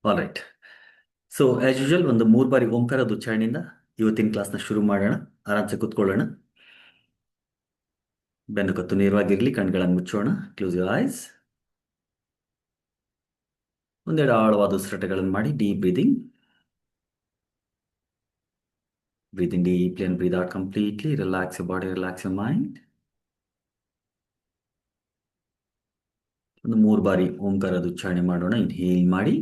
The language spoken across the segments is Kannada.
All right. So as usual ಒಂದು 3 ಬಾರಿ ಓಂಕಾರದ ಉಚ್ಚಾರಣೆಯಿಂದ ಇವತ್ತಿನ ಕ್ಲಾಸ್ನ ಶುರು ಮಾಡೋಣ. ಆರಾಮ್ಸೆ ಕೂತ್ಕೊಳ್ಳೋಣ. ಬೆನ್ನು ಕತ್ತು ನೇರವಾಗಿರಲಿ. ಕಣ್ಗಳನ್ನು ಮುಚ್ಚೋಣ. Close your eyes. ಒಂದೆರಡು ಆಳವಾದ ಉಸಿರಾಟಗಳನ್ನು ಮಾಡಿ. Deep breathing. Breathe in deeply and breathe out completely. Relax your body, relax your mind. ಒಂದು 3 ಬಾರಿ ಓಂಕಾರದ ಉಚ್ಚಾರಣೆ ಮಾಡೋಣ. ಇನ್ಹೇಲ್ ಮಾಡಿ.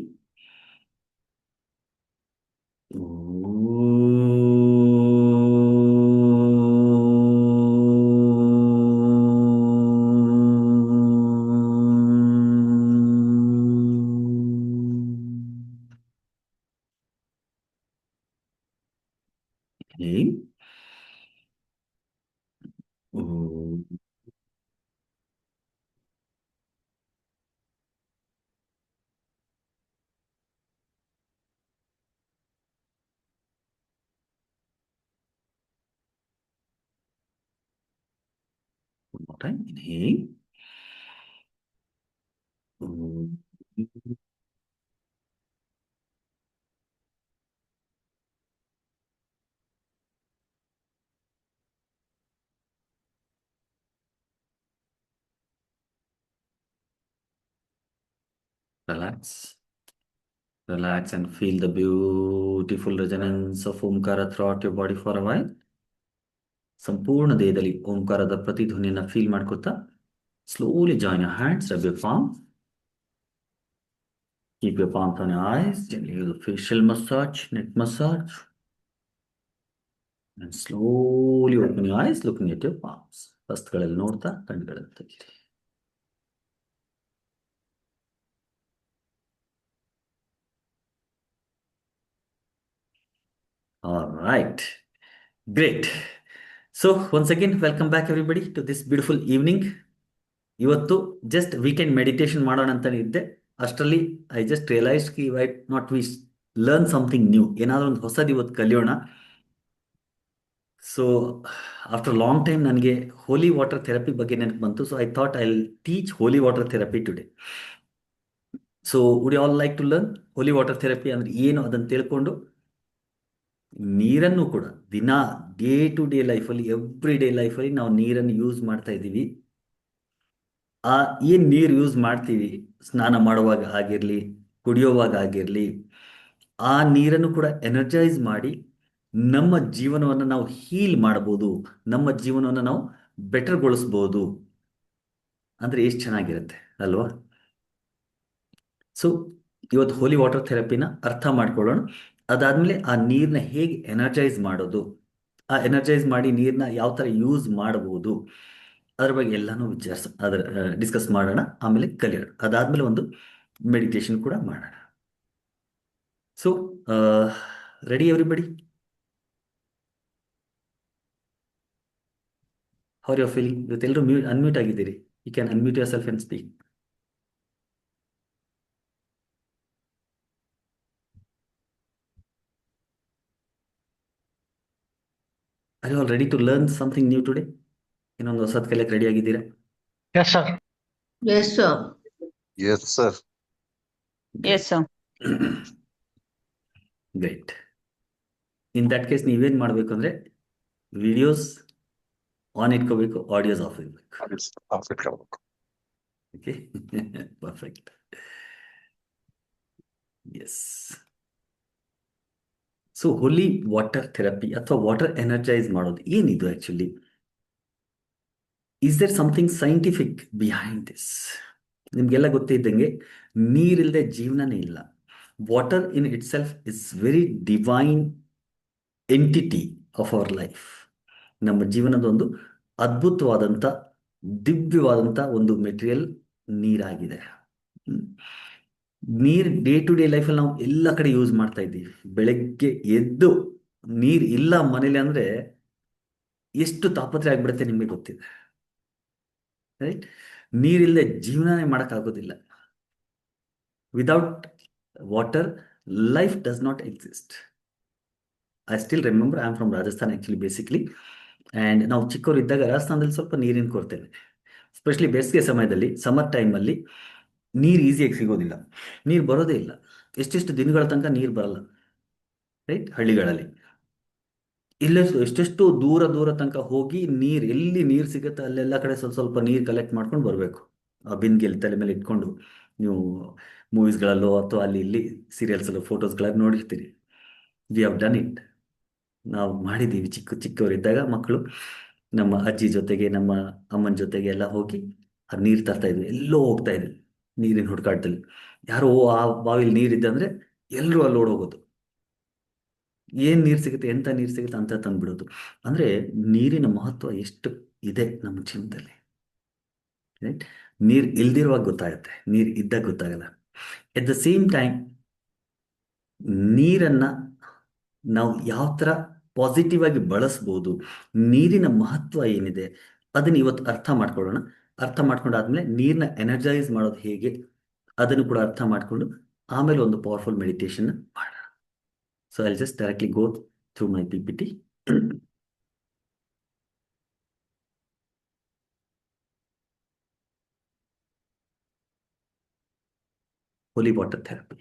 Inhale. One more time. Inhale. Relax. Relax and feel the beautiful resonance of Omkara throughout your body for a while. ಸಂಪೂರ್ಣ ದೇಹದಲ್ಲಿ ಓಂಕಾರದ ಪ್ರತಿಧ್ವನಿಯನ್ನು ಫೀಲ್ ಮಾಡ್ಕೊತಾ slowly join your hands, rub your palm. Keep your palms on your eyes. Gently use a facial massage, neck massage. And slowly open your eyes, looking at your palms. ಹಸ್ತಗಳಲ್ಲಿ ನೋಡ್ತಾ ಕಣ್ಗಳನ್ನು ತೆಗೀರಿ. All right. Great. So once again, welcome back everybody to this beautiful evening. ಇವತ್ತು ಜಸ್ಟ್ ವೀಕೆಂಡ್ ಮೆಡಿಟೇಷನ್ ಮಾಡೋಣ ಅಂತ ಇದ್ದೆ. ಅಷ್ಟರಲ್ಲಿ I just realise why not we learn something new. ಏನಾದರೂ ಒಂದು ಹೊಸದು ಇವತ್ತು ಕಲಿಯೋಣ. ಸೊ ಆಫ್ಟರ್ ಲಾಂಗ್ ಟೈಮ್ ನನಗೆ ಹೋಲಿ ವಾಟರ್ ಥೆರಪಿ ಬಗ್ಗೆ ನೆನಪು ಬಂತು. So I thought I will teach holy water therapy today. So would you all like to learn holy water therapy ಅಂದ್ರೆ ಏನು ಅದನ್ನು ತಿಳ್ಕೊಂಡು ನೀರನ್ನು ಕೂಡ ದಿನ ಡೇ ಟು ಡೇ ಲೈಫಲ್ಲಿ, ಎವ್ರಿ ಡೇ ಲೈಫಲ್ಲಿ ನಾವು ನೀರನ್ನು ಯೂಸ್ ಮಾಡ್ತಾ ಇದ್ದೀವಿ. ಆ ಏನು ನೀರು ಯೂಸ್ ಮಾಡ್ತೀವಿ, ಸ್ನಾನ ಮಾಡುವಾಗ ಆಗಿರಲಿ, ಕುಡಿಯೋವಾಗ ಆಗಿರಲಿ, ಆ ನೀರನ್ನು ಕೂಡ ಎನರ್ಜೈಸ್ ಮಾಡಿ ನಮ್ಮ ಜೀವನವನ್ನು ನಾವು ಹೀಲ್ ಮಾಡ್ಬೋದು, ನಮ್ಮ ಜೀವನವನ್ನು ನಾವು ಬೆಟರ್ಗೊಳಿಸ್ಬೋದು. ಅಂದರೆ ಎಷ್ಟು ಚೆನ್ನಾಗಿರುತ್ತೆ ಅಲ್ವಾ? ಸೊ ಇವತ್ತು ಹೋಲಿ ವಾಟರ್ ಥೆರಪಿನ ಅರ್ಥ ಮಾಡ್ಕೊಳ್ಳೋಣ. ಅದಾದಮೇಲೆ ಆ ನೀರನ್ನ ಹೇಗೆ ಎನರ್ಜೈಸ್ ಮಾಡೋದು, ಆ ಎನರ್ಜೈಸ್ ಮಾಡಿ ನೀರನ್ನ ಯಾವ ಥರ ಯೂಸ್ ಮಾಡ್ಬೋದು, ಅದ್ರ ಬಗ್ಗೆ ಎಲ್ಲನೂ ಡಿಸ್ಕಸ್ ಮಾಡೋಣ. ಆಮೇಲೆ ಕಲಿಯೋಣ. ಅದಾದಮೇಲೆ ಒಂದು ಮೆಡಿಟೇಷನ್ ಕೂಡ ಮಾಡೋಣ. So ready everybody? How are you feeling? ಇವತ್ತೆಲ್ಲರೂ ಅನ್ಮ್ಯೂಟ್ ಆಗಿದ್ದೀರಿ. You can unmute yourself and speak. Are you all ready to learn something new today? ಇನ್ನೊಂದು ಹೊಸದು ಕಲಿಯಕ್ಕೆ ರೆಡಿ ಆಗಿದ್ದೀರಾ? Yes, sir. Yes, sir. Yes, sir. Yes, sir. Great. In that case ನೀವೇನು ಮಾಡಬೇಕು ಅಂದರೆ ವಿಡಿಯೋಸ್ ಆನ್ ಇಟ್ಕೋಬೇಕು, ಆಡಿಯೋಸ್ ಆಫ್ ಇರಬೇಕು. Okay, perfect. Yes. So holy water therapy ಅಥವಾ ವಾಟರ್ ಎನರ್ಜೈಸ್ ಮಾಡೋದು ಏನಿದು actually? Is there something scientific behind this? ನಿಮಗೆಲ್ಲ ಗೊತ್ತಿದ್ದಂಗೆ ನೀರಿಲ್ಲದೆ ಜೀವನನೇ ಇಲ್ಲ. Water in itself is very divine entity of our life. ನಮ್ಮ ಜೀವನದ ಒಂದು ಅದ್ಭುತವಾದಂಥ, ದಿವ್ಯವಾದಂಥ ಒಂದು ಮೆಟೀರಿಯಲ್ ನೀರಾಗಿದೆ. ನೀರು ಡೇ ಟು ಡೇ ಲೈಫಲ್ಲಿ ನಾವು ಎಲ್ಲ ಕಡೆ ಯೂಸ್ ಮಾಡ್ತಾ ಇದ್ದೀವಿ. ಬೆಳಗ್ಗೆ ಎದ್ದು ನೀರು ಇಲ್ಲ ಮನೇಲಿ ಅಂದರೆ ಎಷ್ಟು ತಾಪತ್ರೆ ಆಗ್ಬಿಡುತ್ತೆ ನಿಮಗೆ ಗೊತ್ತಿದೆ, ರೈಟ್? ನೀರಿಲ್ಲದೆ ಜೀವನನೇ ಮಾಡೋಕ್ಕಾಗೋದಿಲ್ಲ. Without water life does not exist. I still remember, I am from Rajasthan actually basically. And ನಾವು ಚಿಕ್ಕವರು ಇದ್ದಾಗ ರಾಜಸ್ಥಾನದಲ್ಲಿ ಸ್ವಲ್ಪ ನೀರಿನ ಕೊರತೆ, ಎಸ್ಪೆಷಲಿ ಬೇಸಿಗೆ ಸಮಯದಲ್ಲಿ, ಸಮ್ಮರ್ ಟೈಮಲ್ಲಿ ನೀರು ಈಸಿಯಾಗಿ ಸಿಗೋದಿಲ್ಲ. ನೀರು ಬರೋದೇ ಇಲ್ಲ, ಎಷ್ಟೆಷ್ಟು ದಿನಗಳ ತನಕ ನೀರು ಬರಲ್ಲ, ರೈಟ್? ಹಳ್ಳಿಗಳಲ್ಲಿ ಎಷ್ಟೆಷ್ಟು ದೂರ ದೂರ ತನಕ ಹೋಗಿ ನೀರು, ಎಲ್ಲಿ ನೀರು ಸಿಗುತ್ತೆ ಅಲ್ಲೆಲ್ಲ ಕಡೆ ಸ್ವಲ್ಪ ಸ್ವಲ್ಪ ನೀರು ಕಲೆಕ್ಟ್ ಮಾಡ್ಕೊಂಡು ಬರಬೇಕು. ಆ ಬಿನ್ಗೆಲ್ ತಲೆ ಮೇಲೆ ಇಟ್ಕೊಂಡು, ನೀವು ಮೂವೀಸ್ಗಳಲ್ಲೋ ಅಥವಾ ಅಲ್ಲಿ ಇಲ್ಲಿ ಸೀರಿಯಲ್ಸಲ್ಲೋ ಫೋಟೋಸ್ಗಳಲ್ಲಿ ನೋಡಿರ್ತೀರಿ. We have done it. ನಾವು ಮಾಡಿದ್ದೀವಿ ಚಿಕ್ಕವರಿದ್ದಾಗ ಮಕ್ಕಳು ನಮ್ಮ ಅಜ್ಜಿ ಜೊತೆಗೆ ನಮ್ಮ ಅಮ್ಮನ ಜೊತೆಗೆ ಎಲ್ಲ ಹೋಗಿ ಆ ನೀರು ತರ್ತಾ ಇದ್ವಿ, ಎಲ್ಲೋ ಹೋಗ್ತಾ ಇದ್ವಿ ನೀರಿನ ಹುಡುಕಾಟದಲ್ಲಿ. ಯಾರೋ ಆ ಬಾವಿಲಿ ನೀರಿದ್ದೆ ಅಂದರೆ ಎಲ್ಲರೂ ಅಲ್ಲಿ ಓಡೋಗೋದು, ಏನು ನೀರು ಸಿಗುತ್ತೆ, ಎಂಥ ನೀರು ಸಿಗುತ್ತೆ ಅಂತ ತಂದ್ಬಿಡೋದು. ಅಂದರೆ ನೀರಿನ ಮಹತ್ವ ಎಷ್ಟು ಇದೆ ನಮ್ಮ ಜೀವನದಲ್ಲಿ, ರೈಟ್? ನೀರು ಇಲ್ದಿರುವಾಗ ಗೊತ್ತಾಗುತ್ತೆ, ನೀರು ಇದ್ದಾಗ ಗೊತ್ತಾಗಲ್ಲ. ಎಟ್ ದ ಸೇಮ್ ಟೈಮ್ ನೀರನ್ನು ನಾವು ಯಾವ ಥರ ಪಾಸಿಟಿವ್ ಆಗಿ ಬಳಸ್ಬೋದು, ನೀರಿನ ಮಹತ್ವ ಏನಿದೆ ಅದನ್ನು ಇವತ್ತು ಅರ್ಥ ಮಾಡ್ಕೊಳ್ಳೋಣ. ಅರ್ಥ ಮಾಡ್ಕೊಂಡಾದ್ಮೇಲೆ ನೀರನ್ನ ಎನರ್ಜೈಸ್ ಮಾಡೋದು ಹೇಗೆ ಅದನ್ನು ಕೂಡ ಅರ್ಥ ಮಾಡಿಕೊಂಡು ಆಮೇಲೆ ಒಂದು ಪವರ್ಫುಲ್ ಮೆಡಿಟೇಷನ್ ಮಾಡೋಣ. So I just directly go through my PPT. Holy water therapy.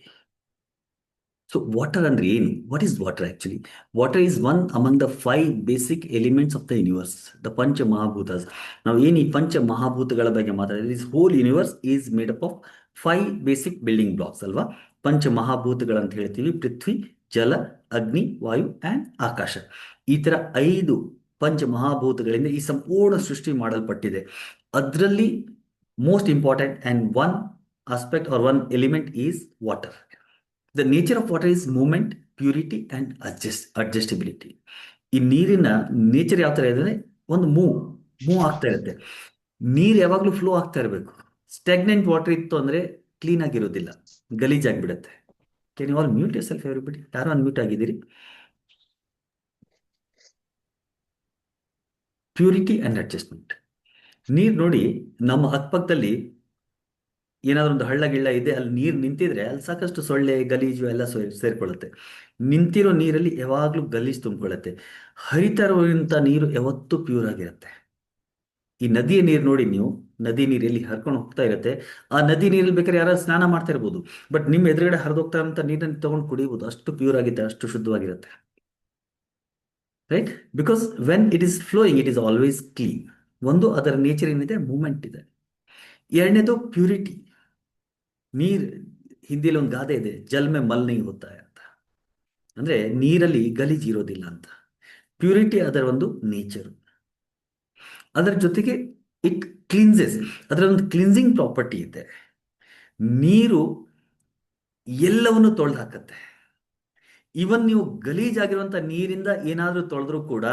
So water ಅಂದ್ರೆ ಏನು? What is water actually? Water is one among the 5 basic elements of the universe, the ಪಂಚ ಮಹಾಭೂತಸ್. ನಾವು ಏನು ಈ ಪಂಚ ಮಹಾಭೂತಗಳ ಬಗ್ಗೆ ಮಾತಾಡಿದ್ರೆ, this whole universe is made up of 5 basic building blocks ಅಲ್ವಾ? ಪಂಚ ಮಹಾಭೂತಗಳಂತ ಹೇಳ್ತೀವಿ: ಪೃಥ್ವಿ, ಜಲ, ಅಗ್ನಿ, ವಾಯು ಆ್ಯಂಡ್ ಆಕಾಶ. ಈ ಥರ 5 ಪಂಚ ಮಹಾಭೂತಗಳಿಂದ ಈ ಸಂಪೂರ್ಣ ಸೃಷ್ಟಿ ಮಾಡಲ್ಪಟ್ಟಿದೆ. ಅದರಲ್ಲಿ most important and one aspect or one element is water. The nature of water is movement, purity and adjustability. ಈ ನೀರಿನ ನೇಚರ್ ಯಾವ ಥರ ಇದೆ ಅಂದರೆ, ಒಂದು ಮೂವ್ ಆಗ್ತಾ ಇರುತ್ತೆ. ನೀರು ಯಾವಾಗಲೂ ಫ್ಲೋ ಆಗ್ತಾ ಇರಬೇಕು. ಸ್ಟಾಗ್ನೆಂಟ್ ವಾಟರ್ ಇತ್ತು ಅಂದರೆ ಕ್ಲೀನ್ ಆಗಿರೋದಿಲ್ಲ, ಗಲೀಜಾಗಿಬಿಡುತ್ತೆ. Can you all mute yourself everybody? ಯಾರು ಅನ್ಮ್ಯೂಟ್ ಆಗಿದ್ದೀರಿ? Purity and adjustment. ನೀರು ನೋಡಿ, ನಮ್ಮ ಅಕ್ಕಪಕ್ಕದಲ್ಲಿ ಏನಾದರೂ ಒಂದು ಹಳ್ಳ ಗಿಳ್ಳ ಇದೆ, ಅಲ್ಲಿ ನೀರು ನಿಂತಿದ್ರೆ ಅಲ್ಲಿ ಸಾಕಷ್ಟು ಸೊಳ್ಳೆ ಗಲೀಜು ಎಲ್ಲ ಸೇರ್ಕೊಳ್ಳುತ್ತೆ. ನಿಂತಿರೋ ನೀರಲ್ಲಿ ಯಾವಾಗಲೂ ಗಲೀಜು ತುಂಬಿಕೊಳ್ಳುತ್ತೆ. ಹರಿತಾ ಇರುವಂಥ ನೀರು ಯಾವತ್ತೂ ಪ್ಯೂರ್ ಆಗಿರುತ್ತೆ. ಈ ನದಿಯ ನೀರು ನೋಡಿ ನೀವು, ನದಿ ನೀರು ಎಲ್ಲಿ ಹರ್ಕೊಂಡು ಹೋಗ್ತಾ ಇರುತ್ತೆ, ಆ ನದಿ ನೀರಲ್ಲಿ ಬೇಕಾದ್ರೆ ಯಾರು ಸ್ನಾನ ಮಾಡ್ತಾ ಇರ್ಬೋದು, ಬಟ್ ನಿಮ್ಮ ಎದುರುಗಡೆ ಹರಿದೋಗ್ತಾ ಇರೋಂಥ ನೀರನ್ನು ತಗೊಂಡು ಕುಡಿಬೋದು. ಅಷ್ಟು ಪ್ಯೂರ್ ಆಗಿದೆ, ಅಷ್ಟು ಶುದ್ಧವಾಗಿರುತ್ತೆ, right? Because when it is flowing it is always clean. ಒಂದು, ಅದರ ನೇಚರ್ ಏನಿದೆ, ಮೂಮೆಂಟ್ ಇದೆ. ಎರಡನೇದು ಪ್ಯೂರಿಟಿ. ನೀರು, ಹಿಂದಿಯಲ್ಲಿ ಒಂದು ಗಾದೆ ಇದೆ, ಜಲ್ ಮೇ ಮಲ್ ನಹೀ ಹೋತಾ ಹೈ ಅಂತ. ಅಂದರೆ ನೀರಲ್ಲಿ ಗಲೀಜು ಇರೋದಿಲ್ಲ ಅಂತ. ಪ್ಯೂರಿಟಿ ಅದರ ಒಂದು ನೇಚರು. ಅದರ ಜೊತೆಗೆ ಇಟ್ ಕ್ಲೀನ್ಸಸ್, ಅದರ ಒಂದು ಕ್ಲೀನ್ಸಿಂಗ್ ಪ್ರಾಪರ್ಟಿ ಇದೆ. ನೀರು ಎಲ್ಲವನ್ನು ತೊಳೆದು ಹಾಕತ್ತೆ. ಇವನ್ ನೀವು ಗಲೀಜಾಗಿರುವಂಥ ನೀರಿಂದ ಏನಾದರೂ ತೊಳೆದ್ರೂ ಕೂಡ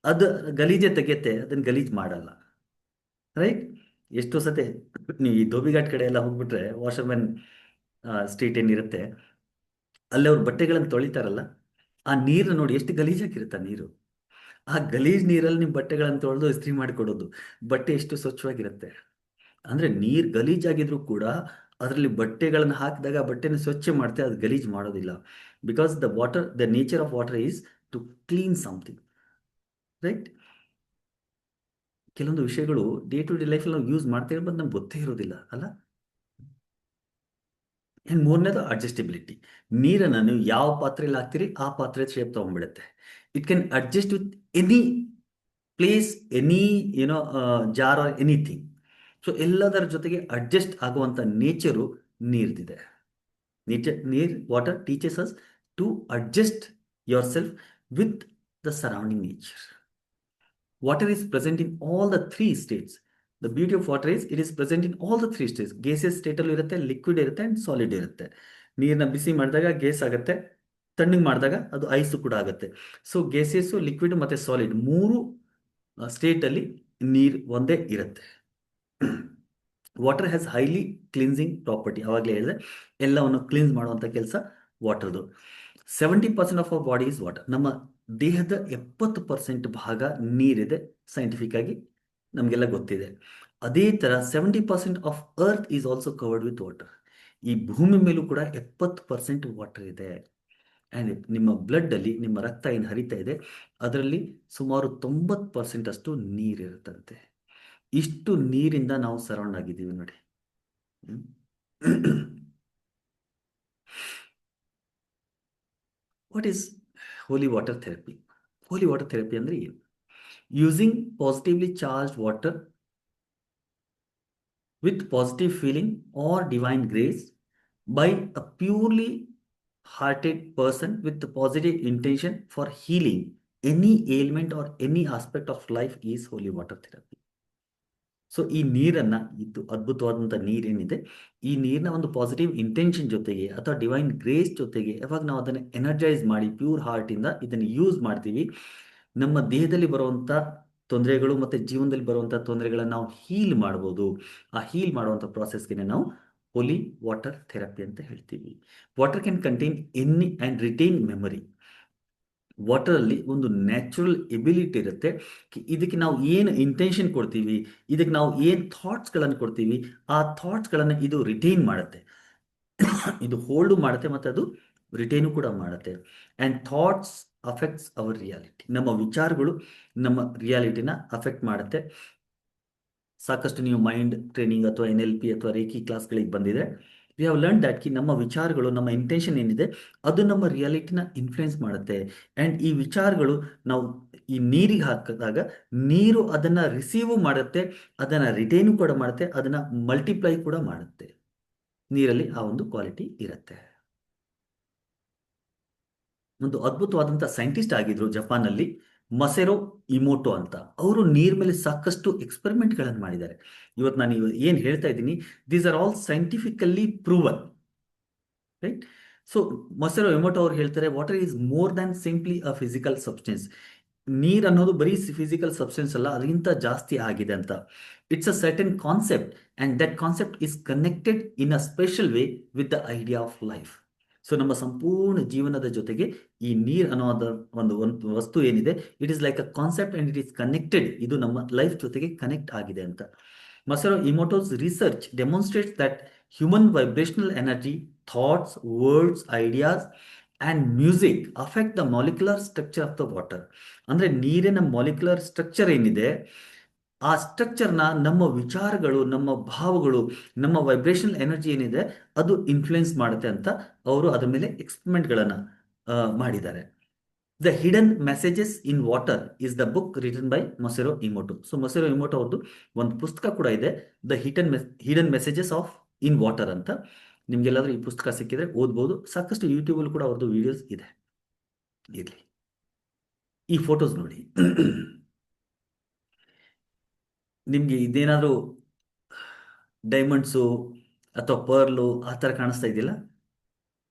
ಅದು ಗಲೀಜೆ ತೆಗೆಯುತ್ತೆ, ಅದನ್ನು ಗಲೀಜು ಮಾಡಲ್ಲ, ರೈಟ್? ಎಷ್ಟೋ ಸತೆ ನೀವು ಈ ಧೋಬಿಘಾಟ್ ಕಡೆ ಎಲ್ಲ ಹೋಗ್ಬಿಟ್ರೆ, ವಾಷರ್ಮ್ಯಾನ್ ಸ್ಟ್ರೀಟ್ ಏನಿರುತ್ತೆ ಅಲ್ಲಿ ಅವ್ರು ಬಟ್ಟೆಗಳನ್ನು ತೊಳಿತಾರಲ್ಲ, ಆ ನೀರು ನೋಡಿ ಎಷ್ಟು ಗಲೀಜಾಗಿರುತ್ತೆ ನೀರು. ಆ ಗಲೀಜ್ ನೀರಲ್ಲಿ ನಿಮ್ಮ ಬಟ್ಟೆಗಳನ್ನು ತೊಳೆದು ಇಸ್ತ್ರಿ ಮಾಡಿಕೊಡೋದು, ಬಟ್ಟೆ ಎಷ್ಟು ಸ್ವಚ್ಛವಾಗಿರುತ್ತೆ. ಅಂದರೆ ನೀರು ಗಲೀಜಾಗಿದ್ರು ಕೂಡ ಅದರಲ್ಲಿ ಬಟ್ಟೆಗಳನ್ನು ಹಾಕಿದಾಗ ಬಟ್ಟೆನ ಸ್ವಚ್ಛ ಮಾಡ್ತೆ, ಅದು ಗಲೀಜು ಮಾಡೋದಿಲ್ಲ. Because the water, the nature of water is to clean something, right? ಕೆಲವೊಂದು ವಿಷಯಗಳು ಡೇ ಟು ಡೇ ಲೈಫಲ್ಲಿ ನಾವು ಯೂಸ್ ಮಾಡ್ತಾ ಇರ್ಬೋದು, ನಮ್ಗೆ ಗೊತ್ತೇ ಇರೋದಿಲ್ಲ ಅಲ್ಲ. ಆ್ಯಂಡ್ ಮೂರನೇದು ಅಡ್ಜಸ್ಟಿಬಿಲಿಟಿ. ನೀರನ್ನು ನೀವು ಯಾವ ಪಾತ್ರೆಯಲ್ಲಿ ಹಾಕ್ತೀರಿ ಆ ಪಾತ್ರೆ ಶೇಪ್ ತೊಗೊಂಡ್ಬಿಡುತ್ತೆ. It can adjust with any place, any jar or anything. So ಎಲ್ಲದರ ಜೊತೆಗೆ ಅಡ್ಜಸ್ಟ್ ಆಗುವಂಥ ನೇಚರು ನೀರ್ದಿದೆ. Water teaches us to adjust yourself with the surrounding nature. Water is present in all the 3 states. The beauty of water is it is present in all the 3 states. Gaseous state ಅಲ್ಲಿ ಇರುತ್ತೆ, ಲಿಕ್ವಿಡ್ ಇರುತ್ತೆ ಆ್ಯಂಡ್ ಸಾಲಿಡ್ ಇರುತ್ತೆ. ನೀರನ್ನ ಬಿಸಿ ಮಾಡಿದಾಗ ಗೇಸ್ ಆಗುತ್ತೆ, ತಣ್ಣಗೆ ಮಾಡಿದಾಗ ಅದು ಐಸು ಕೂಡ ಆಗುತ್ತೆ. ಸೊ ಗೇಸಿಯಸ್ಸು, ಲಿಕ್ವಿಡ್ ಮತ್ತು ಸಾಲಿಡ್ 3 ಸ್ಟೇಟಲ್ಲಿ ನೀರು ಒಂದೇ ಇರುತ್ತೆ. Water has highly cleansing property. ಆವಾಗಲೇ ಹೇಳಿದೆ, ಎಲ್ಲವನ್ನು ಕ್ಲೀನ್ಸ್ ಮಾಡುವಂಥ ಕೆಲಸ ವಾಟರ್ದು. 70% of our body is water. ನಮ್ಮ ದೇಹದ 70% ಭಾಗ ನೀರಿದೆ, ಸೈಂಟಿಫಿಕ್ ಆಗಿ ನಮಗೆಲ್ಲ ಗೊತ್ತಿದೆ. ಅದೇ ಥರ 70% of earth is also covered with water. ಈ ಭೂಮಿ ಮೇಲೂ ಕೂಡ 70% ವಾಟರ್ ಇದೆ. ಆ್ಯಂಡ್ ನಿಮ್ಮ ಬ್ಲಡ್ಡಲ್ಲಿ, ನಿಮ್ಮ ರಕ್ತ ಏನು ಹರಿತಾ ಇದೆ ಅದರಲ್ಲಿ ಸುಮಾರು 90% ಅಷ್ಟು ನೀರಿರುತ್ತಂತೆ. ಇಷ್ಟು ನೀರಿಂದ ನಾವು ಸರೌಂಡ್ ಆಗಿದ್ದೀವಿ ನೋಡಿ. What is holy water therapy? Holy water therapy ಅಂದರೆ ಏನು? Using positively charge water with positive feeling or divine grace by a purely hearted person with the positive intention for healing any ailment or any aspect of life is holy water therapy. So ಈ ನೀರನ್ನ, ಇದು ಅದ್ಭುತವಾದಂಥ ನೀರೇನಿದೆ, ಈ ನೀರನ್ನ ಒಂದು ಪಾಸಿಟಿವ್ ಇಂಟೆನ್ಷನ್ ಜೊತೆಗೆ ಅಥವಾ ಡಿವೈನ್ ಗ್ರೇಸ್ ಜೊತೆಗೆ ಯಾವಾಗ ನಾವು ಅದನ್ನು ಎನರ್ಜೈಸ್ ಮಾಡಿ ಪ್ಯೂರ್ ಹಾರ್ಟಿಂದ ಇದನ್ನು ಯೂಸ್ ಮಾಡ್ತೀವಿ, ನಮ್ಮ ದೇಹದಲ್ಲಿ ಬರುವಂಥ ತೊಂದರೆಗಳು ಮತ್ತು ಜೀವನದಲ್ಲಿ ಬರುವಂಥ ತೊಂದರೆಗಳನ್ನು ನಾವು ಹೀಲ್ ಮಾಡ್ಬೋದು. ಆ ಹೀಲ್ ಮಾಡುವಂಥ ಪ್ರಾಸೆಸ್ಗೆ ನಾವು ಹೋಲಿ ವಾಟರ್ ಥೆರಪಿ ಅಂತ ಹೇಳ್ತೀವಿ. Water can contain any and retain memory. ವಾಟರಲ್ಲಿ ಒಂದು ನ್ಯಾಚುರಲ್ ಎಬಿಲಿಟಿ ಇರುತ್ತೆ. ಇದಕ್ಕೆ ನಾವು ಏನು ಇಂಟೆನ್ಷನ್ ಕೊಡ್ತೀವಿ, ಇದಕ್ಕೆ ನಾವು ಏನು ಥಾಟ್ಸ್ಗಳನ್ನು ಕೊಡ್ತೀವಿ, ಆ ಥಾಟ್ಸ್ಗಳನ್ನು ಇದು ರಿಟೈನ್ ಮಾಡುತ್ತೆ, ಇದು ಹೋಲ್ಡು ಮಾಡುತ್ತೆ ಮತ್ತು ಅದು ರಿಟೈನು ಕೂಡ ಮಾಡುತ್ತೆ. And thoughts affects our reality. ನಮ್ಮ ವಿಚಾರಗಳು ನಮ್ಮ ರಿಯಾಲಿಟಿನ ಅಫೆಕ್ಟ್ ಮಾಡುತ್ತೆ. ಸಾಕಷ್ಟು ನೀವು ಮೈಂಡ್ ಟ್ರೈನಿಂಗ್ ಅಥವಾ NLP ಅಥವಾ ರೇಖಿ ಕ್ಲಾಸ್ಗಳಿಗೆ ಬಂದಿದೆ. ವಿ ಹ್ಯಾವ್ ಲರ್ನ್ ದ್ಯಾಟ್ ಕಿ ನಮ್ಮ ವಿಚಾರಗಳು, ನಮ್ಮ ಇಂಟೆನ್ಷನ್ ಏನಿದೆ ಅದು ನಮ್ಮ ರಿಯಾಲಿಟಿನ ಇನ್ಫ್ಲುಯೆನ್ಸ್ ಮಾಡುತ್ತೆ. ಆ್ಯಂಡ್ ಈ ವಿಚಾರಗಳು ನಾವು ಈ ನೀರಿಗೆ ಹಾಕಿದಾಗ ನೀರು ಅದನ್ನು ರಿಸೀವ್ ಮಾಡುತ್ತೆ, ಅದನ್ನು ರಿಟೈನು ಕೂಡ ಮಾಡುತ್ತೆ, ಅದನ್ನು ಮಲ್ಟಿಪ್ಲೈ ಕೂಡ ಮಾಡುತ್ತೆ. ನೀರಲ್ಲಿ ಆ ಒಂದು ಕ್ವಾಲಿಟಿ ಇರುತ್ತೆ. ಒಂದು ಅದ್ಭುತವಾದಂಥ ಸೈಂಟಿಸ್ಟ್ ಆಗಿದ್ರು ಜಪಾನಲ್ಲಿ, ಮಸೆರೋ ಇಮೋಟೋ ಅಂತ. ಅವರು ನೀರ್ ಮೇಲೆ ಸಾಕಷ್ಟು ಎಕ್ಸ್ಪೆರಿಮೆಂಟ್ಗಳನ್ನು ಮಾಡಿದ್ದಾರೆ. ಇವತ್ತು ನಾನು ಏನು ಹೇಳ್ತಾ ಇದ್ದೀನಿ, these are all scientifically proven, right? So Masaru Emoto ಅವ್ರು ಹೇಳ್ತಾರೆ, water is more than simply a physical substance. ನೀರ್ ಅನ್ನೋದು ಬರೀ ಫಿಸಿಕಲ್ ಸಬ್ಸ್ಟೆನ್ಸ್ ಅಲ್ಲ, ಅದಕ್ಕಿಂತ ಜಾಸ್ತಿ ಆಗಿದೆ ಅಂತ. It's a certain concept and that concept is connected in a special way with the idea of life. So ನಮ್ಮ ಸಂಪೂರ್ಣ ಜೀವನದ ಜೊತೆಗೆ ಈ ನೀರ್ ಅನ್ನೋದ ಒಂದು ವಸ್ತು ಏನಿದೆ, it is like a concept and it is connected. ಇದು ನಮ್ಮ ಲೈಫ್ ಜೊತೆಗೆ ಕನೆಕ್ಟ್ ಆಗಿದೆ ಅಂತ. Masaru Emoto's research demonstrates that human vibrational energy, thoughts, words, ideas and music affect the molecular structure of the water. ಅಂದರೆ ನೀರಿನ ಮಾಲಿಕ್ಯುಲರ್ ಸ್ಟ್ರಕ್ಚರ್ ಏನಿದೆ, ಆ ಸ್ಟ್ರಕ್ಚರ್ನ ನಮ್ಮ ವಿಚಾರಗಳು, ನಮ್ಮ ಭಾವಗಳು, ನಮ್ಮ ವೈಬ್ರೇಷನಲ್ ಎನರ್ಜಿ ಏನಿದೆ ಅದು ಇನ್ಫ್ಲುಯೆನ್ಸ್ ಮಾಡುತ್ತೆ ಅಂತ ಅವರು ಅದರ ಮೇಲೆ ಎಕ್ಸ್ಪೆರಿಮೆಂಟ್ಗಳನ್ನು ಮಾಡಿದ್ದಾರೆ. The hidden messages in water is the book written by Masaru Emoto. So Masaru Emoto ಅವ್ರದ್ದು ಒಂದು ಪುಸ್ತಕ ಕೂಡ ಇದೆ, the hidden messages of in water ಅಂತ. ನಿಮ್ಗೆಲ್ಲಾದ್ರೂ ಈ ಪುಸ್ತಕ ಸಿಕ್ಕಿದ್ರೆ ಓದ್ಬೋದು. ಸಾಕಷ್ಟು ಯೂಟ್ಯೂಬಲ್ಲಿ ಕೂಡ ಅವ್ರದ್ದು ವಿಡಿಯೋಸ್ ಇದೆ. ಇರಲಿ, ಈ ಫೋಟೋಸ್ ನೋಡಿ. ನಿಮಗೆ ಇದೇನಾದರೂ ಡೈಮಂಡ್ಸು ಅಥವಾ ಪರ್ಲು ಆ ಥರ ಕಾಣಿಸ್ತಾ ಇದೆಯಲ್ಲ,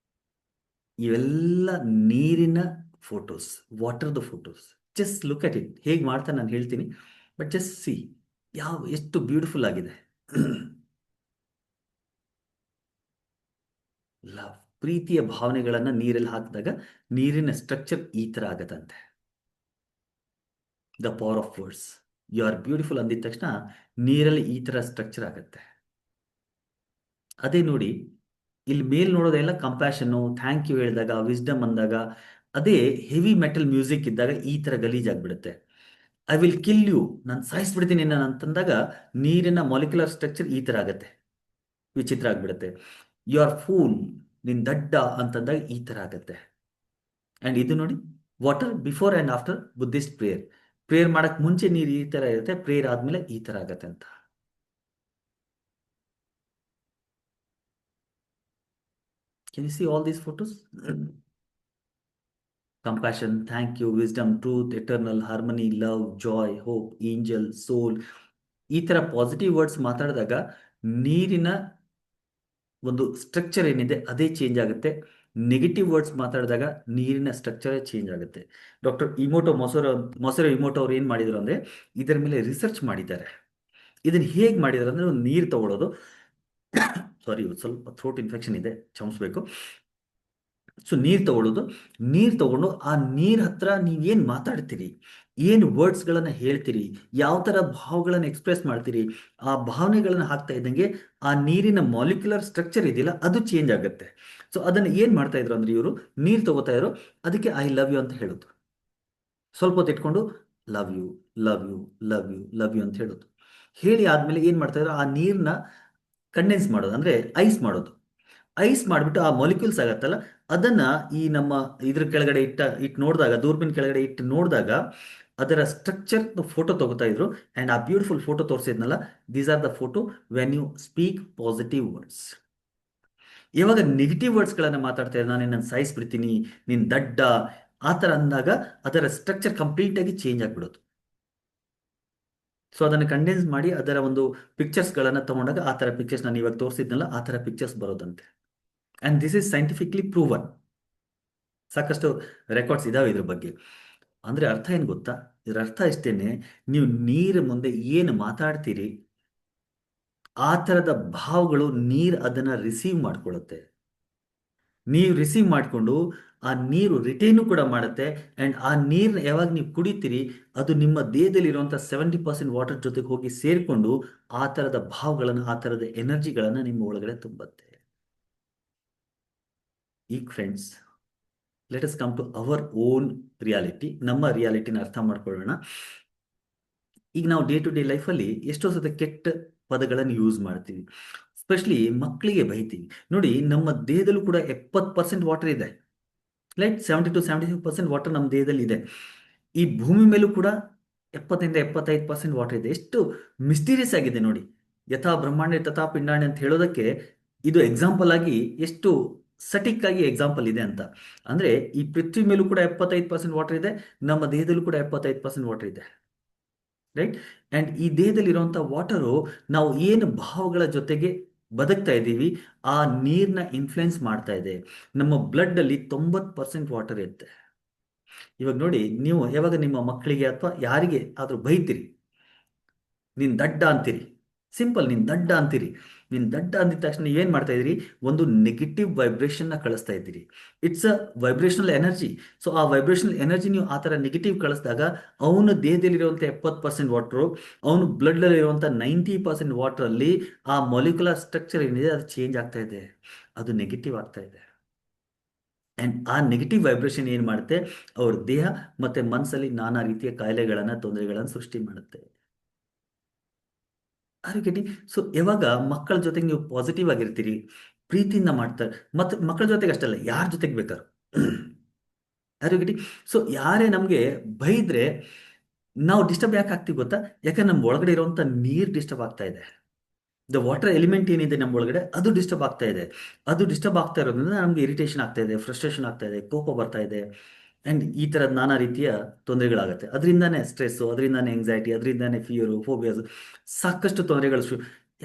ಇವೆಲ್ಲ ನೀರಿನ ಫೋಟೋಸ್, ವಾಟರ್ದು photos. Just look at it. ಹೇಗೆ ಮಾಡ್ತಾ ನಾನು ಹೇಳ್ತೀನಿ, ಬಟ್ ಜಸ್ಟ್ ಸಿ ಎಷ್ಟು ಬ್ಯೂಟಿಫುಲ್ ಆಗಿದೆ. ಲವ್, ಪ್ರೀತಿಯ ಭಾವನೆಗಳನ್ನು ನೀರಲ್ಲಿ ಹಾಕಿದಾಗ ನೀರಿನ ಸ್ಟ್ರಕ್ಚರ್ ಈ ಥರ ಆಗತ್ತಂತೆ. The power of words. You are beautiful ಅಂದಿದ ತಕ್ಷಣ ನೀರಲ್ಲಿ ಈ ಥರ ಸ್ಟ್ರಕ್ಚರ್ ಆಗುತ್ತೆ. ಅದೇ ನೋಡಿ, ಇಲ್ಲಿ ಮೇಲ್ ನೋಡೋದೆಲ್ಲ ಕಂಪ್ಯಾಷನ್ನು, ಥ್ಯಾಂಕ್ ಯು ಹೇಳಿದಾಗ, ವಿಸ್ಡಮ್ ಅಂದಾಗ, ಅದೇ ಹೆವಿ ಮೆಟಲ್ ಮ್ಯೂಸಿಕ್ ಇದ್ದಾಗ ಈ ಥರ ಗಲೀಜಾಗ್ಬಿಡುತ್ತೆ. ಐ ವಿಲ್ ಕಿಲ್ ಯು, ನಾನು ಸಾಯಿಸ್ಬಿಡ್ತೀನಿ ನಾನು ಅಂತಂದಾಗ ನೀರಿನ ಮಾಲಿಕ್ಯುಲರ್ ಸ್ಟ್ರಕ್ಚರ್ ಈ ಥರ ಆಗುತ್ತೆ, ವಿಚಿತ್ರ ಆಗ್ಬಿಡುತ್ತೆ. ಯು ಆರ್ ಫೂಲ್, ನಿನ್ ದಡ್ಡ ಅಂತಂದಾಗ ಈ ಥರ ಆಗುತ್ತೆ. ಆ್ಯಂಡ್ ಇದು ನೋಡಿ, water before and after Buddhist prayer. Prayer ಮಾಡಕ್ಕೆ ಮುಂಚೆ ನೀರು ಈ ಥರ ಇರುತ್ತೆ, ಪ್ರೇಯರ್ ಆದಮೇಲೆ ಈ ಥರ ಆಗತ್ತೆ ಅಂತ. Can you see all these photos? Compassion, thank you, wisdom, truth, eternal, harmony, love, joy, hope, angel, soul. ಈ ಥರ ಪಾಸಿಟಿವ್ ವರ್ಡ್ಸ್ ಮಾತಾಡಿದಾಗ ನೀರಿನ ಒಂದು ಸ್ಟ್ರಕ್ಚರ್ ಏನಿದೆ ಅದೇ ಚೇಂಜ್ ಆಗುತ್ತೆ. ನೆಗೆಟಿವ್ ವರ್ಡ್ಸ್ ಮಾತಾಡಿದಾಗ ನೀರಿನ ಸ್ಟ್ರಕ್ಚರೇ ಚೇಂಜ್ ಆಗುತ್ತೆ. ಡಾಕ್ಟರ್ ಮೊಸೆರೋ ಇಮೋಟೋ ಅವ್ರು ಏನು ಮಾಡಿದ್ರು ಅಂದರೆ ಇದರ ಮೇಲೆ ರಿಸರ್ಚ್ ಮಾಡಿದ್ದಾರೆ. ಇದನ್ನು ಹೇಗೆ ಮಾಡಿದ್ದಾರೆ ಅಂದರೆ, ಒಂದು ನೀರು ತಗೊಳ್ಳೋದು, ಸಾರಿ ಸ್ವಲ್ಪ ಥ್ರೋಟ್ ಇನ್ಫೆಕ್ಷನ್ ಇದೆ, ಕ್ಷಮಿಸ್ಬೇಕು. ಸೊ ನೀರು ತಗೊಂಡು ಆ ನೀರು ಹತ್ರ ನೀವೇನು ಮಾತಾಡ್ತೀರಿ, ಏನು ವರ್ಡ್ಸ್ಗಳನ್ನು ಹೇಳ್ತೀರಿ, ಯಾವ ಥರ ಭಾವಗಳನ್ನು ಎಕ್ಸ್ಪ್ರೆಸ್ ಮಾಡ್ತೀರಿ, ಆ ಭಾವನೆಗಳನ್ನು ಹಾಕ್ತಾ ಇದ್ದಂಗೆ ಆ ನೀರಿನ ಮಾಲಿಕ್ಯುಲರ್ ಸ್ಟ್ರಕ್ಚರ್ ಇದೆಯಲ್ಲ ಅದು ಚೇಂಜ್ ಆಗುತ್ತೆ. ಸೊ ಅದನ್ನು ಏನು ಮಾಡ್ತಾ ಇದ್ರು ಅಂದರೆ, ಇವರು ನೀರು ತಗೋತಾ ಇದ್ರು, ಅದಕ್ಕೆ ಐ ಲವ್ ಯು ಅಂತ ಹೇಳೋದು. ಸ್ವಲ್ಪ ಹೊತ್ತು ಇಟ್ಕೊಂಡು love you love you love you love you ಅಂತ ಹೇಳೋದು. ಹೇಳಿ ಆದಮೇಲೆ ಏನು ಮಾಡ್ತಾ ಇದ್ರು, ಆ ನೀರನ್ನ ಕಂಡೆನ್ಸ್ ಮಾಡೋದು, ಅಂದರೆ ಐಸ್ ಮಾಡೋದು. ಐಸ್ ಮಾಡಿಬಿಟ್ಟು ಆ ಮಾಲಿಕ್ಯೂಲ್ಸ್ ಆಗತ್ತಲ್ಲ, ಅದನ್ನ ಈ ನಮ್ಮ ಇದ್ರ ಕೆಳಗಡೆ ಇಟ್ಟು ನೋಡಿದಾಗ, ದೂರಬೀನ್ ಕೆಳಗಡೆ ಇಟ್ಟು ನೋಡಿದಾಗ ಅದರ ಸ್ಟ್ರಕ್ಚರ್ ಫೋಟೋ ತಗೋತಾ ಇದ್ರು. ಅಂಡ್ ಆ ಬ್ಯೂಟಿಫುಲ್ ಫೋಟೋ ತೋರಿಸಿದ್ನಲ್ಲ, these are the photo when you speak positive words. ಇವಾಗ ನೆಗೆಟಿವ್ ವರ್ಡ್ಸ್ಗಳನ್ನು ಮಾತಾಡ್ತಾ ಇದ್ದಾರೆ, ನಾನು ನಿನ್ನನ್ನು ಸಾಯಿಸ್ಬಿಡ್ತೀನಿ, ನೀನು ದಡ್ಡ, ಆ ಥರ ಅಂದಾಗ ಅದರ ಸ್ಟ್ರಕ್ಚರ್ ಕಂಪ್ಲೀಟಾಗಿ ಚೇಂಜ್ ಆಗಿಬಿಡೋದು. ಸೊ ಅದನ್ನು ಕಂಡೆನ್ಸ್ ಮಾಡಿ ಅದರ ಒಂದು ಪಿಕ್ಚರ್ಸ್ಗಳನ್ನು ತಗೊಂಡಾಗ ಆ ಥರ ಪಿಕ್ಚರ್ಸ್ ನಾನು ಇವಾಗ ತೋರಿಸಿದ್ನಲ್ಲ, ಆ ಥರ ಪಿಕ್ಚರ್ಸ್ ಬರೋದಂತೆ. And this is scientifically proven. ಸಾಕಷ್ಟು ರೆಕಾರ್ಡ್ಸ್ ಇದಾವೆ ಇದ್ರ ಬಗ್ಗೆ. ಅಂದರೆ ಅರ್ಥ ಏನು ಗೊತ್ತಾ? ಇದರ ಅರ್ಥ ಇಷ್ಟೇನೆ, ನೀವು ನೀರು ಮುಂದೆ ಏನು ಮಾತಾಡ್ತೀರಿ ಆ ಥರದ ಭಾವಗಳು ನೀರು ಅದನ್ನು ರಿಸೀವ್ ಮಾಡ್ಕೊಳ್ಳುತ್ತೆ. ನೀವು ರಿಸೀವ್ ಮಾಡಿಕೊಂಡು ಆ ನೀರು ರಿಟೈನು ಕೂಡ ಮಾಡುತ್ತೆ. ಆ್ಯಂಡ್ ಆ ನೀರನ್ನ ಯಾವಾಗ ನೀವು ಕುಡಿತೀರಿ, ಅದು ನಿಮ್ಮ ದೇಹದಲ್ಲಿರುವಂಥ 70% ವಾಟರ್ ಜೊತೆಗೆ ಹೋಗಿ ಸೇರಿಕೊಂಡು ಆ ಥರದ ಭಾವಗಳನ್ನು, ಆ ಥರದ ಎನರ್ಜಿಗಳನ್ನು ನಿಮ್ಮ ಒಳಗಡೆ ತುಂಬುತ್ತೆ. ಈಗ friends, let us come to our own reality. ನಮ್ಮ ರಿಯಾಲಿಟಿನ ಅರ್ಥ ಮಾಡ್ಕೊಳ್ಳೋಣ. ಈಗ ನಾವು ಡೇ ಟು ಡೇ ಲೈಫಲ್ಲಿ ಎಷ್ಟೋ ಸತ ಕೆಟ್ಟ ಪದಗಳನ್ನು ಯೂಸ್ ಮಾಡ್ತೀವಿ. ಸ್ಪೆಷಲಿ ಮಕ್ಕಳಿಗೆ ಬೈತೀವಿ. ನೋಡಿ, ನಮ್ಮ ದೇಹದಲ್ಲೂ ಕೂಡ 70% ವಾಟರ್ ಇದೆ. ಲೈಕ್ 70 to 75% ವಾಟರ್ ನಮ್ಮ ದೇಹದಲ್ಲಿ ಇದೆ. ಈ ಭೂಮಿ ಮೇಲೂ ಕೂಡ 70 to 75% ವಾಟರ್ ಇದೆ. ಎಷ್ಟು ಮಿಸ್ಟೀರಿಯಸ್ ಆಗಿದೆ ನೋಡಿ. ಯಥಾ ಬ್ರಹ್ಮಾಂಡ ತಥಾ ಪಿಂಡಾಂಡ ಅಂತ ಹೇಳೋದಕ್ಕೆ ಇದು ಎಕ್ಸಾಂಪಲ್ ಆಗಿ ಎಷ್ಟು ಸಟಿಕ್ ಆಗಿ ಎಕ್ಸಾಂಪಲ್ ಇದೆ ಅಂತ. ಅಂದರೆ ಈ ಪೃಥ್ವಿ ಮೇಲೂ ಕೂಡ 75% ವಾಟರ್ ಇದೆ, ನಮ್ಮ ದೇಹದಲ್ಲೂ ಕೂಡ 75% ವಾಟರ್ ಇದೆ. ರೈಟ್. ಆ್ಯಂಡ್ ಈ ದೇಹದಲ್ಲಿರುವಂಥ ವಾಟರು ನಾವು ಏನು ಭಾವಗಳ ಜೊತೆಗೆ ಬದುಕ್ತಾ ಇದ್ದೀವಿ, ಆ ನೀರನ್ನ ಇನ್ಫ್ಲುಯೆನ್ಸ್ ಮಾಡ್ತಾ ಇದೆ. ನಮ್ಮ ಬ್ಲಡ್ಡಲ್ಲಿ 90% ವಾಟರ್ ಇರುತ್ತೆ. ಇವಾಗ ನೋಡಿ, ನೀವು ಯಾವಾಗ ನಿಮ್ಮ ಮಕ್ಕಳಿಗೆ ಅಥವಾ ಯಾರಿಗೆ ಆದರೂ ಬೈತೀರಿ, ನೀನು ದಡ್ಡ ಅಂತೀರಿ, ಸಿಂಪಲ್, ನೀನು ದಡ್ಡ ಅಂತೀರಿ. ನೀನು ದಡ್ಡ ಅಂದಿದ ತಕ್ಷಣ ನೀವೇನು ಮಾಡ್ತಾ ಇದ್ದೀರಿ? ಒಂದು ನೆಗೆಟಿವ್ ವೈಬ್ರೇಷನ್ನ ಕಳಿಸ್ತಾ ಇದ್ದೀರಿ. It's a vibrational energy. So ಆ ವೈಬ್ರೇಷನಲ್ ಎನರ್ಜಿ ನೀವು ಆ ಥರ ನೆಗೆಟಿವ್ ಕಳಿಸಿದಾಗ ಅವನ ದೇಹದಲ್ಲಿರುವಂಥ 70% ವಾಟ್ರು, ಅವನು ಬ್ಲಡ್ಡಲ್ಲಿರುವಂಥ 90% ವಾಟ್ರಲ್ಲಿ ಆ ಮೊಲಿಕ್ಯುಲರ್ ಸ್ಟ್ರಕ್ಚರ್ ಏನಿದೆ ಅದು ಚೇಂಜ್ ಆಗ್ತಾ ಇದೆ, ಅದು ನೆಗೆಟಿವ್ ಆಗ್ತಾ ಇದೆ. ಆ್ಯಂಡ್ ಆ ನೆಗೆಟಿವ್ ವೈಬ್ರೇಷನ್ ಏನು ಮಾಡುತ್ತೆ, ಅವ್ರ ದೇಹ ಮತ್ತು ಮನಸ್ಸಲ್ಲಿ ನಾನಾ ರೀತಿಯ ಕಾಯಿಲೆಗಳನ್ನು, ತೊಂದರೆಗಳನ್ನು ಸೃಷ್ಟಿ ಮಾಡುತ್ತೆ. ಆರೋಗ್ಯಟಿ. ಸೊ ಯಾವಾಗ ಮಕ್ಕಳ ಜೊತೆಗೆ ನೀವು ಪಾಸಿಟಿವ್ ಆಗಿರ್ತೀರಿ, ಪ್ರೀತಿಯಿಂದ ಮಾಡ್ತಾರೆ, ಮತ್ತು ಮಕ್ಕಳ ಜೊತೆಗೆ ಅಷ್ಟಲ್ಲ, ಯಾರ ಜೊತೆಗೆ ಬೇಕಾದ್ರು ಆರೋಗ್ಯಟಿ. ಸೊ ಯಾರೇ ನಮಗೆ ಬೈದ್ರೆ ನಾವು ಡಿಸ್ಟರ್ಬ್ ಯಾಕೆ ಆಗ್ತೀವಿ ಗೊತ್ತಾ? ಯಾಕಂದ್ರೆ ನಮ್ಮ ಒಳಗಡೆ ಇರುವಂಥ ನೀರು ಡಿಸ್ಟರ್ಬ್ ಆಗ್ತಾ ಇದೆ. ದ ವಾಟರ್ ಎಲಿಮೆಂಟ್ ಏನಿದೆ ನಮ್ಮ ಒಳಗಡೆ, ಅದು ಡಿಸ್ಟರ್ಬ್ ಆಗ್ತಾ ಇದೆ. ಅದು ಡಿಸ್ಟರ್ಬ್ ಆಗ್ತಾ ಇರೋದ್ರಿಂದ ನಮಗೆ ಇರಿಟೇಷನ್ ಆಗ್ತಾ ಇದೆ, ಫ್ರಸ್ಟ್ರೇಷನ್ ಆಗ್ತಾ ಇದೆ, ಕೋಪ ಬರ್ತಾ ಇದೆ. ಆ್ಯಂಡ್ ಈ ಥರದ ನಾನಾ ರೀತಿಯ ತೊಂದರೆಗಳಾಗುತ್ತೆ. ಅದರಿಂದಾನೇ ಸ್ಟ್ರೆಸ್ಸು, ಅದರಿಂದಾನೇ ಎಂಗ್ಸೈಟಿ, ಅದರಿಂದಾನೇ ಫಿಯರು, ಫೋಬಿಯಾಸು, ಸಾಕಷ್ಟು ತೊಂದರೆಗಳು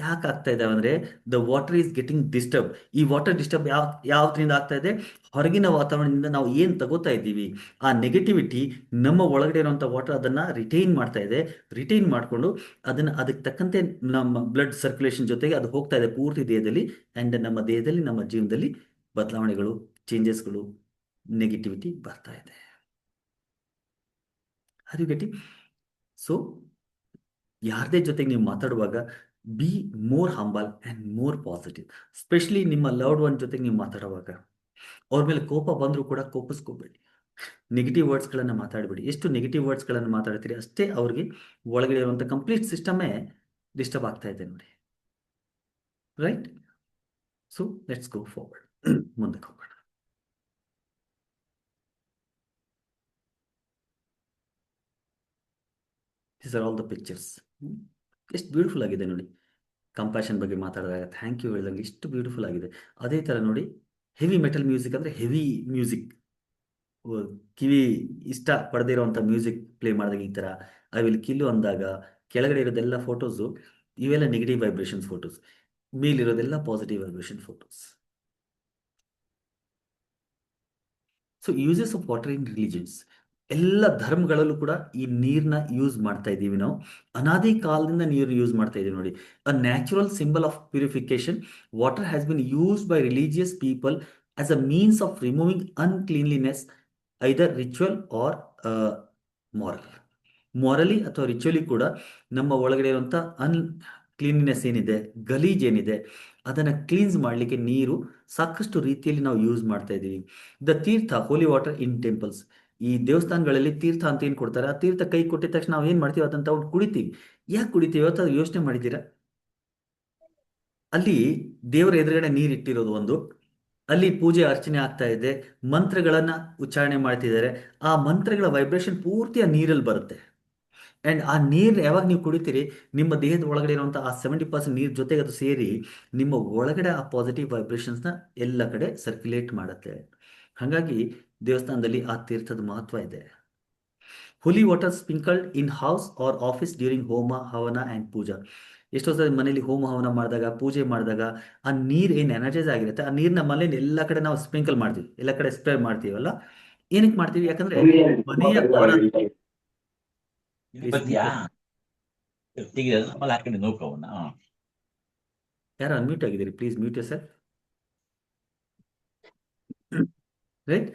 ಯಾಕೆ ಆಗ್ತಾ ಇದ್ದಾವೆ ಅಂದರೆ the water is getting disturb. ಈ ವಾಟರ್ ಡಿಸ್ಟರ್ಬ್ ಯಾವ್ದ್ರಿಂದ ಆಗ್ತಾ ಇದೆ? ಹೊರಗಿನ ವಾತಾವರಣದಿಂದ ನಾವು ಏನು ತಗೋತಾ ಇದ್ದೀವಿ, ಆ ನೆಗೆಟಿವಿಟಿ ನಮ್ಮ ಒಳಗಡೆ ಇರುವಂಥ ವಾಟರ್ ಅದನ್ನು ರಿಟೈನ್ ಮಾಡ್ತಾ ಇದೆ. ರಿಟೈನ್ ಮಾಡಿಕೊಂಡು ಅದಕ್ಕೆ ತಕ್ಕಂತೆ ನಮ್ಮ ಬ್ಲಡ್ ಸರ್ಕ್ಯುಲೇಷನ್ ಜೊತೆಗೆ ಅದು ಹೋಗ್ತಾ ಇದೆ ಪೂರ್ತಿ ದೇಹದಲ್ಲಿ. ಆ್ಯಂಡ್ ನಮ್ಮ ದೇಹದಲ್ಲಿ, ನಮ್ಮ ಜೀವನದಲ್ಲಿ ಬದಲಾವಣೆಗಳು, ಚೇಂಜಸ್ಗಳು, ನೆಗೆಟಿವಿಟಿ ಬರ್ತಾ ಇದೆ. ಅದು ಗೆಟಿ. ಸೊ ಯಾರದೇ ಜೊತೆಗೆ ನೀವು ಮಾತಾಡುವಾಗ be more humble and more positive. Specially ನಿಮ್ಮ ಲವ್ಡ್ ಒನ್ ಜೊತೆಗೆ ನೀವು ಮಾತಾಡುವಾಗ ಅವ್ರ ಮೇಲೆ ಕೋಪ ಬಂದರೂ ಕೂಡ ಕೋಪಿಸ್ಕೋಬೇಡಿ, ನೆಗೆಟಿವ್ ವರ್ಡ್ಸ್ಗಳನ್ನು ಮಾತಾಡಬೇಡಿ. ಎಷ್ಟು ನೆಗೆಟಿವ್ ವರ್ಡ್ಸ್ಗಳನ್ನು ಮಾತಾಡ್ತೀರಿ ಅಷ್ಟೇ ಅವ್ರಿಗೆ ಒಳಗಡೆ ಇರುವಂಥ ಕಂಪ್ಲೀಟ್ ಸಿಸ್ಟಮೇ ಡಿಸ್ಟರ್ಬ್ ಆಗ್ತಾ ಇದೆ ನೋಡಿ. Right. So let's go forward. ಮುಂದಕ್ಕೆ ಹೋಗೋಣ. These are all the pictures. ಎಷ್ಟು ಬ್ಯೂಟಿಫುಲ್ ಆಗಿದೆ ನೋಡಿ. ಕಂಪ್ಯಾಷನ್ ಬಗ್ಗೆ ಮಾತಾಡಿದಾಗ ಥ್ಯಾಂಕ್ ಯು ಹೇಳಿದಂಗೆ ಎಷ್ಟು ಬ್ಯೂಟಿಫುಲ್ ಆಗಿದೆ. ಅದೇ ಥರ ನೋಡಿ, ಹೆವಿ ಮೆಟಲ್ ಮ್ಯೂಸಿಕ್ ಅಂದರೆ ಹೆವಿ ಮ್ಯೂಸಿಕ್, ಕಿವಿ ಇಷ್ಟ ಪಡೆದಿರೋವಂಥ ಮ್ಯೂಸಿಕ್ ಪ್ಲೇ ಮಾಡಿದಾಗ ಈ ಥರ ಐ ವಿಲ್ ಕಿಲ್ಲು ಅಂದಾಗ ಕೆಳಗಡೆ ಇರೋದೆಲ್ಲ ಫೋಟೋಸು ಇವೆಲ್ಲ ನೆಗೆಟಿವ್ ವೈಬ್ರೇಷನ್ಸ್ ಫೋಟೋಸ್, ಮೇಲಿರೋದೆಲ್ಲ positive vibration photos. So uses of water in religions, ಎಲ್ಲ ಧರ್ಮಗಳಲ್ಲೂ ಕೂಡ ಈ ನೀರನ್ನ ಯೂಸ್ ಮಾಡ್ತಾ ಇದ್ದೀವಿ ನಾವು. ಅನಾದಿ ಕಾಲದಿಂದ ನೀರು ಯೂಸ್ ಮಾಡ್ತಾ ಇದ್ದೀವಿ ನೋಡಿ. A natural symbol of purification, water has been used by religious people as a means of removing uncleanliness, either ritual or moral. Morally ಅಥವಾ ರಿಚುವಲಿ ಕೂಡ ನಮ್ಮ ಒಳಗಡೆ ಇರುವಂಥ ಕ್ಲೀನ್ನೆಸ್ ಏನಿದೆ, ಗಲೀಜ್ ಏನಿದೆ, ಅದನ್ನು ಕ್ಲೀನ್ಸ್ ಮಾಡಲಿಕ್ಕೆ ನೀರು ಸಾಕಷ್ಟು ರೀತಿಯಲ್ಲಿ ನಾವು ಯೂಸ್ ಮಾಡ್ತಾ ಇದ್ದೀವಿ. The teertha, holy water in temples, ಈ ದೇವಸ್ಥಾನಗಳಲ್ಲಿ ತೀರ್ಥ ಅಂತ ಏನು ಕೊಡ್ತಾರೆ, ಆ ತೀರ್ಥ ಕೈ ಕೊಟ್ಟಿದ ತಕ್ಷಣ ನಾವು ಏನು ಮಾಡ್ತೀವಿ, ಅದನ್ನು ತಗೊಂಡು ಕುಡಿತೀವಿ. ಯಾಕೆ ಕುಡಿತೀವಿ ಇವತ್ತು ಯೋಚನೆ ಮಾಡಿದ್ದೀರಾ? ಅಲ್ಲಿ ದೇವರ ಎದುರುಗಡೆ ನೀರು ಇಟ್ಟಿರೋದು ಒಂದು, ಅಲ್ಲಿ ಪೂಜೆ ಅರ್ಚನೆ ಆಗ್ತಾ ಇದೆ, ಮಂತ್ರಗಳನ್ನ ಉಚ್ಚಾರಣೆ ಮಾಡ್ತಿದ್ದಾರೆ. ಆ ಮಂತ್ರಗಳ ವೈಬ್ರೇಷನ್ ಪೂರ್ತಿ ಆ ನೀರಲ್ಲಿ ಬರುತ್ತೆ. ಆ್ಯಂಡ್ ಆ ನೀರು ಯಾವಾಗ ನೀವು ಕುಡಿತೀರಿ, ನಿಮ್ಮ ದೇಹದ ಒಳಗಡೆ ಇರುವಂಥ ಆ 70% ನೀರು ಜೊತೆಗೆ ಅದು ಸೇರಿ ನಿಮ್ಮ ಒಳಗಡೆ ಆ ಪಾಸಿಟಿವ್ ವೈಬ್ರೇಷನ್ಸ್ನ ಎಲ್ಲ ಕಡೆ ಸರ್ಕ್ಯುಲೇಟ್ ಮಾಡುತ್ತೆ. ಹಾಗಾಗಿ ದೇವಸ್ಥಾನದಲ್ಲಿ ಆ ತೀರ್ಥದ ಮಹತ್ವ ಇದೆ. Holy water sprinkled in house or office during homa havan and ಪೂಜಾ. ಎಷ್ಟೋ ಸಲ ಮನೇಲಿ ಹೋಮ ಹವನ ಮಾಡಿದಾಗ, ಪೂಜೆ ಮಾಡಿದಾಗ ಆ ನೀರು ಏನು ಎನರ್ಜೈಸ್ ಆಗಿರುತ್ತೆ, ಆ ನೀರನ್ನ ಮನೇಲಿ ಎಲ್ಲ ಕಡೆ ನಾವು ಸ್ಪ್ರಿಂಕಲ್ ಮಾಡ್ತೀವಿ, ಎಲ್ಲ ಕಡೆ ಸ್ಪ್ರೇ ಮಾಡ್ತೀವಲ್ಲ. ಏನಕ್ಕೆ ಮಾಡ್ತೀವಿ? ಯಾಕಂದ್ರೆ ಮನೆಯ ಅವರ ಇಲ್ಲಿ ಬರ್ತೀಯಾ ತೆಗಿಯೋದು ಆಮೇಲೆ ಹಾಕೊಂಡು ನೋಡ್ಕೋವನ್ನ ಯಾರು ಅನ್ಮ್ಯೂಟ್ ಆಗಿದ್ದೀರಿ? Please mute yourself. Right.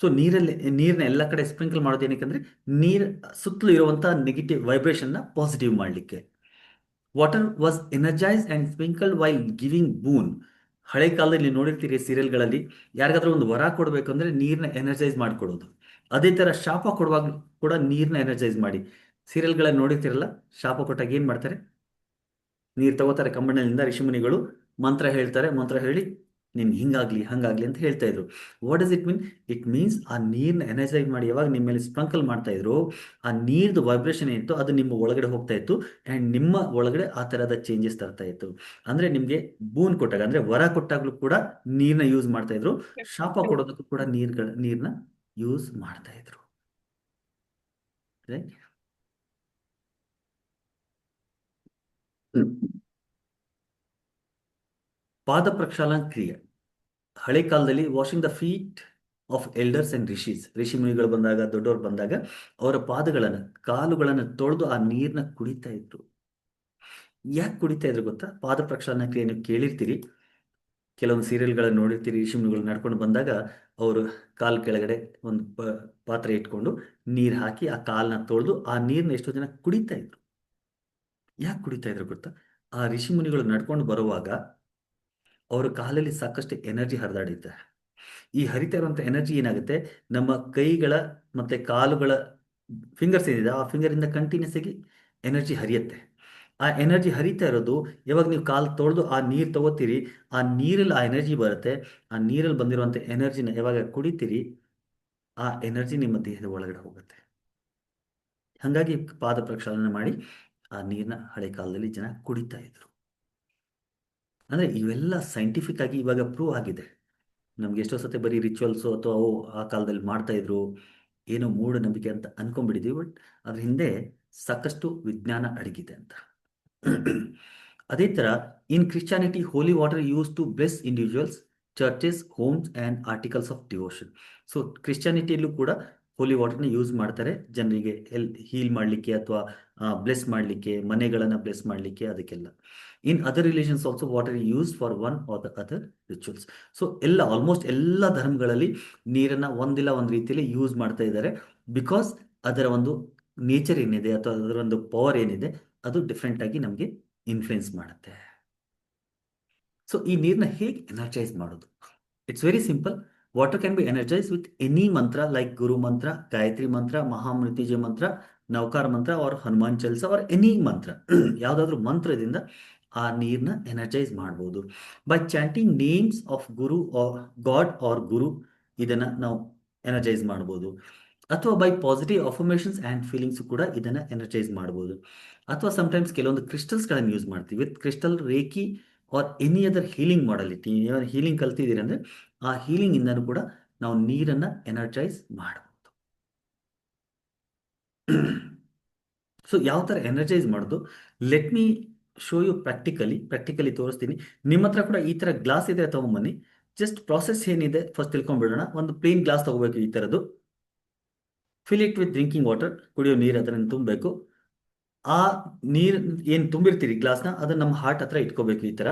So ನೀರನ್ನ ಎಲ್ಲ ಕಡೆ ಸ್ಪ್ರಿಂಕಲ್ ಮಾಡೋದು ಏನಕ್ಕೆ? ನೀರು ಸುತ್ತಲೂ ಇರುವಂಥ ನೆಗೆಟಿವ್ ವೈಬ್ರೇಷನ್ನ ಪಾಸಿಟಿವ್ ಮಾಡಲಿಕ್ಕೆ. Water was energised and sprinkled while giving boon. ಹಳೆ ಕಾಲದಲ್ಲಿ ನೀವು ನೋಡಿರ್ತೀರಿ ಸೀರಿಯಲ್ಗಳಲ್ಲಿ, ಯಾರಿಗಾದ್ರೂ ಒಂದು ವರ ಕೊಡಬೇಕಂದ್ರೆ ನೀರನ್ನ ಎನರ್ಜೈಸ್ ಮಾಡಿಕೊಡೋದು. ಅದೇ ಥರ ಶಾಪ ಕೊಡುವಾಗ ಕೂಡ ನೀರನ್ನ ಎನರ್ಜೈಸ್ ಮಾಡಿ. ಸೀರಿಯಲ್ಗಳಲ್ಲಿ ನೋಡಿರ್ತೀರಲ್ಲ, ಶಾಪ ಕೊಟ್ಟಾಗ ಏನು ಮಾಡ್ತಾರೆ? ನೀರು ತಗೋತಾರೆ ಕಮ್ಮಣ್ಣಲ್ಲಿಂದ, ಋಷಿಮುನಿಗಳು ಮಂತ್ರ ಹೇಳ್ತಾರೆ, ಮಂತ್ರ ಹೇಳಿ ನಿಮ್ಗೆ ಹಿಂಗಾಗ್ಲಿ ಹಂಗಾಗ್ಲಿ ಅಂತ ಹೇಳ್ತಾ ಇದ್ರು. What does it mean? It means ಆ ನೀರನ್ನ ಎನರ್ಜೈಸ್ ಮಾಡಿ ಯಾವಾಗ ನಿಮ್ಮ ಮೇಲೆ ಸ್ಪ್ರಂಕಲ್ ಮಾಡ್ತಾ ಇದ್ರು, ಆ ನೀರ್ದು ವೈಬ್ರೇಷನ್ ಏನಿತ್ತು ಅದು ನಿಮ್ಮ ಒಳಗಡೆ ಹೋಗ್ತಾ ಇತ್ತು. ಆ್ಯಂಡ್ ನಿಮ್ಮ ಒಳಗಡೆ ಆ ಥರದ ಚೇಂಜಸ್ ತರ್ತಾ ಇತ್ತು. ಅಂದರೆ ನಿಮಗೆ ಬೂನ್ ಕೊಟ್ಟಾಗ, ಅಂದರೆ ವರ ಕೊಟ್ಟಾಗಲೂ ಕೂಡ ನೀರನ್ನ ಯೂಸ್ ಮಾಡ್ತಾ ಇದ್ರು, ಶಾಪ ಕೊಡೋದಕ್ಕೂ ಕೂಡ ನೀರನ್ನ ಯೂಸ್ ಮಾಡ್ತಾ ಇದ್ರು. ರೈಟ್. ಪಾದ ಪ್ರಕ್ಷಾಲನ ಕ್ರಿಯೆ. ಹಳೆ ಕಾಲದಲ್ಲಿ washing the feet of elders and ಋಷಿ ಮುನಿಗಳು ಬಂದಾಗ, ದೊಡ್ಡವರು ಬಂದಾಗ ಅವರ ಪಾದಗಳನ್ನು, ಕಾಲುಗಳನ್ನು ತೊಳೆದು ಆ ನೀರನ್ನ ಕುಡಿತಾ ಇದ್ರು. ಯಾಕೆ ಕುಡಿತಾ ಇದ್ರು ಗೊತ್ತಾ? ಪಾದ ಪ್ರಕ್ಷಾಲನ ಕ್ರಿಯೆ ನೀವು ಕೇಳಿರ್ತೀರಿ, ಕೆಲವೊಂದು ಸೀರಿಯಲ್ಗಳನ್ನು ನೋಡಿರ್ತೀರಿ. ಋಷಿ ಮುನಿಗಳು ನಡ್ಕೊಂಡು ಬಂದಾಗ ಅವರು ಕಾಲು ಕೆಳಗಡೆ ಒಂದು ಪಾತ್ರೆ ಇಟ್ಕೊಂಡು ನೀರು ಹಾಕಿ ಆ ಕಾಲನ್ನ ತೊಳೆದು ಆ ನೀರನ್ನ ಎಷ್ಟೋ ಜನ ಕುಡಿತಾ ಇದ್ರು. ಯಾಕೆ ಕುಡಿತಾ ಇದ್ರು ಗೊತ್ತಾ? ಆ ಋಷಿ ಮುನಿಗಳು ನಡ್ಕೊಂಡು ಬರುವಾಗ ಅವರ ಕಾಲಲ್ಲಿ ಸಾಕಷ್ಟು ಎನರ್ಜಿ ಹರಿದಾಡುತ್ತೆ. ಈ ಹರಿತಾ ಇರುವಂಥ ಎನರ್ಜಿ ಏನಾಗುತ್ತೆ, ನಮ್ಮ ಕೈಗಳ ಮತ್ತು ಕಾಲುಗಳ ಫಿಂಗರ್ಸ್ ಏನಿದೆ ಆ ಫಿಂಗರಿಂದ ಕಂಟಿನ್ಯೂಸ್ ಆಗಿ ಎನರ್ಜಿ ಹರಿಯುತ್ತೆ. ಆ ಎನರ್ಜಿ ಹರಿತಾ ಇರೋದು ಯಾವಾಗ ನೀವು ಕಾಲು ತೊಳೆದು ಆ ನೀರು ತಗೋತೀರಿ, ಆ ನೀರಲ್ಲಿ ಆ ಎನರ್ಜಿ ಬರುತ್ತೆ. ಆ ನೀರಲ್ಲಿ ಬಂದಿರುವಂಥ ಎನರ್ಜಿನ ಯಾವಾಗ ಕುಡಿತೀರಿ, ಆ ಎನರ್ಜಿ ನಿಮ್ಮ ದೇಹದ ಒಳಗಡೆ ಹೋಗುತ್ತೆ. ಹಾಗಾಗಿ ಪಾದ ಪ್ರಕ್ಷಾಲನೆ ಮಾಡಿ ಆ ನೀರನ್ನ ಹಳೆ ಕಾಲದಲ್ಲಿ ಜನ ಕುಡಿತಾ ಇದ್ರು. ಅಂದರೆ ಇವೆಲ್ಲ ಸೈಂಟಿಫಿಕ್ ಆಗಿ ಇವಾಗ ಪ್ರೂವ್ ಆಗಿದೆ. ನಮ್ಗೆ ಎಷ್ಟೋ ಸತಿ ಬರೀ ರಿಚುವಲ್ಸು ಅಥವಾ ಅವು ಆ ಕಾಲದಲ್ಲಿ ಮಾಡ್ತಾ ಇದ್ರು, ಏನೋ ಮೂಢನಂಬಿಕೆ ಅಂತ ಅನ್ಕೊಂಡ್ಬಿಟ್ಟಿದ್ದೀವಿ. ಬಟ್ ಅದ್ರ ಹಿಂದೆ ಸಾಕಷ್ಟು ವಿಜ್ಞಾನ ಅಡಗಿದೆ ಅಂತ. ಅದೇ ಥರ in Christianity holy water use to bless individuals, churches, homes and articles of devotion. So ಕ್ರಿಶ್ಚಾನಿಟಿಯಲ್ಲೂ ಕೂಡ ಹೋಲಿ ವಾಟರ್ನ ಯೂಸ್ ಮಾಡ್ತಾರೆ, ಜನರಿಗೆ ಹೀಲ್ ಮಾಡಲಿಕ್ಕೆ ಅಥವಾ ಬ್ಲೆಸ್ ಮಾಡಲಿಕ್ಕೆ, ಮನೆಗಳನ್ನು ಬ್ಲೆಸ್ ಮಾಡಲಿಕ್ಕೆ, ಅದಕ್ಕೆಲ್ಲ. In other religions also water use for one are the other rituals. So almost ಎಲ್ಲ ಧರ್ಮಗಳಲ್ಲಿ ನೀರನ್ನು ಒಂದಿಲ್ಲ ಒಂದು ರೀತಿಯಲ್ಲಿ ಯೂಸ್ ಮಾಡ್ತಾ ಇದ್ದಾರೆ. ಬಿಕಾಸ್ ಅದರ ಒಂದು ನೇಚರ್ ಏನಿದೆ ಅಥವಾ ಅದರ ಒಂದು ಪವರ್ ಏನಿದೆ ಅದು ಡಿಫ್ರೆಂಟ್ ಆಗಿ ನಮಗೆ ಇನ್ಫ್ಲುಯೆನ್ಸ್ ಮಾಡುತ್ತೆ. ಸೊ ಈ ನೀರನ್ನ ಹೇಗೆ ಎನರ್ಜೈಸ್ ಮಾಡೋದು? It's very simple. Water can be energise with any mantra like guru mantra, Gayatri mantra, Mahamrityunjaya mantra, Navkar mantra or Hanuman Chalisa or any mantra. ಯಾವುದಾದ್ರೂ ಮಂತ್ರದಿಂದ ಆ ನೀರನ್ನ ಎನರ್ಜೈಸ್ ಮಾಡ್ಬೋದು. By chanting names of guru or god or guru, ಇದನ್ನು ನಾವು ಎನರ್ಜೈಸ್ ಮಾಡ್ಬೋದು. ಅಥವಾ by positive affirmations and feelings ಕೂಡ ಇದನ್ನು ಎನರ್ಜೈಸ್ ಮಾಡ್ಬೋದು. ಅಥವಾ ಸಮ್ಟೈಮ್ಸ್ ಕೆಲವೊಂದು ಕ್ರಿಸ್ಟಲ್ಸ್ಗಳನ್ನು ಯೂಸ್ ಮಾಡ್ತೀವಿ. With crystal, reiki or any other healing ಮಾಡಲಿಟಿ, ಏನಾದ್ರು ಹೀಲಿಂಗ್ ಕಲ್ತಿದ್ದೀರಿ ಅಂದರೆ ಆ ಹೀಲಿಂಗಿಂದನೂ ಕೂಡ ನಾವು ನೀರನ್ನು ಎನರ್ಜೈಸ್ ಮಾಡಬಹುದು. ಸೊ ಯಾವ ಥರ ಎನರ್ಜೈಸ್ ಮಾಡೋದು? Let me show you practically ತೋರಿಸ್ತೀನಿ. ನಿಮ್ಮ ಹತ್ರ ಕೂಡ ಈ ಥರ ಗ್ಲಾಸ್ ಇದೆ, ತೊಗೊಂಬನ್ನಿ. ಜಸ್ಟ್ ಪ್ರಾಸೆಸ್ ಏನಿದೆ ಫಸ್ಟ್ ತಿಳ್ಕೊಂಡ್ಬಿಡೋಣ. ಒಂದು ಪ್ಲೇನ್ ಗ್ಲಾಸ್ ತೊಗೋಬೇಕು ಈ ಥರದ್ದು. Fill it with drinking water, ಕುಡಿಯೋ ನೀರು ಅದನ್ನು ತುಂಬಬೇಕು. ಆ ನೀರು ಏನು ತುಂಬಿರ್ತೀರಿ ಗ್ಲಾಸ್ನ, ಅದನ್ನು ನಮ್ಮ ಹಾರ್ಟ್ ಹತ್ರ ಇಟ್ಕೋಬೇಕು ಈ ಥರ.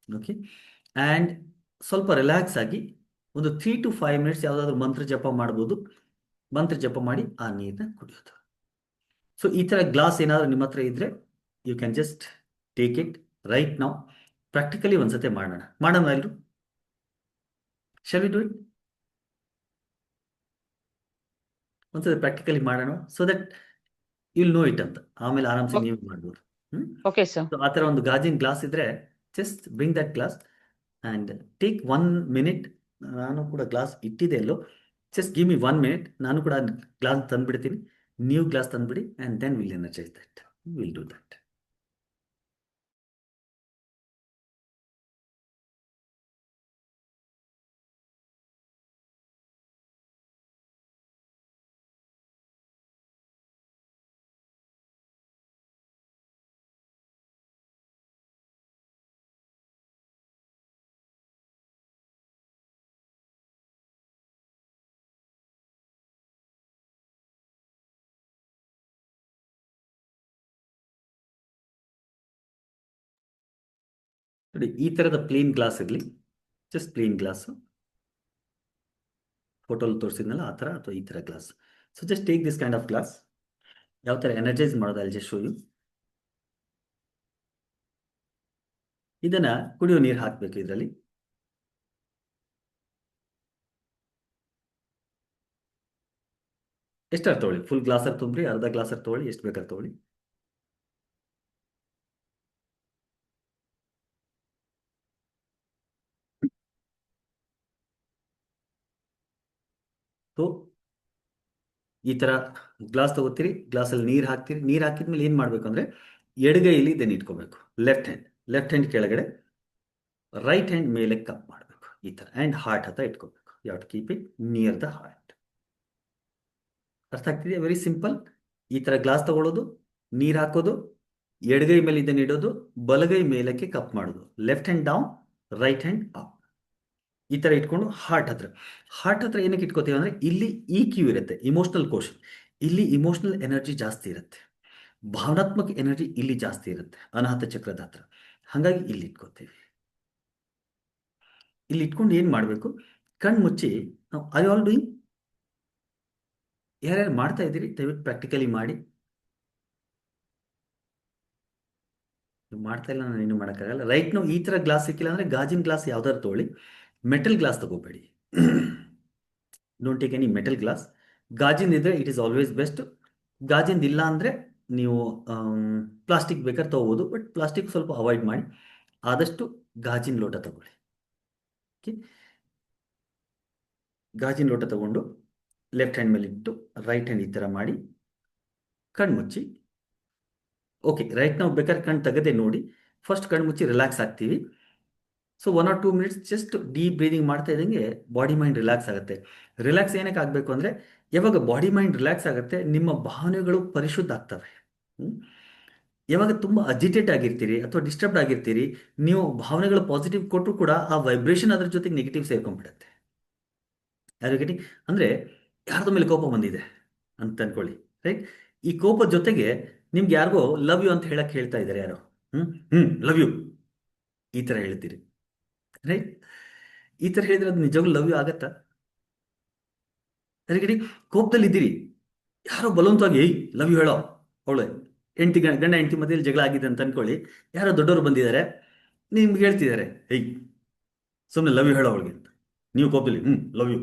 ಓಕೆ. ಆ್ಯಂಡ್ ಸ್ವಲ್ಪ ರಿಲ್ಯಾಕ್ಸ್ ಆಗಿ ಒಂದು 3 to 5 minutes ಯಾವುದಾದ್ರೂ ಮಂತ್ರ ಜಪ ಮಾಡ್ಬೋದು. ಮಂತ್ರ ಜಪ ಮಾಡಿ ಆ ನೀರನ್ನ ಕುಡಿಯೋದು. ಸೊ ಈ ಥರ ಗ್ಲಾಸ್ ಏನಾದರೂ ನಿಮ್ಮ ಹತ್ರ ಇದ್ದರೆ you can just take it right now. Practically ಒಂದ್ಸತಿ ಮಾಡೋಣ ಎಲ್ಲರೂ. Shall we do it? ಒಂದ್ಸತಿ ಪ್ರಾಕ್ಟಿಕಲಿ ಮಾಡೋಣ, so that you'll know it ಅಂತ. ಆಮೇಲೆ ಆರಾಮ್ಸೆ ನೀವು ಮಾಡ್ಬೋದು. Okay sir. ಸೊ ಆ ಥರ ಒಂದು ಗಾಜಿನ ಗ್ಲಾಸ್ ಇದ್ರೆ just bring that glass. And take 1 minute. ನಾನು ಕೂಡ ಗ್ಲಾಸ್ ಇಟ್ಟಿದೆ ಎಲ್ಲೋ. Just give me 1 minute. ನಾನು ಕೂಡ ಗ್ಲಾಸ್ ತಂದುಬಿಡ್ತೀನಿ, ನೀವು ಗ್ಲಾಸ್ ತಂದುಬಿಡಿ, and then will energise that. Will do that. ನೋಡಿ, ಈ ಥರದ ಪ್ಲೇನ್ ಗ್ಲಾಸ್ ಇರಲಿ, ಜಸ್ಟ್ ಪ್ಲೇನ್ ಗ್ಲಾಸು, ಫೋಟೋಲ್ಲಿ ತೋರಿಸಿದ್ನಲ್ಲ ಆ ಥರ, ಅಥವಾ ಈ ಥರ glass. So just take this kind of glass. ಯಾವ ಥರ ಎನರ್ಜೈಸ್ ಮಾಡೋದು ಅಲ್ಲಿ ಜಸ್ಟ್ ಶೋ ಯು. ಇದನ್ನು ಕುಡಿಯೋ ನೀರು ಹಾಕಬೇಕು ಇದರಲ್ಲಿ. ಎಷ್ಟಾರು ತೊಗೊಳ್ಳಿ, ಫುಲ್ ಗ್ಲಾಸಲ್ಲಿ ತುಂಬ್ರಿ, ಅರ್ಧ ಗ್ಲಾಸಲ್ಲಿ ತೊಗೊಳ್ಳಿ, ಎಷ್ಟು ಬೇಕಾದ್ರೆ ತೊಗೊಳ್ಳಿ. ಸೊ ಈ ಥರ ಗ್ಲಾಸ್ ತಗೋತೀರಿ, ಗ್ಲಾಸಲ್ಲಿ ನೀರು ಹಾಕ್ತೀರಿ. ನೀರು ಹಾಕಿದ್ಮೇಲೆ ಏನು ಮಾಡಬೇಕು ಅಂದರೆ, ಎಡಗೈಲಿ ಇದನ್ನು ಇಟ್ಕೋಬೇಕು. ಲೆಫ್ಟ್ ಹ್ಯಾಂಡ್ ಕೆಳಗಡೆ, ರೈಟ್ ಹ್ಯಾಂಡ್ ಮೇಲೆ ಕಪ್ ಮಾಡಬೇಕು ಈ ಥರ, ಆ್ಯಂಡ್ ಹಾರ್ಟ್ ಹತ್ರ ಇಟ್ಕೋಬೇಕು. You have to keep it near the heart. ಅರ್ಥ ಆಗ್ತಿದೆಯಾ? Very simple. ಈ ಥರ ಗ್ಲಾಸ್ ತಗೊಳ್ಳೋದು, ನೀರು ಹಾಕೋದು, ಎಡಗೈ ಮೇಲೆ ಇದನ್ನು ಇಡೋದು, ಬಲಗೈ ಮೇಲಕ್ಕೆ ಕಪ್ ಮಾಡೋದು. Left hand down, right hand up. ಈ ಥರ ಇಟ್ಕೊಂಡು ಹಾರ್ಟ್ ಹತ್ರ ಏನಕ್ಕೆ ಇಟ್ಕೋತೀವಿ ಅಂದರೆ, ಇಲ್ಲಿ EQ ಇರುತ್ತೆ, ಇಮೋಷ್ನಲ್ ಕೋಶನ್. ಇಲ್ಲಿ ಇಮೋಷ್ನಲ್ ಎನರ್ಜಿ ಜಾಸ್ತಿ ಇರುತ್ತೆ, ಭಾವನಾತ್ಮಕ ಎನರ್ಜಿ ಇಲ್ಲಿ ಜಾಸ್ತಿ ಇರುತ್ತೆ, ಅನಾಹತ ಚಕ್ರದ ಹತ್ರ. ಹಾಗಾಗಿ ಇಲ್ಲಿ ಇಟ್ಕೋತೀವಿ. ಇಲ್ಲಿ ಇಟ್ಕೊಂಡು ಏನು ಮಾಡಬೇಕು, ಕಣ್ಣು ಮುಚ್ಚಿ ನಾವು ಐ ಆಲ್ ಡೂಯಿಂಗ್, ಯಾರ್ಯಾರು ಮಾಡ್ತಾ ಇದ್ದೀರಿ ದಯವಿಟ್ಟು ಪ್ರಾಕ್ಟಿಕಲಿ ಮಾಡಿ. ನೀವು ಮಾಡ್ತಾ ಇಲ್ಲ, ನಾನು ಏನು ಮಾಡೋಕ್ಕಾಗಲ್ಲ. ರೈಟ್ ನಾವು ಈ ಥರ ಗ್ಲಾಸ್ ಸಿಕ್ಕಿಲ್ಲ ಅಂದರೆ ಗಾಜಿನ ಗ್ಲಾಸ್ ಯಾವ್ದಾದ್ರು ತೊಗೊಳ್ಳಿ, ಮೆಟಲ್ ಗ್ಲಾಸ್ ತಗೋಬೇಡಿ. Don't take any metal glass. ಗಾಜಿನಿದ್ರೆ ಇಟ್ ಈಸ್ ಆಲ್ವೇಸ್ ಬೆಸ್ಟ್. ಗಾಜಿಂದಿಲ್ಲ ಅಂದರೆ ನೀವು ಪ್ಲಾಸ್ಟಿಕ್ ಬೇಕಾದ್ರೆ ತೊಗೋಬೋದು, ಬಟ್ ಪ್ಲಾಸ್ಟಿಕ್ ಸ್ವಲ್ಪ ಅವಾಯ್ಡ್ ಮಾಡಿ. ಆದಷ್ಟು ಗಾಜಿನ ಲೋಟ ತಗೊಳ್ಳಿ. ಓಕೆ, ಗಾಜಿನ ಲೋಟ ತಗೊಂಡು ಲೆಫ್ಟ್ ಹ್ಯಾಂಡ್ ಮೇಲೆ ಇಟ್ಟು, ರೈಟ್ ಹ್ಯಾಂಡ್ ಈ ಥರ ಮಾಡಿ, ಕಣ್ಣು ಮುಚ್ಚಿ. ಓಕೆ, ರೈಟ್ ನಾವು ಬೇಕಾದ್ರೆ ಕಣ್ಣು ತೆಗೆದೇ ನೋಡಿ. ಫಸ್ಟ್ ಕಣ್ಣು ಮುಚ್ಚಿ ರಿಲ್ಯಾಕ್ಸ್ ಆಗ್ತೀವಿ. So 1 or 2 minutes just deep breathing ಮಾಡ್ತಾ ಇದ್ದಂಗೆ ಬಾಡಿ ಮೈಂಡ್ ರಿಲ್ಯಾಕ್ಸ್ ಆಗುತ್ತೆ. ರಿಲ್ಯಾಕ್ಸ್ ಏನಕ್ಕೆ ಆಗಬೇಕು ಅಂದರೆ, ಯಾವಾಗ ಬಾಡಿ ಮೈಂಡ್ ರಿಲ್ಯಾಕ್ಸ್ ಆಗುತ್ತೆ, ನಿಮ್ಮ ಭಾವನೆಗಳು ಪರಿಶುದ್ಧ ಆಗ್ತವೆ. ಯಾವಾಗ ತುಂಬ ಅಜಿಟೇಟ್ ಆಗಿರ್ತೀರಿ ಅಥವಾ ಡಿಸ್ಟರ್ಬ್ಡ್ ಆಗಿರ್ತೀರಿ, ನೀವು ಭಾವನೆಗಳು ಪಾಸಿಟಿವ್ ಕೊಟ್ಟರು ಕೂಡ ಆ ವೈಬ್ರೇಷನ್ ಅದ್ರ ಜೊತೆಗೆ ನೆಗೆಟಿವ್ ಸೇರ್ಕೊಂಡ್ಬಿಡುತ್ತೆ. ಯಾರು ಗೆಟಿಂಗ್ ಅಂದರೆ, ಯಾರ್ದ ಮೇಲೆ ಕೋಪ ಬಂದಿದೆ ಅಂತ ಅನ್ಕೊಳ್ಳಿ, ರೈಟ್? ಈ ಕೋಪದ ಜೊತೆಗೆ ನಿಮ್ಗೆ ಯಾರಿಗೋ ಲವ್ ಯು ಅಂತ ಹೇಳಕ್ಕೆ ಹೇಳ್ತಾ ಇದ್ದಾರೆ ಯಾರೋ, ಲವ್ ಯು ಈ ಥರ ಹೇಳ್ತೀರಿ, ರೈಟ್? ಈ ಥರ ಹೇಳಿದ್ರೆ ಅದು ನಿಜವಾಗ್ಲೂ ಲವ್ ಯು ಆಗತ್ತಾ? ಯಾರಿಗೇಟಿ ಕೋಪದಲ್ಲಿ ಇದ್ದೀರಿ, ಯಾರೋ ಬಲವಂತವಾಗಿ ಏಯ್ ಲವ್ ಯು ಹೇಳೋ, ಅವಳು ಗಂಡ ಹೆಂಡತಿ ಮಧ್ಯದಲ್ಲಿ ಜಗಳ ಆಗಿದೆ ಅಂತ ಅನ್ಕೊಳ್ಳಿ. ಯಾರೋ ದೊಡ್ಡವರು ಬಂದಿದ್ದಾರೆ, ನಿಮ್ಗೆ ಹೇಳ್ತಿದ್ದಾರೆ ಏಯ್ ಸುಮ್ಮನೆ ಲವ್ ಯು ಹೇಳೋ ಅವಳಿಗೆ ಅಂತ. ನೀವು ಕೋಪದಲ್ಲಿ ಲವ್ ಯು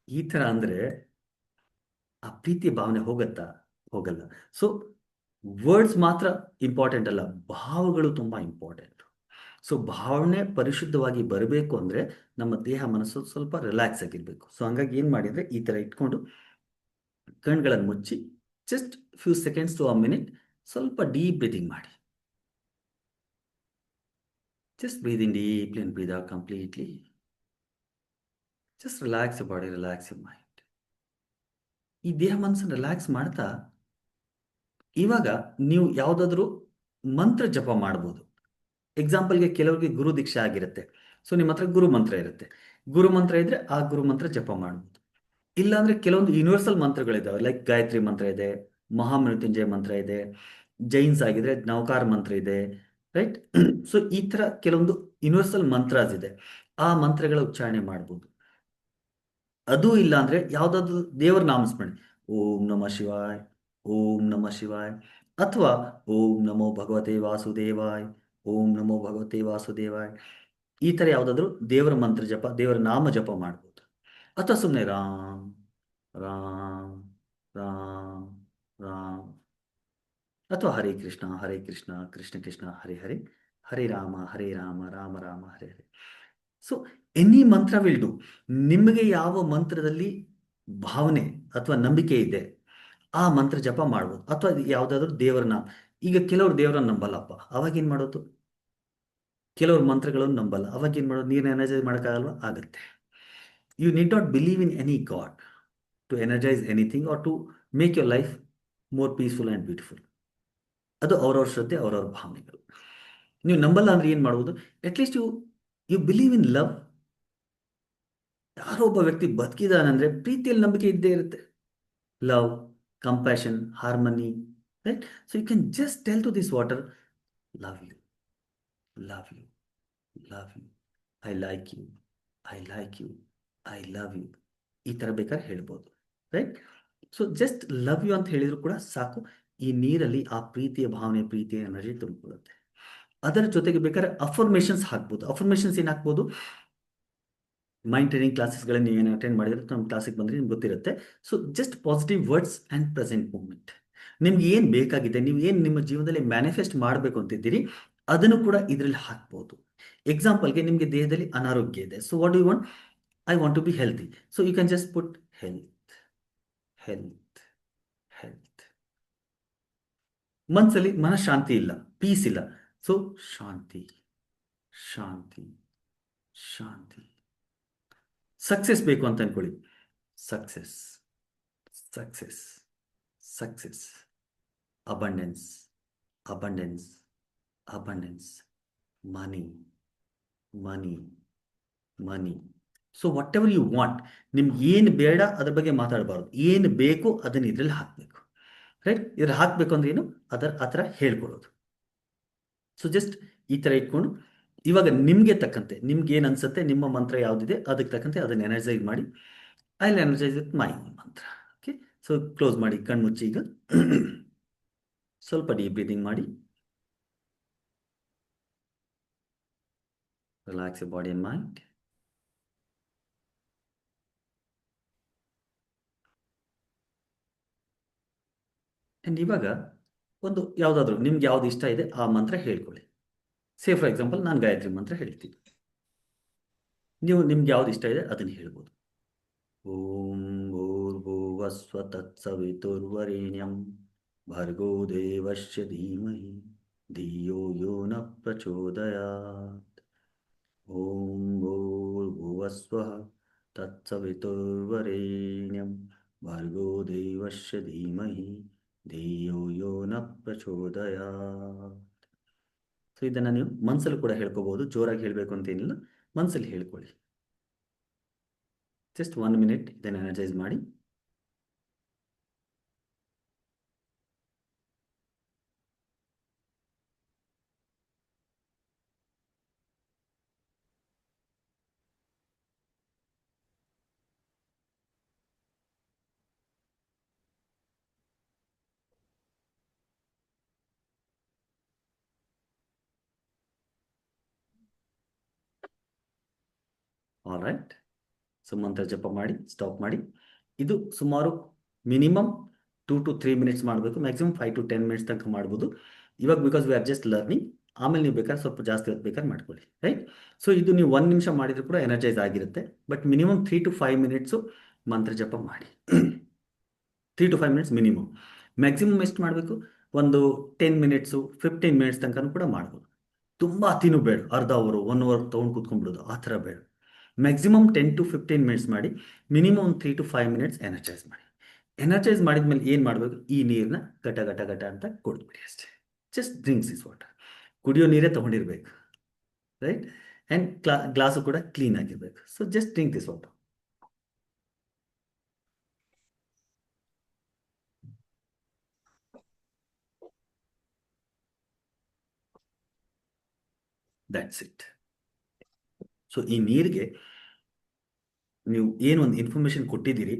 ಈ ಥರ ಅಂದರೆ ಆ ಪ್ರೀತಿಯ ಭಾವನೆ ಹೋಗತ್ತಾ? ಹೋಗಲ್ಲ. ಸೊ ವರ್ಡ್ಸ್ ಮಾತ್ರ ಇಂಪಾರ್ಟೆಂಟ್ ಅಲ್ಲ, ಭಾವಗಳು ತುಂಬ ಇಂಪಾರ್ಟೆಂಟ್. ಸೊ ಭಾವನೆ ಪರಿಶುದ್ಧವಾಗಿ ಬರಬೇಕು ಅಂದರೆ ನಮ್ಮ ದೇಹ ಮನಸ್ಸು ಸ್ವಲ್ಪ ರಿಲ್ಯಾಕ್ಸ್ ಆಗಿರಬೇಕು. ಸೊ ಹಂಗಾಗಿ ಏನು ಮಾಡಿದರೆ, ಈ ಥರ ಇಟ್ಕೊಂಡು ಕಣ್ಗಳನ್ನು ಮುಚ್ಚಿ just few seconds to a minute ಸ್ವಲ್ಪ ಡೀಪ್ ಬ್ರೀದಿಂಗ್ ಮಾಡಿ. Just breathe in deeply and breathe out completely. Just relax your body, relax your mind. ಈ ದೇಹ ಮನಸ್ಸನ್ನು ರಿಲ್ಯಾಕ್ಸ್ ಮಾಡ್ತಾ ಇವಾಗ ನೀವು ಯಾವುದಾದ್ರೂ ಮಂತ್ರ ಜಪ ಮಾಡ್ಬೋದು. ಎಕ್ಸಾಂಪಲ್ಗೆ ಕೆಲವರಿಗೆ ಗುರು ದೀಕ್ಷೆ ಆಗಿರುತ್ತೆ. ಸೊ ನಿಮ್ಮ ಹತ್ರ ಗುರು ಮಂತ್ರ ಇರುತ್ತೆ. ಗುರು ಮಂತ್ರ ಇದ್ದರೆ ಆ ಗುರು ಮಂತ್ರ ಜಪ ಮಾಡ್ಬೋದು. ಇಲ್ಲಾಂದರೆ ಕೆಲವೊಂದು ಯೂನಿವರ್ಸಲ್ ಮಂತ್ರಗಳಿದ್ದಾವೆ, ಲೈಕ್ ಗಾಯತ್ರಿ ಮಂತ್ರ ಇದೆ, ಮಹಾಮೃತ್ಯುಂಜಯ ಮಂತ್ರ ಇದೆ, ಜೈನ್ಸ್ ಆಗಿದ್ರೆ ನವಕಾರ ಮಂತ್ರ ಇದೆ, ರೈಟ್? ಸೊ ಈ ಥರ ಕೆಲವೊಂದು ಯೂನಿವರ್ಸಲ್ ಮಂತ್ರಾಸ್ ಇದೆ, ಆ ಮಂತ್ರಗಳ ಉಚ್ಚಾರಣೆ ಮಾಡ್ಬೋದು. ಅದೂ ಇಲ್ಲ ಅಂದರೆ ಯಾವುದಾದ್ರು ದೇವರ ನಾಮಸ್ಮರಣೆ, ಓಂ ನಮಃ ಶಿವಾಯ್, ಓಂ ನಮಃ ಶಿವಾಯ್, ಅಥವಾ ಓಂ ನಮೋ ಭಗವತೆ ವಾಸುದೇವಾಯ್, ಓಂ ನಮೋ ಭಗವತೆ ವಾಸುದೇವಾಯ್, ಈ ಥರ ಯಾವುದಾದ್ರೂ ದೇವರ ಮಂತ್ರ ಜಪ, ದೇವರ ನಾಮ ಜಪ ಮಾಡ್ಬೋದು. ಅಥವಾ ಸುಮ್ಮನೆ ರಾಮ್ ರಾಮ್ ರಾಮ್ ರಾಮ್, ಅಥವಾ ಹರೇ ಕೃಷ್ಣ ಕೃಷ್ಣ ಕೃಷ್ಣ ಹರೇ ಹರೇ, ಹರೇ ರಾಮ ಹರೇ ರಾಮ ರಾಮ ರಾಮ ಹರೇ ಹರೇ. ಸೊ ಎನಿ ಮಂತ್ರ ವಿಲ್ ಡು. ನಿಮಗೆ ಯಾವ ಮಂತ್ರದಲ್ಲಿ ಭಾವನೆ ಅಥವಾ ನಂಬಿಕೆ ಇದೆ ಆ ಮಂತ್ರ ಜಪ ಮಾಡ್ಬೋದು. ಅಥವಾ ಯಾವುದಾದ್ರೂ ದೇವರನ್ನ, ಈಗ ಕೆಲವರು ದೇವರನ್ನ ನಂಬಲ್ಲಪ್ಪ, ಅವಾಗ ಏನು ಮಾಡೋದು? ಕೆಲವರು ಮಂತ್ರಗಳನ್ನು ನಂಬಲ್ಲ, ಅವಾಗ ಏನು ಮಾಡೋದು? ನೀರು ಎನರ್ಜೈಸ್ ಮಾಡೋಕ್ಕಾಗಲ್ವಾ? ಆಗುತ್ತೆ. You need not believe in any god to energise anything or to make your life more peaceful and beautiful. ಅದು ಅವ್ರವ್ರ ಶ್ರದ್ಧೆ, ಅವ್ರವ್ರ ಭಾವನೆಗಳು. ನೀವು ನಂಬಲ್ಲ ಅಂದ್ರೆ ಏನು ಮಾಡ್ಬೋದು? At least you you believe in love. ಯಾರೋ ಒಬ್ಬ ವ್ಯಕ್ತಿ ಬದುಕಿದಾನಂದ್ರೆ ಪ್ರೀತಿಯಲ್ಲಿ ನಂಬಿಕೆ ಇದ್ದೇ ಇರುತ್ತೆ. Love, compassion, harmony, right? So you can just tell to this water, love you, love you, love you, I like you, I like you, I love you. ಈ ಥರ ಬೇಕಾದ್ರೆ ಹೇಳ್ಬೋದು, right? So just love you ಅಂತ ಹೇಳಿದ್ರು ಕೂಡ ಸಾಕು. ಈ ನೀರಲ್ಲಿ ಆ ಪ್ರೀತಿಯ ಭಾವನೆ, ಪ್ರೀತಿಯ ಎನರ್ಜಿ ತುಂಬಿಕೊಳ್ಳುತ್ತೆ. ಅದರ ಜೊತೆಗೆ ಬೇಕಾದ್ರೆ ಅಫರ್ಮೇಷನ್ಸ್ ಹಾಕ್ಬೋದು. ಅಫರ್ಮೇಷನ್ಸ್ ಏನು ಹಾಕ್ಬೋದು? ಮೈಂಡ್ ಟ್ರೈನಿಂಗ್ ಕ್ಲಾಸಸ್ಗಳನ್ನ ನೀವೇನು ಅಟೆಂಡ್ ಮಾಡಿದ್ರೆ ನಮ್ಮ ಕ್ಲಾಸಿಗೆ ಬಂದರೆ ನಿಮ್ಗೆ ಗೊತ್ತಿರುತ್ತೆ. So just positive words and present moment. ನಿಮ್ಗೆ ಏನು ಬೇಕಾಗಿದೆ, ನೀವು ಏನು ನಿಮ್ಮ ಜೀವನದಲ್ಲಿ ಮ್ಯಾನಿಫೆಸ್ಟ್ ಮಾಡಬೇಕು ಅಂತಿದ್ದೀರಿ, ಅದನ್ನು ಕೂಡ ಇದರಲ್ಲಿ ಹಾಕ್ಬೋದು. ಎಕ್ಸಾಂಪಲ್ಗೆ ನಿಮಗೆ ದೇಹದಲ್ಲಿ ಅನಾರೋಗ್ಯ ಇದೆ. So what you want? I want to be healthy. So you can just put health, health, health. ಮನಸ್ಸಲ್ಲಿ ಮನಃಶಾಂತಿ ಇಲ್ಲ, ಪೀಸ್ ಇಲ್ಲ. ಸೊ ಶಾಂತಿ, ಶಾಂತಿ, ಶಾಂತಿ. ಸಕ್ಸಸ್ ಬೇಕು ಅಂತ ಅನ್ಕೊಳ್ಳಿ. Success, success, success. Abundance, abundance, abundance. Money, money, money. So what whatever ವಾಂಟ್. ನಿಮ್ಗೆ ಏನು ಬೇಡ ಅದ್ರ ಬಗ್ಗೆ ಮಾತಾಡಬಾರ್ದು. ಏನು ಬೇಕು ಅದನ್ನು ಇದರಲ್ಲಿ ಹಾಕಬೇಕು, ರೈಟ್? ಇದ್ರಲ್ಲಿ ಹಾಕಬೇಕು ಅಂದ್ರೆ ಏನು? ಆ ಥರ ಹೇಳ್ಕೊಡೋದು. ಸೊ ಜಸ್ಟ್ ಈ ಥರ ಇಟ್ಕೊಂಡು ಇವಾಗ ನಿಮಗೆ ತಕ್ಕಂತೆ, ನಿಮ್ಗೆ ಏನು ಅನ್ಸುತ್ತೆ, ನಿಮ್ಮ ಮಂತ್ರ ಯಾವುದಿದೆ ಅದಕ್ಕೆ ತಕ್ಕಂತೆ ಅದನ್ನು ಎನರ್ಜೈಸ್ ಮಾಡಿ. I will energise with my mantra. Okay, so close ಮಾಡಿ, ಕಣ್ಮುಚ್ಚಿ. ಈಗ ಸ್ವಲ್ಪ ಡೀಪ್ ಬ್ರೀದಿಂಗ್ ಮಾಡಿ. Relax your body and mind. And ಇವಾಗ ಒಂದು ಯಾವುದಾದ್ರೂ ನಿಮ್ಗೆ ಯಾವ್ದು ಇಷ್ಟ ಇದೆ ಆ ಮಂತ್ರ ಹೇಳ್ಕೊಳ್ಳಿ. ಸೇ ಫಾರ್ ಎಕ್ಸಾಂಪಲ್ ನಾನು ಗಾಯತ್ರಿ ಮಂತ್ರ ಹೇಳ್ತೀನಿ, ನೀವು ನಿಮ್ಗೆ ಯಾವ್ದು ಇಷ್ಟ ಇದೆ ಅದನ್ನು ಹೇಳ್ಬೋದು. ಓಂ ಭೂರ್ಭುವಸ್ವ ತತ್ಸವಿತುರ್ವರೆಣ್ಯಂ ಭರ್ಗೋ ದೇವಸ್ಯ ಧೀಮಹಿ ಧಿಯೋ ಯೋ ನ ಪ್ರಚೋದಯಾತ್. ಓಂ ಭೂರ್ಭುವಸ್ವ ತತ್ಸವಿತುರ್ವರೆಣ್ಯಂ ಭರ್ಗೋ ದೇವಸ್ಯ ಧೀಮಹಿ ಧಿಯೋ ಯೋ ನ ಪ್ರಚೋದಯಾತ್. ಸೊ ಇದನ್ನು ನೀವು ಮನಸ್ಸಲ್ಲಿ ಕೂಡ ಹೇಳ್ಕೋಬಹುದು. ಜೋರಾಗಿ ಹೇಳಬೇಕು ಅಂತೇನಿಲ್ಲ, ಮನಸ್ಸಲ್ಲಿ ಹೇಳ್ಕೊಳ್ಳಿ. ಜಸ್ಟ್ 1 minute ಇದನ್ನು ಎನರ್ಜೈಸ್ ಮಾಡಿ. All right. ಸೊ ಮಂತ್ರ ಜಪ ಮಾಡಿ, ಸ್ಟಾಪ್ ಮಾಡಿ. ಇದು ಸುಮಾರು ಮಿನಿಮಮ್ 2 to 3 minutes ಮಾಡಬೇಕು. ಮ್ಯಾಕ್ಸಿಮಮ್ 5 to 10 minutes ತನಕ ಮಾಡ್ಬೋದು. ಇವಾಗ because we are just learning. ಆಮೇಲೆ ನೀವು ಬೇಕಾದ್ರೆ ಸ್ವಲ್ಪ ಜಾಸ್ತಿ ಹೊತ್ತು ಬೇಕಾದ್ರೆ ಮಾಡ್ಕೊಳ್ಳಿ, ರೈಟ್? ಸೊ ಇದು ನೀವು 1 ನಿಮಿಷ ಮಾಡಿದರೂ ಕೂಡ ಎನರ್ಜೈಸ್ ಆಗಿರುತ್ತೆ. ಬಟ್ ಮಿನಿಮಮ್ 3 to 5 minutes ಮಂತ್ರ ಜಪ ಮಾಡಿ. 3 to 5 minutes ಮಿನಿಮಮ್. ಮ್ಯಾಕ್ಸಿಮಮ್ ಎಷ್ಟು ಮಾಡಬೇಕು? ಒಂದು 10 minutes, 15 minutes ತನಕ ಕೂಡ ಮಾಡ್ಬೋದು. ತುಂಬ ಅತಿನೂ ಬೇಡ, ಅರ್ಧ ಅವರು 1 hour ತೊಗೊಂಡು ಕೂತ್ಕೊಂಡ್ಬಿಡೋದು, ಆ ಥರ ಬೇಡ. ಮ್ಯಾಕ್ಸಿಮಮ್ 10 to 15 minutes ಮಾಡಿ. ಮಿನಿಮಮ್ 3 to 5 minutes ಎನರ್ಜೈಸ್ ಮಾಡಿ. ಎನರ್ಜೈಸ್ ಮಾಡಿದ್ಮೇಲೆ ಏನು ಮಾಡಬೇಕು? ಈ ನೀರನ್ನ ಗಟ ಗಟ ಗಟ ಅಂತ ಕೊಡ್ಬಿಡಿ ಅಷ್ಟೇ. Just drinks is water. ಕುಡಿಯೋ ನೀರೇ ತೊಗೊಂಡಿರ್ಬೇಕು, ರೈಟ್? ಆ್ಯಂಡ್ ಗ್ಲಾಸು ಕೂಡ ಕ್ಲೀನ್ ಆಗಿರ್ಬೇಕು. So just drink this water. That's it. So ಈ ನೀರಿಗೆ ನೀವು ಏನೊಂದು ಇನ್ಫಾರ್ಮೇಶನ್ ಕೊಟ್ಟಿದ್ದೀರಿ,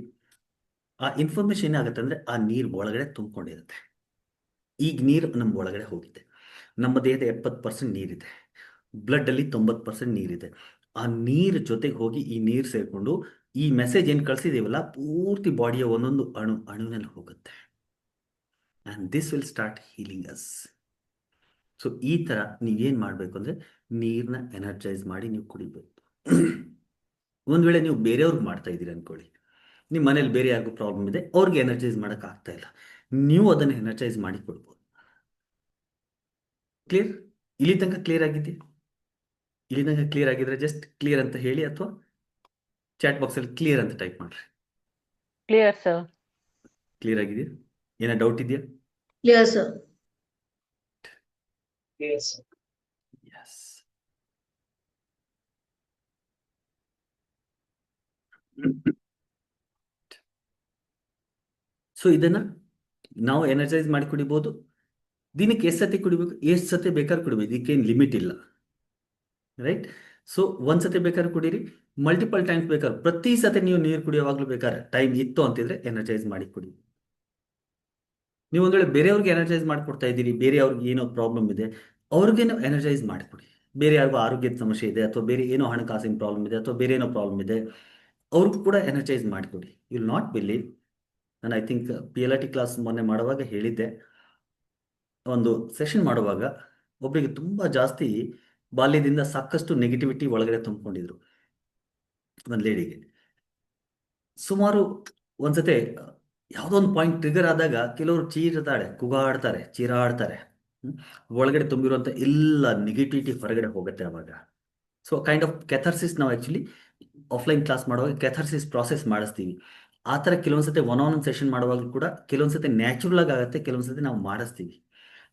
ಆ ಇನ್ಫಾರ್ಮೇಶನ್ ಏನಾಗುತ್ತೆ ಅಂದರೆ ಆ ನೀರು ಒಳಗಡೆ ತುಂಬಿಕೊಂಡಿರುತ್ತೆ. ಈಗ ನೀರು ನಮ್ಮ ಒಳಗಡೆ ಹೋಗಿದೆ. ನಮ್ಮ ದೇಹದ 70% ನೀರಿದೆ, ಬ್ಲಡ್ಡಲ್ಲಿ 90% ನೀರಿದೆ. ಆ ನೀರು ಜೊತೆಗೆ ಹೋಗಿ ಈ ನೀರು ಸೇರಿಕೊಂಡು ಈ ಮೆಸೇಜ್ ಏನು ಕಳಿಸಿದ್ದೀವಲ್ಲ ಪೂರ್ತಿ ಬಾಡಿಯ ಒಂದೊಂದು ಅಣುವಿನಲ್ಲಿ ಹೋಗುತ್ತೆ. And this will start healing us. So ಈ ಥರ ನೀವೇನು ಮಾಡಬೇಕು ಅಂದರೆ ನೀರನ್ನ ಎನರ್ಜೈಸ್ ಮಾಡಿ ನೀವು ಕುಡಿಬೇಕು. ಒಂದು ವೇಳೆ ನೀವು ಬೇರೆಯವ್ರಿಗೆ ಮಾಡ್ತಾ ಇದ್ದೀರಿ ಅಂದ್ಕೊಳ್ಳಿ, ನಿಮ್ಮ ಮನೇಲಿ ಬೇರೆ ಯಾರಿಗೂ ಪ್ರಾಬ್ಲಮ್ ಇದೆ, ಅವ್ರಿಗೆ ಎನರ್ಜೈಸ್ ಮಾಡೋಕೆ ಆಗ್ತಾ ಇಲ್ಲ, ನೀವು ಅದನ್ನು ಎನರ್ಜೈಸ್ ಮಾಡಿ ಕೊಡ್ಬೋದು. ಕ್ಲಿಯರ್? ಇಲ್ಲಿ ತನಕ ಕ್ಲಿಯರ್ ಆಗಿದೆ? ಇಲ್ಲಿ ತನಕ ಕ್ಲಿಯರ್ ಆಗಿದ್ರೆ ಜಸ್ಟ್ ಕ್ಲಿಯರ್ ಅಂತ ಹೇಳಿ, ಅಥವಾ ಚಾಟ್ ಬಾಕ್ಸಲ್ಲಿ ಕ್ಲಿಯರ್ ಅಂತ ಟೈಪ್ ಮಾಡ್ರಿ. Clear sir. ಕ್ಲಿಯರ್ ಆಗಿದೆಯಾ? ಏನೋ ಡೌಟ್ ಇದೆಯಾ? Clear sir. Yes. Yes. So ಇದನ್ನ ನಾವು ಎನರ್ಜೈಸ್ ಮಾಡಿ ಕುಡಿಬೋದು. ದಿನಕ್ಕೆ ಎಷ್ಟು ಸತಿ ಕುಡಿಬೇಕು? ಎಷ್ಟು ಸತಿ ಬೇಕಾದ್ರೆ ಕುಡಿಬೇಕು, ಇದಕ್ಕೇನು ಲಿಮಿಟ್ ಇಲ್ಲ, ರೈಟ್? ಸೊ ಒಂದ್ಸತಿ ಬೇಕಾದ್ರೆ ಕುಡೀರಿ, ಮಲ್ಟಿಪಲ್ ಟೈಮ್ಸ್ ಬೇಕಾದ್ರೆ, ಪ್ರತಿ ಸತಿ ನೀವು ನೀರು ಕುಡಿಯೋವಾಗ್ಲೂ ಬೇಕಾದ್ರೆ ಟೈಮ್ ಇತ್ತು ಅಂತಿದ್ರೆ ಎನರ್ಜೈಸ್ ಮಾಡಿ ಕುಡಿ. ನೀವು ಒಂದು ವೇಳೆ ಬೇರೆಯವ್ರಿಗೆ ಎನರ್ಜೈಸ್ ಮಾಡಿಕೊಡ್ತಾ ಇದ್ದೀರಿ, ಬೇರೆಯವ್ರಿಗೆ ಏನೋ ಪ್ರಾಬ್ಲಮ್ ಇದೆ, ಅವ್ರಿಗೇನೋ ಎನರ್ಜೈಸ್ ಮಾಡಿಕೊಡಿ. ಬೇರೆ ಯಾರಿಗೂ ಆರೋಗ್ಯದ ಸಮಸ್ಯೆ ಇದೆ, ಅಥವಾ ಬೇರೆ ಏನೋ ಹಣಕಾಸಿನ ಪ್ರಾಬ್ಲಮ್ ಇದೆ, ಅಥವಾ ಬೇರೆ ಏನೋ ಪ್ರಾಬ್ಲಮ್ ಇದೆ, ಅವ್ರಿಗೂ ಕೂಡ ಎನರ್ಜೈಸ್ ಮಾಡಿಕೊಡಿ. ಯು ವಿಲ್ ನಾಟ್ ಬಿಲೀವ್, ನಾನು ಐ ಥಿಂಕ್ PLRT ಕ್ಲಾಸ್ ಮೊನ್ನೆ ಮಾಡುವಾಗ ಹೇಳಿದ್ದೆ, ಒಂದು ಸೆಷನ್ ಮಾಡುವಾಗ ಒಬ್ಬರಿಗೆ ತುಂಬ ಜಾಸ್ತಿ ಬಾಲ್ಯದಿಂದ ಸಾಕಷ್ಟು ನೆಗೆಟಿವಿಟಿ ಒಳಗಡೆ ತುಂಬಿಕೊಂಡಿದ್ರು. ಒಂದು ಲೇಡಿಗೆ ಸುಮಾರು ಒಂದ್ಸತಿ ಯಾವುದೋ ಒಂದು ಪಾಯಿಂಟ್ ಟ್ರಿಗರ್ ಆದಾಗ ಕೆಲವರು ಚೀರ್ತಾಳೆ, ಕೂಗಾಡ್ತಾರೆ, ಚೀರಾಡ್ತಾರೆ. ಒಳಗಡೆ ತುಂಬಿರುವಂಥ ಎಲ್ಲ ನೆಗೆಟಿವಿಟಿ ಹೊರಗಡೆ ಹೋಗುತ್ತೆ ಅವಾಗ. ಸೊ ಕೈಂಡ್ ಆಫ್ ಕೆಥರ್ಸಿಸ್ ನಾವು ಆ್ಯಕ್ಚುಲಿ ಆಫ್ಲೈನ್ ಕ್ಲಾಸ್ ಮಾಡುವಾಗ ಕೆಥರ್ಸಿಸ್ ಪ್ರಾಸೆಸ್ ಮಾಡಿಸ್ತೀವಿ. ಆ ಥರ ಕೆಲವೊಂದ್ಸತಿ ಒನ್ ಸೆಷನ್ ಮಾಡುವಾಗ ಕೂಡ ಕೆಲವೊಂದ್ಸತಿ ನ್ಯಾಚುರಲ್ ಆಗುತ್ತೆ, ಕೆಲವೊಂದ್ಸತಿ ನಾವು ಮಾಡಿಸ್ತೀವಿ.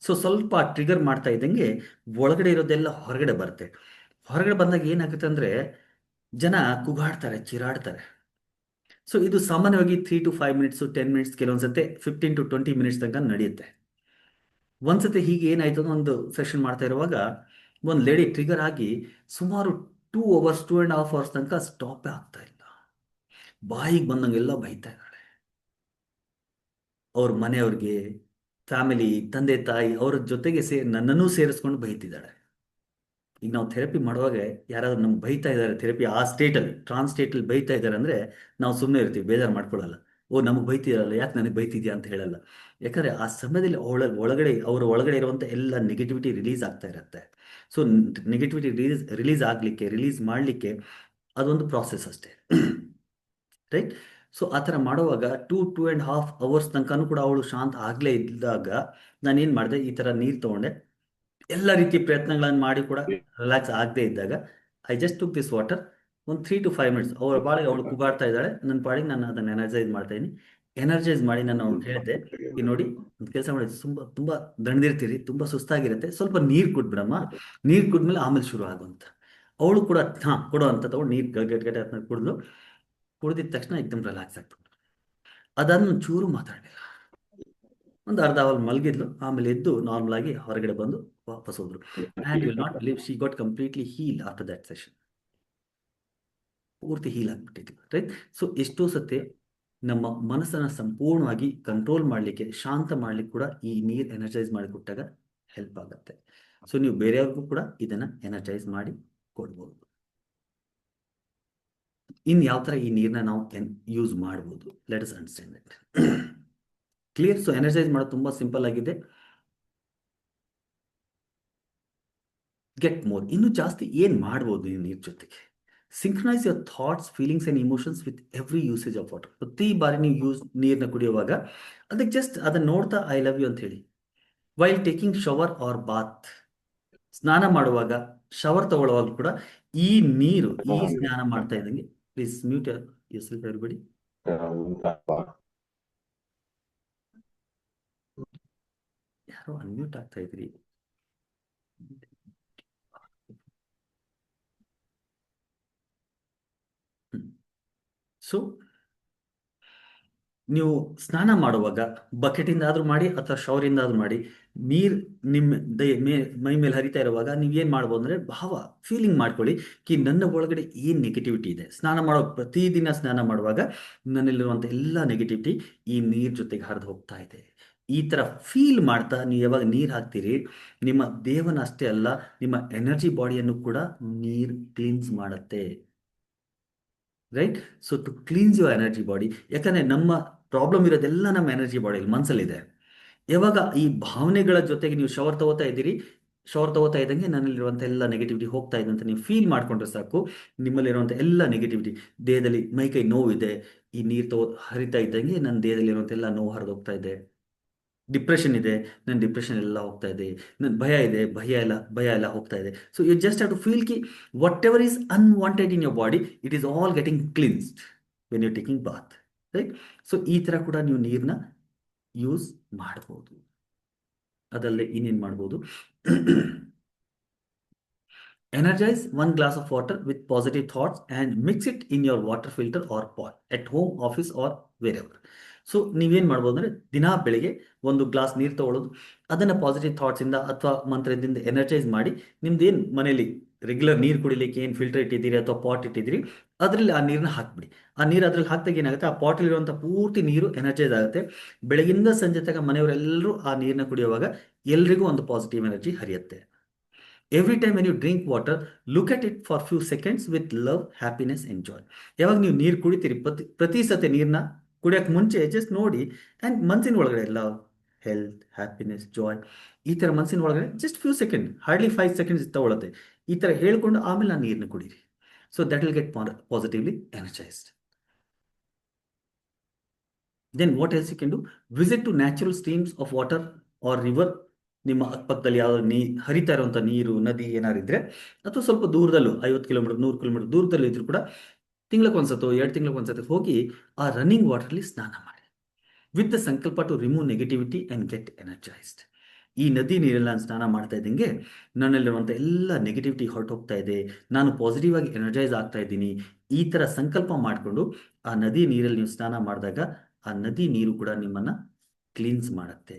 ಸೊ ಸ್ವಲ್ಪ ಟ್ರಿಗರ್ ಮಾಡ್ತಾ ಇದ್ದಂಗೆ ಒಳಗಡೆ ಇರೋದೆಲ್ಲ ಹೊರಗಡೆ ಬರುತ್ತೆ. ಹೊರಗಡೆ ಬಂದಾಗ ಏನಾಗುತ್ತೆ ಅಂದರೆ ಜನ ಕೂಗಾಡ್ತಾರೆ, ಚೀರಾಡ್ತಾರೆ. ಸೊ ಇದು ಸಾಮಾನ್ಯವಾಗಿ 3 to 5 minutes, 10 minutes, ಕೆಲವೊಂದ್ಸತಿ 15 to 20 minutes ತನಕ ನಡೆಯುತ್ತೆ. ಒಂದ್ಸತಿ ಹೀಗೆ ಏನಾಯ್ತು, ಒಂದು ಸೆಷನ್ ಮಾಡ್ತಾ ಇರುವಾಗ ಒಂದು ಲೇಡಿ ಟ್ರಿಗರ್ ಆಗಿ ಸುಮಾರು 2 hours, 2.5 hours ತನಕ ಸ್ಟಾಪೇ ಆಗ್ತಾ ಇಲ್ಲ. ಬಾಯಿಗೆ ಬಂದಂಗೆಲ್ಲ ಬೈತಾ ಇದ್ದಾಳೆ. ಅವ್ರ ಮನೆಯವ್ರಿಗೆ, ಫ್ಯಾಮಿಲಿ, ತಂದೆ ತಾಯಿ, ಅವ್ರ ಜೊತೆಗೆ ನನ್ನನ್ನೂ ಸೇರಿಸ್ಕೊಂಡು ಬೈತಿದ್ದಾಳೆ. ಈಗ ನಾವು ಥೆರಪಿ ಮಾಡುವಾಗ ಯಾರಾದ್ರೂ ನಮ್ಗೆ ಬೈತಾ ಇದ್ದಾರೆ, ಥೆರಪಿ ಆ ಸ್ಟೇಟಲ್ಲಿ, ಟ್ರಾನ್ಸ್ ಸ್ಟೇಟಲ್ಲಿ ಬೈತಾ ಇದ್ದಾರೆ ಅಂದರೆ ನಾವು ಸುಮ್ಮನೆ ಇರ್ತೀವಿ, ಬೇಜಾರು ಮಾಡ್ಕೊಳ್ಳಲ್ಲ. ಓ ನಮಗೆ ಬೈತಿರಲ್ಲ, ಯಾಕೆ ನನಗೆ ಬೈತಿದ್ಯಾ ಅಂತ ಹೇಳಲ್ಲ. ಯಾಕಂದರೆ ಆ ಸಮಯದಲ್ಲಿ ಅವರ ಒಳಗಡೆ ಇರುವಂಥ ಎಲ್ಲ ನೆಗೆಟಿವಿಟಿ ರಿಲೀಸ್ ಆಗ್ತಾ ಇರುತ್ತೆ. ಸೊ ನೆಗೆಟಿವಿಟಿ ರಿಲೀಸ್ ಮಾಡಲಿಕ್ಕೆ ಅದೊಂದು ಪ್ರಾಸೆಸ್ ಅಷ್ಟೇ, ರೈಟ್? ಸೊ ಆ ಥರ ಮಾಡುವಾಗ 2.5 hours ತನಕನೂ ಕೂಡ ಅವಳು ಶಾಂತ ಆಗಲೇ ಇದ್ದಾಗ ನಾನೇನು ಮಾಡಿದೆ, ಈ ಥರ ನೀರು ತೊಗೊಂಡೆ. ಎಲ್ಲ ರೀತಿಯ ಪ್ರಯತ್ನಗಳನ್ನು ಮಾಡಿ ಕೂಡ ರಿಲ್ಯಾಕ್ಸ್ ಆಗದೆ ಇದ್ದಾಗ I just took this water, ಒಂದು 3 to 5 minutes ಅವಳ ಪಾಡಿಗೆ ಅವಳು ಕೂಗಾಡ್ತಾ ಇದ್ದಾಳೆ, ನನ್ನ ಪಾಡಿಗೆ ನಾನು ಅದನ್ನು ಎನರ್ಜೈಸ್ ಮಾಡ್ತಾ ಇದ್ದೀನಿ. ಎನರ್ಜೈಸ್ ಮಾಡಿ ನಾನು ಅವ್ನು ಹೇಳಿದೆ, ಈ ನೋಡಿ ಒಂದು ಕೆಲಸ ಮಾಡಿ, ತುಂಬ ದಣಿದಿರ್ತೀರಿ, ತುಂಬ ಸುಸ್ತಾಗಿರುತ್ತೆ, ಸ್ವಲ್ಪ ನೀರು ಕುಡ್ಬಿಡಮ್ಮ, ನೀರು ಕುಡಿದ್ಮೇಲೆ ಆಮೇಲೆ ಶುರು ಆಗುವಂತ. ಅವಳು ಕೂಡ ಕೊಡೋ ಅಂತ ತಗೊಂಡು ನೀರು ಗಟ್ಗಟ್ಟೆ ಅಂತ ಕುಡಿದಿದ ತಕ್ಷಣ ಎಕ್ದಮ್ ರಿಲ್ಯಾಕ್ಸ್ ಆಗ್ಬಿಟ್ಟು, ಅದಾದ್ಮೇಲೆ ಚೂರು ಮಾತಾಡಲಿಲ್ಲ. ಒಂದು ಅರ್ಧ ಅವರ್ ಮಲಗಿದ್ಲು, ಆಮೇಲೆ ಎದ್ದು ನಾರ್ಮಲ್ ಆಗಿ ಹೊರಗಡೆ ಬಂದು ವಾಪಸ್ ಹೋದ್ರು. And you will not believe, she got completely heal after that session. ಪೂರ್ತಿ ಹೀಲ್ ಆಗಿಬಿಟ್ಟಿದ್ಲು, ರೈಟ್? ಸೊ ಎಷ್ಟೋ ಸತಿ ನಮ್ಮ ಮನಸ್ಸನ್ನು ಸಂಪೂರ್ಣವಾಗಿ ಕಂಟ್ರೋಲ್ ಮಾಡಲಿಕ್ಕೆ, ಶಾಂತ ಮಾಡಲಿಕ್ಕೆ ಕೂಡ ಈ ನೀರು ಎನರ್ಜೈಸ್ ಮಾಡಿ ಕೊಟ್ಟಾಗ ಹೆಲ್ಪ್ ಆಗುತ್ತೆ. ಸೊ ನೀವು ಬೇರೆಯವ್ರಿಗೂ ಕೂಡ ಇದನ್ನು ಎನರ್ಜೈಸ್ ಮಾಡಿ ಕೊಡ್ಬೋದು. ಇನ್ನು ಯಾವ ಥರ ಈ ನೀರನ್ನ ನಾವು ಯೂಸ್ ಮಾಡ್ಬೋದು, let us understand that. Clear? So energise ಮಾಡೋದು ತುಂಬ ಸಿಂಪಲ್ ಆಗಿದೆ. ಗೆಟ್ ಮೋರ್, ಇನ್ನೂ ಜಾಸ್ತಿ ಏನು ಮಾಡ್ಬೋದು ಈ ನೀರು ಜೊತೆಗೆ? Synchronise your thoughts, feelings and emotions with every usage of water. ಪ್ರತಿ ಬಾರಿ ನೀವು ನೀರನ್ನ ಕುಡಿಯುವಾಗ ಅದಕ್ಕೆ ಜಸ್ಟ್ ಅದನ್ನು ನೋಡ್ತಾ ಐ ಲವ್ ಯು ಅಂತ ಹೇಳಿ. While taking shower or bath, ಸ್ನಾನ ಮಾಡುವಾಗ, ಶವರ್ ತಗೊಳ್ಳುವಾಗ ಕೂಡ ಈ ನೀರು, ಈ ಸ್ನಾನ ಮಾಡ್ತಾ ಇದ್ದಂಗೆ, ಪ್ಲೀಸ್ ಮ್ಯೂಟ್ ಯೋರ್ಸೆಲ್ಫ್ ಎವ್ರಿಬಡಿ. ಯಾರೋ ಅನ್ಮ್ಯೂಟ್ ಆಗ್ತಾ ಇದ್ರಿ. ಸೊ ನೀವು ಸ್ನಾನ ಮಾಡುವಾಗ ಬಕೆಟಿಂದ ಆದ್ರೂ ಮಾಡಿ ಅಥವಾ ಶವರಿಂದ ಆದ್ರೂ ಮಾಡಿ, ನೀರು ನಿಮ್ಮ ಮೈ ಮೇಲೆ ಹರಿತಾ ಇರುವಾಗ ನೀವೇನು ಮಾಡ್ಬೋದು ಅಂದರೆ ಭಾವ ಫೀಲಿಂಗ್ ಮಾಡ್ಕೊಳ್ಳಿ ಕಿ ನನ್ನ ಒಳಗಡೆ ಏನು ನೆಗೆಟಿವಿಟಿ ಇದೆ. ಸ್ನಾನ ಮಾಡೋ ಪ್ರತಿದಿನ ಸ್ನಾನ ಮಾಡುವಾಗ ನನ್ನಲ್ಲಿರುವಂಥ ಎಲ್ಲ ನೆಗೆಟಿವಿಟಿ ಈ ನೀರು ಜೊತೆಗೆ ಹರಿದು ಹೋಗ್ತಾ ಇದೆ. ಈ ಥರ ಫೀಲ್ ಮಾಡ್ತಾ ನೀವು ಯಾವಾಗ ನೀರು ಹಾಕ್ತೀರಿ, ನಿಮ್ಮ ದೇಹನ ಅಷ್ಟೇ ಅಲ್ಲ, ನಿಮ್ಮ ಎನರ್ಜಿ ಬಾಡಿಯನ್ನು ಕೂಡ ನೀರು ಕ್ಲೀನ್ಸ್ ಮಾಡುತ್ತೆ, right? So to cleanse your energy body, ಯಾಕಂದರೆ ನಮ್ಮ ಪ್ರಾಬ್ಲಮ್ ಇರೋದೆಲ್ಲ ನಮ್ಮ ಎನರ್ಜಿ ಬಾಡಿಯಲ್ಲಿ, ಮನಸ್ಸಲ್ಲಿದೆ. ಯಾವಾಗ ಈ ಭಾವನೆಗಳ ಜೊತೆಗೆ ನೀವು ಶವರ್ ತಗೋತಾ ಇದ್ದೀರಿ, ಶವರ್ ತಗೋತಾ ಇದ್ದಂಗೆ ನನ್ನಲ್ಲಿರುವಂಥ ಎಲ್ಲ ನೆಗೆಟಿವಿಟಿ ಹೋಗ್ತಾ ಇದೆ ಅಂತ ನೀವು ಫೀಲ್ ಮಾಡ್ಕೊಂಡ್ರೆ ಸಾಕು. ನಿಮ್ಮಲ್ಲಿರುವಂಥ ಎಲ್ಲ ನೆಗೆಟಿವಿಟಿ, ದೇಹದಲ್ಲಿ ಮೈಕೈ ನೋವಿದೆ, ಈ ನೀರು ಹರಿತಾ ಇದ್ದಂಗೆ ನನ್ನ ದೇಹದಲ್ಲಿರುವಂಥ ಎಲ್ಲ ನೋವು ಹರಿದೋಗ್ತಾ ಇದೆ. ಡಿಪ್ರೆಷನ್ ಇದೆ, ನನ್ನ ಡಿಪ್ರೆಷನ್ ಎಲ್ಲ ಹೋಗ್ತಾ ಇದೆ. ನನ್ನ ಭಯ ಇದೆ, ಭಯ ಎಲ್ಲ ಹೋಗ್ತಾ ಇದೆ. So you just have to feel ಕಿ whatever is unwanted in your body, it is all getting cleansed when you taking bath, right? So ಈ ಥರ ಕೂಡ ನೀವು ನೀರನ್ನ ಯೂಸ್ ಮಾಡ್ಬೋದು. ಅದಲ್ಲದೆ ಇನ್ನೇನು ಮಾಡ್ಬೋದು? Energize 1 glass of water with positive thoughts and mix it in your water filter or pot at home, office or wherever. So ನೀವೇನು ಮಾಡ್ಬೋದು ಅಂದರೆ, ದಿನಾ ಬೆಳಿಗ್ಗೆ 1 ಗ್ಲಾಸ್ ನೀರು ತಗೊಳ್ಳೋದು, ಅದನ್ನು ಪಾಸಿಟಿವ್ ಥಾಟ್ಸಿಂದ ಅಥವಾ ಮಂತ್ರದಿಂದ ಎನರ್ಜೈಸ್ ಮಾಡಿ, ನಿಮ್ದೇನು ಮನೇಲಿ ರೆಗ್ಯುಲರ್ ನೀರು ಕುಡಿಲಿಕ್ಕೆ ಏನು ಫಿಲ್ಟರ್ ಇಟ್ಟಿದ್ದೀರಿ ಅಥವಾ ಪಾಟ್ ಇಟ್ಟಿದ್ದೀರಿ, ಅದರಲ್ಲಿ ಆ ನೀರನ್ನ ಹಾಕ್ಬಿಡಿ. ಆ ನೀರು ಅದ್ರಲ್ಲಿ ಹಾಕಿದಾಗ ಏನಾಗುತ್ತೆ, ಆ ಪಾಟಲ್ಲಿರುವಂಥ ಪೂರ್ತಿ ನೀರು ಎನರ್ಜೈಸ್ ಆಗುತ್ತೆ. ಬೆಳಗಿಂದ ಸಂಜೆ ತನಕ ಮನೆಯವರೆಲ್ಲರೂ ಆ ನೀರನ್ನ ಕುಡಿಯುವಾಗ ಎಲ್ರಿಗೂ ಒಂದು ಪಾಸಿಟಿವ್ ಎನರ್ಜಿ ಹರಿಯುತ್ತೆ. Every time when you drink water, look at it for few seconds with love, happiness, enjoy. ಯಾವಾಗ ನೀವು ನೀರು ಕುಡಿತೀರಿ, ಪ್ರತಿ ಸತಿ ನೀರನ್ನ ಕುಡಿಯೋಕ್ಕೆ ಮುಂಚೆ ಜಸ್ಟ್ ನೋಡಿ, ಆ್ಯಂಡ್ ಮನಸ್ಸಿನ ಒಳಗಡೆ ಲವ್, ಹೆಲ್ತ್, ಹ್ಯಾಪಿನೆಸ್, ಜಾಯ್, ಈ ಥರ ಮನಸ್ಸಿನ ಒಳಗಡೆ just few second, hardly 5 seconds ತಗೊಳುತ್ತೆ, ಈ ಥರ ಹೇಳ್ಕೊಂಡು ಆಮೇಲೆ ನಾನು ನೀರನ್ನ ಕುಡೀರಿ. So that will get positively energised. Then what else you can do? Visit to natural streams of water or river. ನಿಮ್ಮ ಅಕ್ಕಪಕ್ಕದಲ್ಲಿ ಯಾವ್ದು ಹರಿತಾ ಇರುವಂಥ ನೀರು, ನದಿ ಏನಾರು ಇದ್ದರೆ, ಅಥವಾ ಸ್ವಲ್ಪ ದೂರದಲ್ಲೂ 50 ಕಿಲೋಮೀಟರ್ 100 ಕಿಲೋಮೀಟರ್ ದೂರದಲ್ಲಿ ಇದ್ರೂ ಕೂಡ ತಿಂಗ್ಳಿಗೊಂದ್ಸತೋ 2 ತಿಂಗ್ಳಿಗೊಂದ್ಸತಿ ಹೋಗಿ ಆ ರನ್ನಿಂಗ್ ವಾಟರ್ಲಿ ಸ್ನಾನ ಮಾಡಿ, with the sankalpa to remove negativity and get energised. ಈ ನದಿ ನೀರೆಲ್ಲ ನಾನು ಸ್ನಾನ ಮಾಡ್ತಾ ಇದ್ದಂಗೆ ನನ್ನಲ್ಲಿರುವಂಥ ಎಲ್ಲ ನೆಗೆಟಿವಿಟಿ ಹೊರಟೋಗ್ತಾ ಇದೆ, ನಾನು ಪಾಸಿಟಿವ್ ಆಗಿ ಎನರ್ಜೈಸ್ ಆಗ್ತಾ ಇದ್ದೀನಿ. ಈ ಥರ ಸಂಕಲ್ಪ ಮಾಡಿಕೊಂಡು ಆ ನದಿ ನೀರಲ್ಲಿ ನೀವು ಸ್ನಾನ ಮಾಡಿದಾಗ ಆ ನದಿ ನೀರು ಕೂಡ ನಿಮ್ಮನ್ನು ಕ್ಲೀನ್ಸ್ ಮಾಡುತ್ತೆ.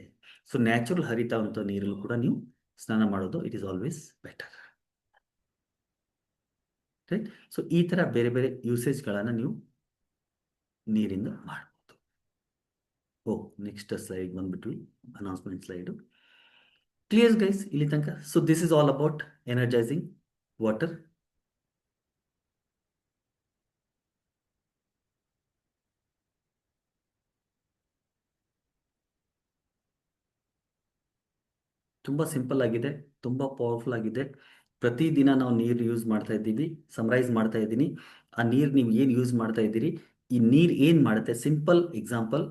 ಸೊ ನ್ಯಾಚುರಲ್ ಹರಿತಾವಂಥ ನೀರಲ್ಲೂ ಕೂಡ ನೀವು ಸ್ನಾನ ಮಾಡೋದು, it is always better, right? So ಈ ಥರ ಬೇರೆ ಬೇರೆ ಯೂಸೇಜ್ಗಳನ್ನು ನೀವು ನೀರಿಂದ ಮಾಡ್ಬೋದು. ನೆಕ್ಸ್ಟ್ ಸ್ಲೈಡ್ ಬಂದ್ಬಿಟ್ವಿ, ಅನೌನ್ಸ್ಮೆಂಟ್ ಸ್ಲೈಡು. ಕ್ಲಿಯರ್ ಗೈಸ್ ಇಲ್ಲಿ ತನಕ? So this is all about energising water. ತುಂಬ ಸಿಂಪಲ್ ಆಗಿದೆ, ತುಂಬ ಪವರ್ಫುಲ್ ಆಗಿದೆ. ಪ್ರತಿದಿನ ನಾವು ನೀರು ಯೂಸ್ ಮಾಡ್ತಾ ಇದ್ದೀವಿ. ಸಮರೈಸ್ ಮಾಡ್ತಾ ಇದ್ದೀನಿ, ಆ ನೀರು ನೀವು ಏನು ಯೂಸ್ ಮಾಡ್ತಾ ಇದ್ದೀರಿ, ಈ ನೀರು ಏನು ಮಾಡುತ್ತೆ? ಸಿಂಪಲ್ ಎಕ್ಸಾಂಪಲ್,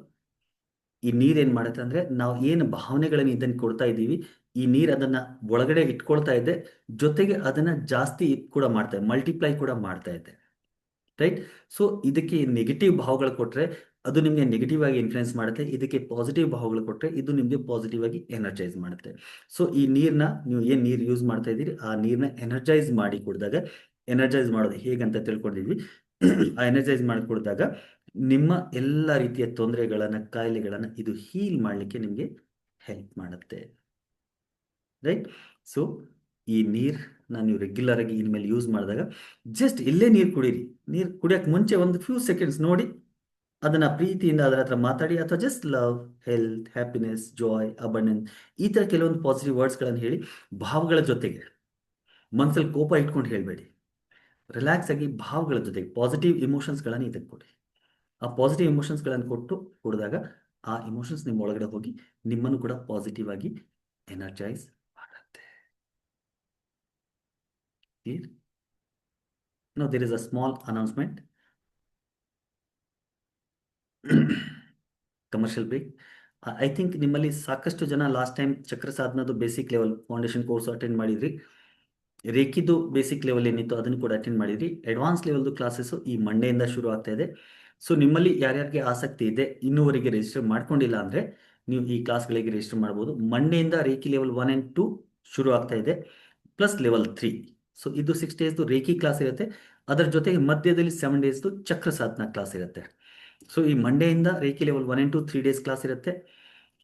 ಈ ನೀರು ಏನು ಮಾಡುತ್ತೆ ಅಂದರೆ, ನಾವು ಏನು ಭಾವನೆಗಳನ್ನು ಇದನ್ನು ಕೊಡ್ತಾ ಇದ್ದೀವಿ, ಈ ನೀರು ಅದನ್ನು ಒಳಗಡೆ ಇಟ್ಕೊಳ್ತಾ ಇದೆ, ಜೊತೆಗೆ ಅದನ್ನು ಜಾಸ್ತಿ ಕೂಡ ಮಾಡ್ತಾ ಇದೆ, ಮಲ್ಟಿಪ್ಲೈ ಕೂಡ ಮಾಡ್ತಾ ಇದೆ, ರೈಟ್? ಸೊ ಇದಕ್ಕೆ ನೆಗೆಟಿವ್ ಭಾವಗಳು ಕೊಟ್ಟರೆ ಅದು ನಿಮಗೆ ನೆಗೆಟಿವ್ ಆಗಿ ಇನ್ಫ್ಲುಯೆನ್ಸ್ ಮಾಡುತ್ತೆ, ಇದಕ್ಕೆ ಪಾಸಿಟಿವ್ ಭಾವಗಳು ಕೊಟ್ಟರೆ ಇದು ನಿಮಗೆ ಪಾಸಿಟಿವ್ ಆಗಿ ಎನರ್ಜೈಸ್ ಮಾಡುತ್ತೆ. ಸೊ ಈ ನೀರನ್ನ ನೀವು ಏನು ನೀರು ಯೂಸ್ ಮಾಡ್ತಾ ಇದ್ದೀರಿ, ಆ ನೀರನ್ನ ಎನರ್ಜೈಸ್ ಮಾಡಿ ಕೊಡಿದಾಗ, ಎನರ್ಜೈಸ್ ಮಾಡೋದು ಹೇಗಂತ ತಿಳ್ಕೊಂಡಿದ್ವಿ. ಆ ಎನರ್ಜೈಸ್ ಮಾಡಿ ಕೊಡಿದಾಗ ನಿಮ್ಮ ಎಲ್ಲ ರೀತಿಯ ತೊಂದರೆಗಳನ್ನು, ಕಾಯಿಲೆಗಳನ್ನು ಇದು ಹೀಲ್ ಮಾಡಲಿಕ್ಕೆ ನಿಮಗೆ ಹೆಲ್ಪ್ ಮಾಡುತ್ತೆ, ರೈಟ್? ಸೊ ಈ ನೀರನ್ನ ನೀವು ರೆಗ್ಯುಲರ್ ಆಗಿ ಇನ್ಮೇಲೆ ಯೂಸ್ ಮಾಡಿದಾಗ ಜಸ್ಟ್ ಇಲ್ಲೇ ನೀರು ಕುಡೀರಿ. ನೀರು ಕುಡಿಯೋಕ್ಕೆ ಮುಂಚೆ ಒಂದು ಫ್ಯೂ ಸೆಕೆಂಡ್ಸ್ ನೋಡಿ, ಅದನ್ನು ಪ್ರೀತಿಯಿಂದ ಅದರ ಹತ್ರ ಮಾತಾಡಿ, ಅಥವಾ just love, health, happiness, Joy, abundance, ಈ ಥರ ಕೆಲವೊಂದು ಪಾಸಿಟಿವ್ ವರ್ಡ್ಸ್ಗಳನ್ನು ಹೇಳಿ, ಭಾವಗಳ ಜೊತೆಗೆ. ಮನಸ್ಸಲ್ಲಿ ಕೋಪ ಇಟ್ಕೊಂಡು ಹೇಳಬೇಡಿ, ರಿಲ್ಯಾಕ್ಸ್ ಆಗಿ ಭಾವಗಳ ಜೊತೆಗೆ ಪಾಸಿಟಿವ್ ಇಮೋಷನ್ಸ್ಗಳನ್ನು ಇದಕ್ಕೆ ಕೊಡಿ. ಆ ಪಾಸಿಟಿವ್ ಇಮೋಷನ್ಸ್ಗಳನ್ನು ಕೊಡಿದಾಗ ಆ ಇಮೋಷನ್ಸ್ ನಿಮ್ಮ ಒಳಗಡೆ ಹೋಗಿ ನಿಮ್ಮನ್ನು ಕೂಡ ಪಾಸಿಟಿವ್ ಆಗಿ ಎನರ್ಜೈಸ್ ಮಾಡುತ್ತೆ. No there is a small announcement. Commercial break. I think ನಿಮ್ಮಲ್ಲಿ ಸಾಕಷ್ಟು ಜನ ಲಾಸ್ಟ್ ಟೈಮ್ ಚಕ್ರ ಸಾಧನದು basic level foundation course attend ಮಾಡಿದ್ರಿ. ರೇಖಿದು ಬೇಸಿಕ್ ಲೆವೆಲ್ ಏನಿತ್ತು ಅದನ್ನು ಕೂಡ ಅಟೆಂಡ್ ಮಾಡಿದ್ರಿ. ಅಡ್ವಾನ್ಸ್ ಲೆವೆಲ್ದು ಕ್ಲಾಸಸ್ಸು ಈ ಮಂಡೆಯಿಂದ ಶುರು ಆಗ್ತಾ ಇದೆ. ಸೊ ನಿಮ್ಮಲ್ಲಿ ಯಾರ್ಯಾರಿಗೆ ಆಸಕ್ತಿ ಇದೆ, ಇನ್ನೂವರೆಗೆ ರಿಜಿಸ್ಟರ್ ಮಾಡ್ಕೊಂಡಿಲ್ಲ ಅಂದರೆ ನೀವು ಈ ಕ್ಲಾಸ್ಗಳಿಗೆ ರಿಜಿಸ್ಟರ್ ಮಾಡ್ಬೋದು. ಮಂಡೆಯಿಂದ ರೇಖಿ ಲೆವೆಲ್ 1 and 2 ಶುರು ಆಗ್ತಾ ಇದೆ, ಪ್ಲಸ್ ಲೆವೆಲ್ 3. ಸೊ ಇದು 6 ಡೇಸ್ದು ರೇಖಿ ಕ್ಲಾಸ್ ಇರುತ್ತೆ, ಅದರ ಜೊತೆಗೆ ಮಧ್ಯದಲ್ಲಿ 7 ಡೇಸ್ದು ಚಕ್ರ ಸಾಧನ ಕ್ಲಾಸ್ ಇರುತ್ತೆ. ಸೊ ಈ ಮಂಡೆಯಿಂದ reiki level 1 and 2 3 days class ಇರುತ್ತೆ.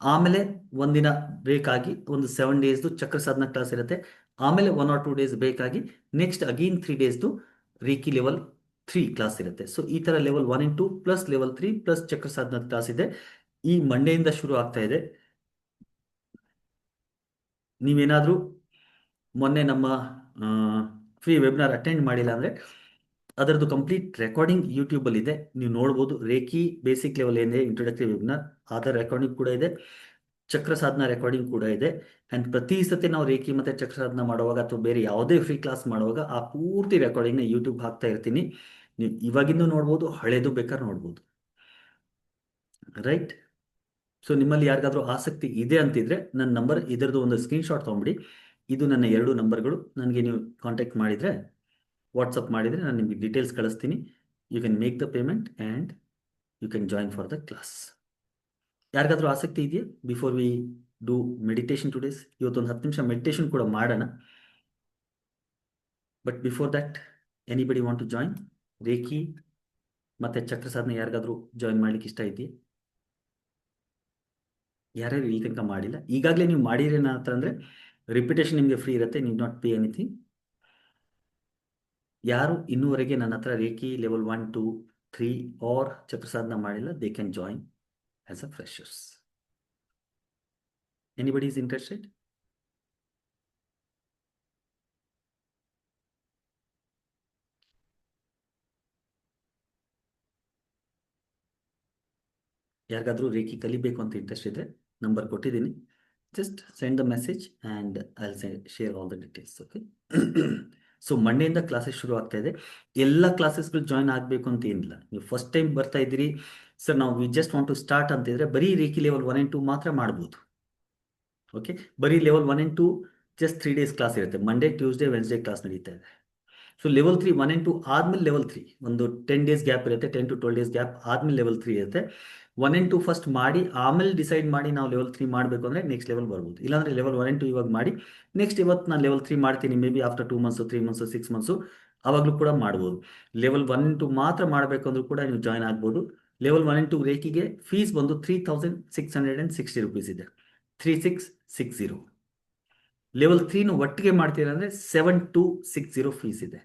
ಆಮೇಲೆ ಒಂದಿನ ಬ್ರೇಕ್ ಆಗಿ ಒಂದು 7 ಡೇಸ್ದು ಚಕ್ರ ಸಾಧನ ಕ್ಲಾಸ್ ಇರುತ್ತೆ. ಆಮೇಲೆ 1 or 2 ಡೇಸ್ ಬ್ರೇಕ್ ಆಗಿ ನೆಕ್ಸ್ಟ್ ಅಗೇನ್ 3 ಡೇಸ್ದು ರೇಖಿ ಲೆವೆಲ್ 3 ಕ್ಲಾಸ್ ಇರುತ್ತೆ. ಸೊ ಈ ಥರ level 1 and 2 plus level 3 plus Chakra Sadhana class ಇದೆ. ಈ ಮಂಡೆಯಿಂದ ಶುರು ಆಗ್ತಾ ಇದೆ. ನೀವೇನಾದರೂ ಮೊನ್ನೆ ನಮ್ಮ ಫ್ರೀ ವೆಬಿನಾರ್ ಅಟೆಂಡ್ ಮಾಡಿಲ್ಲ ಅಂದರೆ ಅದರದ್ದು ಕಂಪ್ಲೀಟ್ ರೆಕಾರ್ಡಿಂಗ್ ಯೂಟ್ಯೂಬಲ್ಲಿ ಇದೆ, ನೀವು ನೋಡ್ಬೋದು. ರೇಖಿ ಬೇಸಿಕ್ ಲೆವೆಲ್ ಏನಿದೆ ಇಂಟ್ರೊಡಕ್ಟರಿ ವೆಬಿನಾರ್, ಅದರ ರೆಕಾರ್ಡಿಂಗ್ ಕೂಡ ಇದೆ. ಚಕ್ರ ಸಾಧನ ರೆಕಾರ್ಡಿಂಗ್ ಕೂಡ ಇದೆ. ಆ್ಯಂಡ್ ಪ್ರತಿ ಸತಿ ನಾವು ರೇಖಿ ಮತ್ತು ಚಕ್ರ ಸಾಧನ ಮಾಡುವಾಗ ಅಥವಾ ಬೇರೆ ಯಾವುದೇ ಫ್ರೀ ಕ್ಲಾಸ್ ಮಾಡುವಾಗ ಆ ಪೂರ್ತಿ ರೆಕಾರ್ಡಿಂಗ್ನ ಯೂಟ್ಯೂಬ್ ಹಾಕ್ತಾ ಇರ್ತೀನಿ. ನೀವು ಇವಾಗಿಂದು ನೋಡ್ಬೋದು, ಹಳೇದು ಬೇಕಾದ್ರೆ ನೋಡ್ಬೋದು. ರೈಟ್. ಸೊ ನಿಮ್ಮಲ್ಲಿ ಯಾರಿಗಾದ್ರೂ ಆಸಕ್ತಿ ಇದೆ ಅಂತಿದ್ರೆ ನನ್ನ ನಂಬರ್, ಇದರದ್ದು ಒಂದು ಸ್ಕ್ರೀನ್ಶಾಟ್ ತೊಗೊಂಬಿಡಿ. ಇದು ನನ್ನ 2 ನಂಬರ್ಗಳು. ನನಗೆ ನೀವು ಕಾಂಟ್ಯಾಕ್ಟ್ ಮಾಡಿದರೆ, ವಾಟ್ಸಪ್ ಮಾಡಿದರೆ ನಾನು ನಿಮಗೆ ಡೀಟೇಲ್ಸ್ ಕಳಿಸ್ತೀನಿ. You can make the payment and you can join for the class. ಯಾರಿಗಾದ್ರೂ ಆಸಕ್ತಿ ಇದೆಯಾ? Before we do meditation today's, ಇವತ್ತೊಂದು 10 ನಿಮಿಷ ಮೆಡಿಟೇಷನ್ ಕೂಡ ಮಾಡೋಣ. But before that, anybody want to join? Reiki ಮತ್ತು ಚಕ್ರ ಸಾಧನೆ ಯಾರಿಗಾದ್ರೂ ಜಾಯಿನ್ ಮಾಡ್ಲಿಕ್ಕೆ ಇಷ್ಟ ಇದೆಯಾ? ಯಾರ್ಯಾರು ಈ ತನಕ ಮಾಡಿಲ್ಲ, ಈಗಾಗಲೇ ನೀವು ಮಾಡಿರಿ ಹತ್ರ ಅಂದರೆ ರಿಪಿಟೇಷನ್ ನಿಮಗೆ ಫ್ರೀ ಇರುತ್ತೆ, ನೀಡ್ ನಾಟ್ ಪೇ ಎನಿಥಿಂಗ್. ಯಾರು ಇನ್ನೂವರೆಗೆ ನನ್ನ ಹತ್ರ reiki level 1, 2, 3 R Chakra Sadhana ಮಾಡಿಲ್ಲ, they can join as a freshers. Anybody is interested? ಯಾರಿಗಾದ್ರೂ ರೇಖಿ ಕಲಿಬೇಕು ಅಂತ ಇಂಟ್ರೆಸ್ಟ್ ಇದ್ದರೆ ನಂಬರ್ ಕೊಟ್ಟಿದ್ದೀನಿ. Just send the message and I will share all the details. Okay. So ಮಂಡೆಯಿಂದ ಕ್ಲಾಸಸ್ ಶುರು ಆಗ್ತಾ ಇದೆ. ಎಲ್ಲ ಕ್ಲಾಸಸ್ಗಳು ಜಾಯ್ನ್ ಆಗಬೇಕು ಅಂತ ಏನಿಲ್ಲ. ನೀವು ಫಸ್ಟ್ ಟೈಮ್ ಬರ್ತಾ ಇದ್ದೀರಿ ಸರ್, ನಾವು we just want to start ಅಂತಿದ್ರೆ ಬರೀ ರೇಖಿ ಲೆವೆಲ್ 1 and 2 ಮಾತ್ರ ಮಾಡ್ಬೋದು. ಓಕೆ. ಬರೀ level 1 and 2 just 3 days class ಇರುತ್ತೆ. ಮಂಡೇ, ಟ್ಯೂಸ್ಡೇ, ವೆನ್ಸ್ಡೇ ಕ್ಲಾಸ್ ನಡೀತಾ ಇದೆ. ಸೊ ಲೆವೆಲ್ 3 1 and 2 ಆದಮೇಲೆ ಲೆವೆಲ್ 3 ಒಂದು 10 days ಗ್ಯಾಪ್ ಇರುತ್ತೆ. 10 to 12 days ಗ್ಯಾಪ್ ಆದಮೇಲೆ ಲೆವೆಲ್ 3 ಇರುತ್ತೆ. 1 and 2 ಫಸ್ಟ್ ಮಾಡಿ ಆಮೇಲೆ ಡಿಸೈಡ್ ಮಾಡಿ ನಾವು ಲೆವೆಲ್ 3 ಮಾಡಬೇಕು ಅಂದರೆ ನೆಕ್ಸ್ಟ್ ಲೆವೆಲ್ ಬರ್ಬೋದು. ಇಲ್ಲಾಂದರೆ ಲೆವೆಲ್ 1 and 2 ಇವಾಗ ಮಾಡಿ ನೆಕ್ಸ್ಟ್ ಇವತ್ತು ನಾನು ಲೆವೆಲ್ 3 ಮಾಡ್ತೀನಿ, may be after 2 months, 3 months, 6 months ಆವಾಗಲೂ ಕೂಡ ಮಾಡ್ಬೋದು. ಲೆವೆಲ್ 1 and 2 ಮಾತ್ರ ಮಾಡಬೇಕು ಅಂದ್ರೂ ಕೂಡ ನೀವು ಜಾಯ್ನ್ ಆಗ್ಬೋದು. ಲೆವೆಲ್ 1 and 2 ರೇಖಿಗೆ ಫೀಸ್ ಬಂದು 3660 rupees ಇದೆ, 3660. ಲೆವೆಲ್ 3 ಒಟ್ಟಿಗೆ ಮಾಡ್ತೀರಾ ಅಂದರೆ 7260 ಫೀಸ್ ಇದೆ.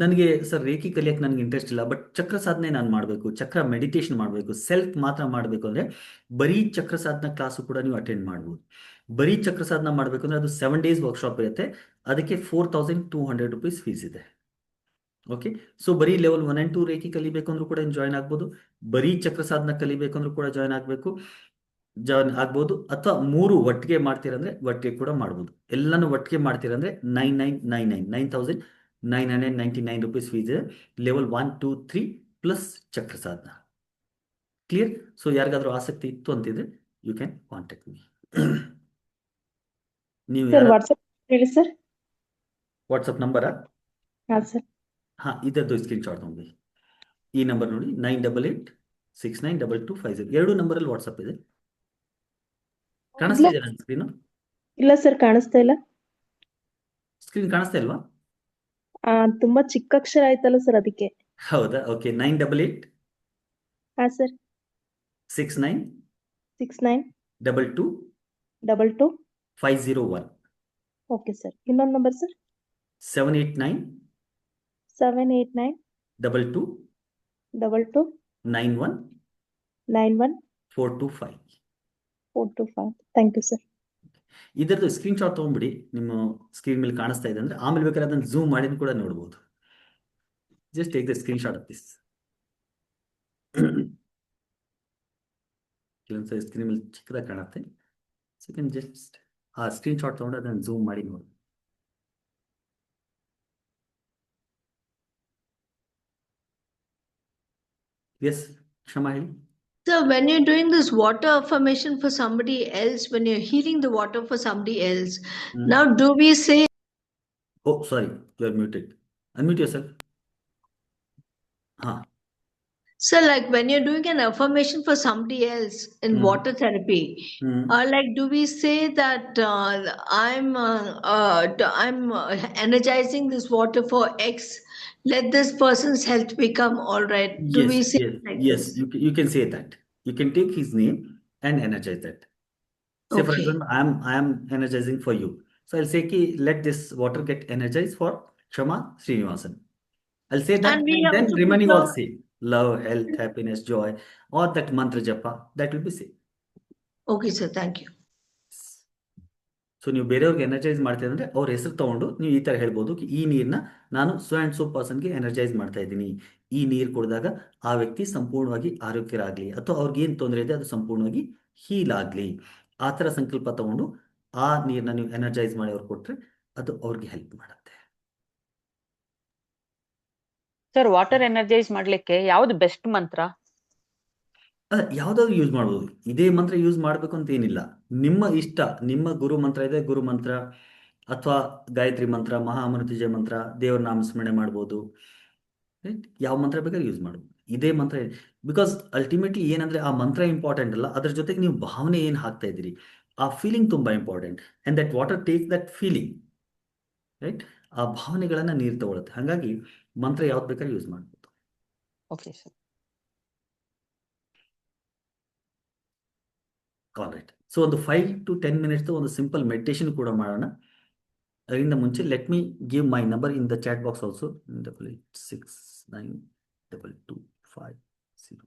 ನನಗೆ ಸರ್ ರೇಖಿ ಕಲಿಯೋಕ್ಕೆ ನನಗೆ ಇಂಟ್ರೆಸ್ಟ್ ಇಲ್ಲ, ಬಟ್ ಚಕ್ರ ಸಾಧನೆ ನಾನು ಮಾಡಬೇಕು, ಚಕ್ರ ಮೆಡಿಟೇಷನ್ ಮಾಡಬೇಕು, ಸೆಲ್ಫ್ ಮಾತ್ರ ಮಾಡಬೇಕು ಅಂದರೆ ಬರೀ ಚಕ್ರ ಸಾಧನ ಕ್ಲಾಸು ಕೂಡ ನೀವು ಅಟೆಂಡ್ ಮಾಡ್ಬೋದು. ಬರೀ ಚಕ್ರ ಸಾಧನ ಮಾಡಬೇಕು ಅಂದರೆ ಅದು 7 days ವರ್ಕ್ಶಾಪ್ ಇರುತ್ತೆ, ಅದಕ್ಕೆ 4200 rupees ಫೀಸ್ ಇದೆ. ಓಕೆ. ಸೊ ಬರೀ ಲೆವೆಲ್ 1 and 2 ರೇಖಿ ಕಲಿಬೇಕು ಅಂದ್ರೂ ಕೂಡ ಜಾಯ್ನ್ ಆಗ್ಬೋದು, ಬರೀ ಚಕ್ರ ಸಾಧನ ಕಲಿಬೇಕು ಅಂದ್ರೂ ಕೂಡ ಜಾಯ್ನ್ ಆಗ್ಬೋದು, ಅಥವಾ 3 ಒಟ್ಟಿಗೆ ಮಾಡ್ತೀರಂದ್ರೆ ಒಟ್ಟಿಗೆ ಕೂಡ ಮಾಡ್ಬೋದು. ಎಲ್ಲನೂ ಒಟ್ಟಿಗೆ ಮಾಡ್ತೀರಂದ್ರೆ 9999 rupees ಫೀಸ್ ಇದೆ. ಲೆವೆಲ್ 1, 2, 3 ಪ್ಲಸ್ ಚಕ್ರ ಸಾಧನ. ಕ್ಲಿಯರ್? ಸೊ ಯಾರಿಗಾದ್ರೂ ಆಸಕ್ತಿ ಇತ್ತು ಅಂತಿದ್ರೆ ಯು ಕ್ಯಾನ್ ಕಾಂಟ್ಯಾಕ್ಟ್ ಮೀ. ನೀವು ವಾಟ್ಸಪ್ ಹೇಳಿ ಸರ್. ವಾಟ್ಸಪ್ ನಂಬರಾ? ಹಾಂ ಸರ್. ಹಾಂ, ಇದರದ್ದು ಸ್ಕ್ರೀನ್ಶಾಟ್ ನೋಡಿ. ಈ ನಂಬರ್ ನೋಡಿ, 9886922550. 2 ನಂಬರಲ್ಲಿ ವಾಟ್ಸಪ್ ಇದೆ. ಕಾಣಿಸ್ತಾ ಇದೆ ನನ್ನ ಸ್ಕ್ರೀನು? ಇಲ್ಲ ಸರ್, ಕಾಣಿಸ್ತಾ ಇಲ್ಲ. ಸ್ಕ್ರೀನ್ ಕಾಣಿಸ್ತಾ ಇಲ್ವಾ? ತುಂಬಾ ಚಿಕ್ಕ ಅಕ್ಷರ ಆಯ್ತಲ್ಲ ಸರ್, ಅದಕ್ಕೆ. ಹೌದಾ? ಓಕೆ. 988 ಹಾಂ ಸರ್. 69 69 22 22 501. Okay sir. ಇನ್ನೊಂದು number sir? 789 789 22 22 91 91 425. 425. Thank you sir. ಇದರದ್ದು ಸ್ಕ್ರೀನ್ಶಾಟ್ ತೊಗೊಂಡ್ಬಿಡಿ, ನಿಮ್ಮ ಸ್ಕ್ರೀನ್ ಮೇಲೆ ಕಾಣಿಸ್ತಾ ಇದೆ ಅಂದರೆ. ಆಮೇಲೆ ಬೇಕಾದ್ರೆ ಅದನ್ನು ಝೂಮ್ ಮಾಡಿ ಕೂಡ ನೋಡ್ಬೋದು. Just take the screenshot of this. ಕೆಲವೊಂದ್ಸರಿ ಸ್ಕ್ರೀನ್ ಮೇಲೆ ಚಿಕ್ಕದಾಗಿ ಕಾಣುತ್ತೆ. ಸೊ ಯು ಕ್ಯಾನ್ ಜಸ್ಟ್ ಆ ಸ್ಕ್ರೀನ್ಶಾಟ್ ತೊಗೊಂಡು ಅದನ್ನು ಝೂಮ್ ಮಾಡಿ ನೋಡಿ. ಎಸ್ ಕ್ಷಮಾ ಹೇಳಿ. So when you're doing this water affirmation for somebody else, when you're healing the water for somebody else, now do we say? Oh, sorry, you are muted. Unmute yourself. So like when you're doing an affirmation for somebody else in water therapy, like do we say that I'm energizing this water for X, let this person's health become all right? Do we say like yes, this? you can say that. You can take his name and energize that. Say for example, I am energizing for you. So I'll say ki let this water get energized for Kshama Srinivasan. I'll say that, and then remaining all say love, health, happiness, joy, or that mantra japa, that will be said. Okay, sir. Thank you. So ನೀವು ಬೇರೆಯವ್ರಿಗೆ ಎನರ್ಜೈಸ್ ಮಾಡ್ತೀರಿ ಅಂದರೆ ಅವ್ರ ಹೆಸರು ತೊಗೊಂಡು ನೀವು ಈ ಥರ ಹೇಳ್ಬೋದು, ಈ ನೀರನ್ನ ನಾನು ಸೊ ಆ್ಯಂಡ್ ಸೊ ಪರ್ಸನ್ಗೆ ಎನರ್ಜೈಸ್ ಮಾಡ್ತಾ ಇದ್ದೀನಿ, ಈ ನೀರು ಕುಡಿದಾಗ ಆ ವ್ಯಕ್ತಿ ಸಂಪೂರ್ಣವಾಗಿ ಆರೋಗ್ಯರಾಗಲಿ ಅಥವಾ ಅವ್ರಿಗೇನು ತೊಂದರೆ ಇದೆ ಅದು ಸಂಪೂರ್ಣವಾಗಿ ಹೀಲ್ ಆಗಲಿ. ಆ ಥರ ಸಂಕಲ್ಪ ತಗೊಂಡು ಆ ನೀರನ್ನ ನೀವು ಎನರ್ಜೈಸ್ ಮಾಡಿ ಅವ್ರಿಗೆ ಕೊಟ್ಟರೆ ಅದು ಅವ್ರಿಗೆ ಹೆಲ್ಪ್ ಮಾಡುತ್ತೆ. ಸರ್ ವಾಟರ್ ಎನರ್ಜೈಸ್ ಮಾಡ್ಲಿಕ್ಕೆ ಯಾವ್ದು ಬೆಸ್ಟ್ ಮಂತ್ರ? ಯಾವುದಾದ್ರು ಯೂಸ್ ಮಾಡ್ಬೋದು, ಇದೇ ಮಂತ್ರ ಯೂಸ್ ಮಾಡಬೇಕು ಅಂತ ಏನಿಲ್ಲ, ನಿಮ್ಮ ಇಷ್ಟ. ನಿಮ್ಮ ಗುರು ಮಂತ್ರ ಇದೆ, ಗುರು ಮಂತ್ರ ಅಥವಾ ಗಾಯತ್ರಿ ಮಂತ್ರ, ಮಹಾಮೃತ್ಯುಂಜಯ ಮಂತ್ರ, ದೇವ್ರ ನಾಮಸ್ಮರಣೆ ಮಾಡ್ಬೋದು, ರೈಟ್? ಯಾವ ಮಂತ್ರ ಬೇಕಾದ್ರೆ ಯೂಸ್ ಮಾಡ್ಬೋದು, ಇದೇ ಮಂತ್ರ. ಬಿಕಾಸ್ ಅಲ್ಟಿಮೇಟ್ಲಿ ಏನಂದರೆ ಆ ಮಂತ್ರ ಇಂಪಾರ್ಟೆಂಟ್ ಅಲ್ಲ, ಅದ್ರ ಜೊತೆಗೆ ನೀವು ಭಾವನೆ ಏನು ಹಾಕ್ತಾ ಇದ್ದೀರಿ, ಆ ಫೀಲಿಂಗ್ ತುಂಬ important. And that water take that feeling, right? ಆ ಭಾವನೆಗಳನ್ನು ನೀರು ತಗೊಳುತ್ತೆ. ಹಾಗಾಗಿ ಮಂತ್ರ ಯಾವ್ದು ಬೇಕಾದ್ರೆ ಯೂಸ್ ಮಾಡ್ಬೋದು. Okay sir. All right. So ಒಂದು 5 to 10 ಮಿನಿಟ್ಸ್ ಒಂದು ಸಿಂಪಲ್ ಮೆಡಿಟೇಷನ್ ಕೂಡ ಮಾಡೋಣ. ಅದರಿಂದ ಮುಂಚೆ let me give my number in the chat box also, 88692250.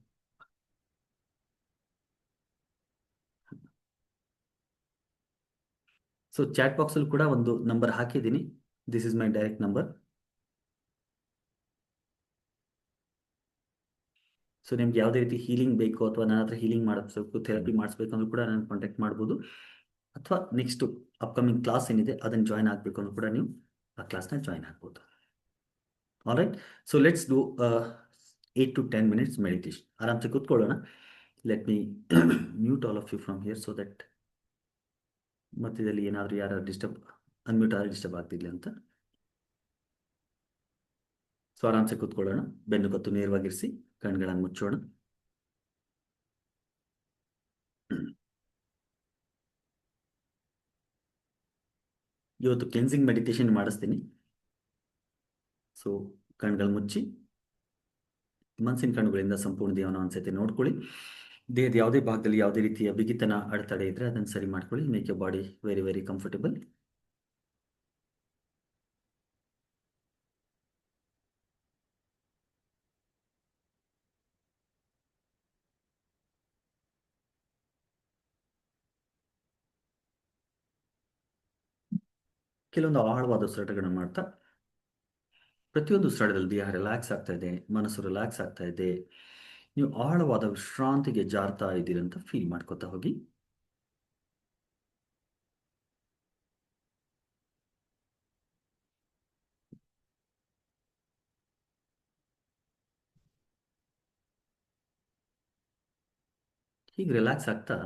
So chat ಬಾಕ್ಸಲ್ಲಿ ಕೂಡ ಒಂದು ನಂಬರ್ ಹಾಕಿದ್ದೀನಿ, this is my direct number. So ನಿಮ್ಗೆ ಯಾವುದೇ ರೀತಿ ಹೀಲಿಂಗ್ ಬೇಕು ಅಥವಾ ನನ್ನ ಹತ್ರ ಹೀಲಿಂಗ್ ಮಾಡಿಸ್ಬೇಕು, ಥೆರಪಿ ಮಾಡಿಸ್ಬೇಕು ಅಂದ್ರೂ ಕೂಡ ನಾನು ಕಾಂಟ್ಯಾಕ್ಟ್ ಮಾಡ್ಬೋದು. ಅಥವಾ ನೆಕ್ಸ್ಟು ಅಪ್ಕಮಿಂಗ್ ಕ್ಲಾಸ್ ಏನಿದೆ ಅದನ್ನು ಜಾಯ್ನ್ ಆಗಬೇಕು ಅಂದ್ರೂ ಕೂಡ ನೀವು ಆ ಕ್ಲಾಸ್ನ ಜಾಯ್ನ್ ಆಗ್ಬೋದು. All right. So let's do 8 to 10 minutes meditation. ಆರಾಮ್ಸೆ ಕೂತ್ಕೊಳ್ಳೋಣ. Let me mute all of you from here so that ಮಧ್ಯದಲ್ಲಿ ಏನಾದರೂ ಯಾರು ಅನ್ಮ್ಯೂಟ್ ಆದ್ರೆ ಡಿಸ್ಟರ್ಬ್ ಆಗ್ತಿಲ್ಲ ಅಂತ. ಸೊ ಆರಾಮ್ಸೆ ಕೂತ್ಕೊಳ್ಳೋಣ, ಬೆನ್ನು ಕತ್ತು ನೇರವಾಗಿರಿಸಿ, ಕಣ್ಗಳನ್ನು ಮುಚ್ಚೋಣ. ಇವತ್ತು ಕ್ಲೆನ್ಸಿಂಗ್ ಮೆಡಿಟೇಷನ್ ಮಾಡಿಸ್ತೀನಿ. ಸೊ ಕಣ್ಗಳು ಮುಚ್ಚಿ ಮನಸ್ಸಿನ ಕಣ್ಣುಗಳಿಂದ ಸಂಪೂರ್ಣ ದೇಹವನ್ನು ಒಂದ್ಸತಿ ನೋಡ್ಕೊಳ್ಳಿ. ದೇಹದ ಯಾವುದೇ ಭಾಗದಲ್ಲಿ ಯಾವುದೇ ರೀತಿಯ ಬಿಗಿತನ ಅಡೆತಡೆ ಇದ್ದರೆ ಅದನ್ನು ಸರಿ ಮಾಡ್ಕೊಳ್ಳಿ. ಮೇಕ್ ಯರ್ ಬಾಡಿ ವೆರಿ ವೆರಿ ಕಂಫರ್ಟಬಲ್. ಕೆಲವೊಂದು ಆಳವಾದ ಉಸಿರಾಟಗಳನ್ನು ಮಾಡ್ತಾ ಪ್ರತಿಯೊಂದು ಉಸಿರಾಟದಲ್ಲಿ ದೇಹ ರಿಲ್ಯಾಕ್ಸ್ ಆಗ್ತಾ ಇದೆ, ಮನಸ್ಸು ರಿಲ್ಯಾಕ್ಸ್ ಆಗ್ತಾ ಇದೆ, ನೀವು ಆಳವಾದ ವಿಶ್ರಾಂತಿಗೆ ಜಾರ್ತಾ ಇದ್ದೀರಿ ಅಂತ ಫೀಲ್ ಮಾಡ್ಕೊತಾ ಹೋಗಿ. ಹೀಗೆ ರಿಲ್ಯಾಕ್ಸ್ ಆಗ್ತಾ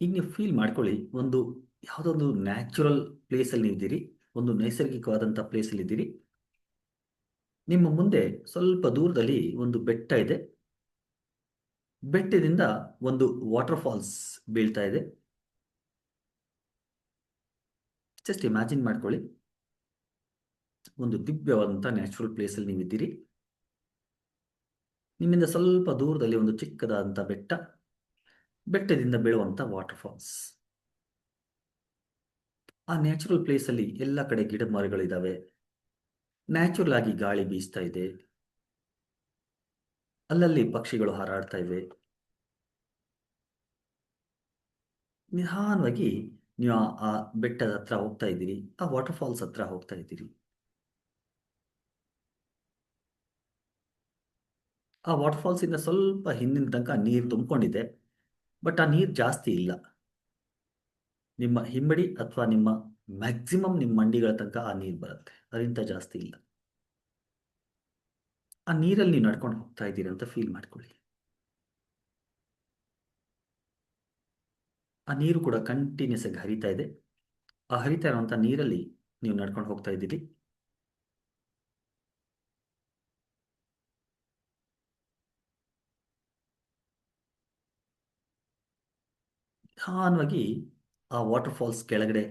ಈಗ ನೀವು ಫೀಲ್ ಮಾಡ್ಕೊಳ್ಳಿ, ಒಂದು ಯಾವುದೋ ಒಂದು ನ್ಯಾಚುರಲ್ ಪ್ಲೇಸಲ್ಲಿ ನೀವಿದ್ದೀರಿ, ಒಂದು ನೈಸರ್ಗಿಕವಾದಂಥ ಪ್ಲೇಸಲ್ಲಿ ಇದ್ದೀರಿ. ನಿಮ್ಮ ಮುಂದೆ ಸ್ವಲ್ಪ ದೂರದಲ್ಲಿ ಒಂದು ಬೆಟ್ಟ ಇದೆ, ಬೆಟ್ಟದಿಂದ ಒಂದು ವಾಟರ್ ಫಾಲ್ಸ್ ಬೀಳ್ತಾ ಇದೆ. ಜಸ್ಟ್ ಇಮ್ಯಾಜಿನ್ ಮಾಡ್ಕೊಳ್ಳಿ, ಒಂದು ದಿವ್ಯವಾದಂಥ ನ್ಯಾಚುರಲ್ ಪ್ಲೇಸಲ್ಲಿ ನೀವಿದ್ದೀರಿ. ನಿಮ್ಮಿಂದ ಸ್ವಲ್ಪ ದೂರದಲ್ಲಿ ಒಂದು ಚಿಕ್ಕದಾದಂಥ ಬೆಟ್ಟ, ಬೆಟ್ಟದಿಂದ ಬೀಳುವಂಥ ವಾಟರ್ ಫಾಲ್ಸ್. ಆ ನ್ಯಾಚುರಲ್ ಪ್ಲೇಸಲ್ಲಿ ಎಲ್ಲ ಕಡೆ ಗಿಡ ಮರಗಳಿದ್ದಾವೆ, ನ್ಯಾಚುರಲ್ ಆಗಿ ಗಾಳಿ ಬೀಸ್ತಾ ಇದೆ, ಅಲ್ಲಲ್ಲಿ ಪಕ್ಷಿಗಳು ಹಾರಾಡ್ತಾ ಇವೆ. ನಿಧಾನವಾಗಿ ನೀವು ಆ ಬೆಟ್ಟದ ಹತ್ರ ಹೋಗ್ತಾ ಇದ್ದೀರಿ, ಆ ವಾಟರ್ ಫಾಲ್ಸ್ ಹತ್ರ ಹೋಗ್ತಾ ಇದ್ದೀರಿ. ಆ ವಾಟರ್ ಫಾಲ್ಸ್ ಇಂದ ಸ್ವಲ್ಪ ಹಿಂದಿನ ತನಕ ನೀರು ತುಂಬಿಕೊಂಡಿದೆ, ಬಟ್ ಆ ನೀರು ಜಾಸ್ತಿ ಇಲ್ಲ. ನಿಮ್ಮ ಹಿಮ್ಮಡಿ ಅಥವಾ ನಿಮ್ಮ ಮ್ಯಾಕ್ಸಿಮಮ್ ನಿಮ್ಮ ಮಂಡಿಗಳ ತನಕ ಆ ನೀರು ಬರುತ್ತೆ, ಅದರಿಂದ ಜಾಸ್ತಿ ಇಲ್ಲ. ಆ ನೀರಲ್ಲಿ ನೀವು ನಡ್ಕೊಂಡು ಹೋಗ್ತಾ ಇದ್ದೀರಿ ಅಂತ ಫೀಲ್ ಮಾಡ್ಕೊಳ್ಳಿ. ಆ ನೀರು ಕೂಡ ಕಂಟಿನ್ಯೂಸ್ ಆಗಿ ಹರಿತಾ ಇದೆ. ಆ ಹರಿತಾ ಇರುವಂಥ ನೀರಲ್ಲಿ ನೀವು ನಡ್ಕೊಂಡು ಹೋಗ್ತಾ ಇದ್ದೀರಿ. ನಿಧಾನವಾಗಿ ಆ ವಾಟರ್ ಫಾಲ್ಸ್ ಕೆಳಗಡೆ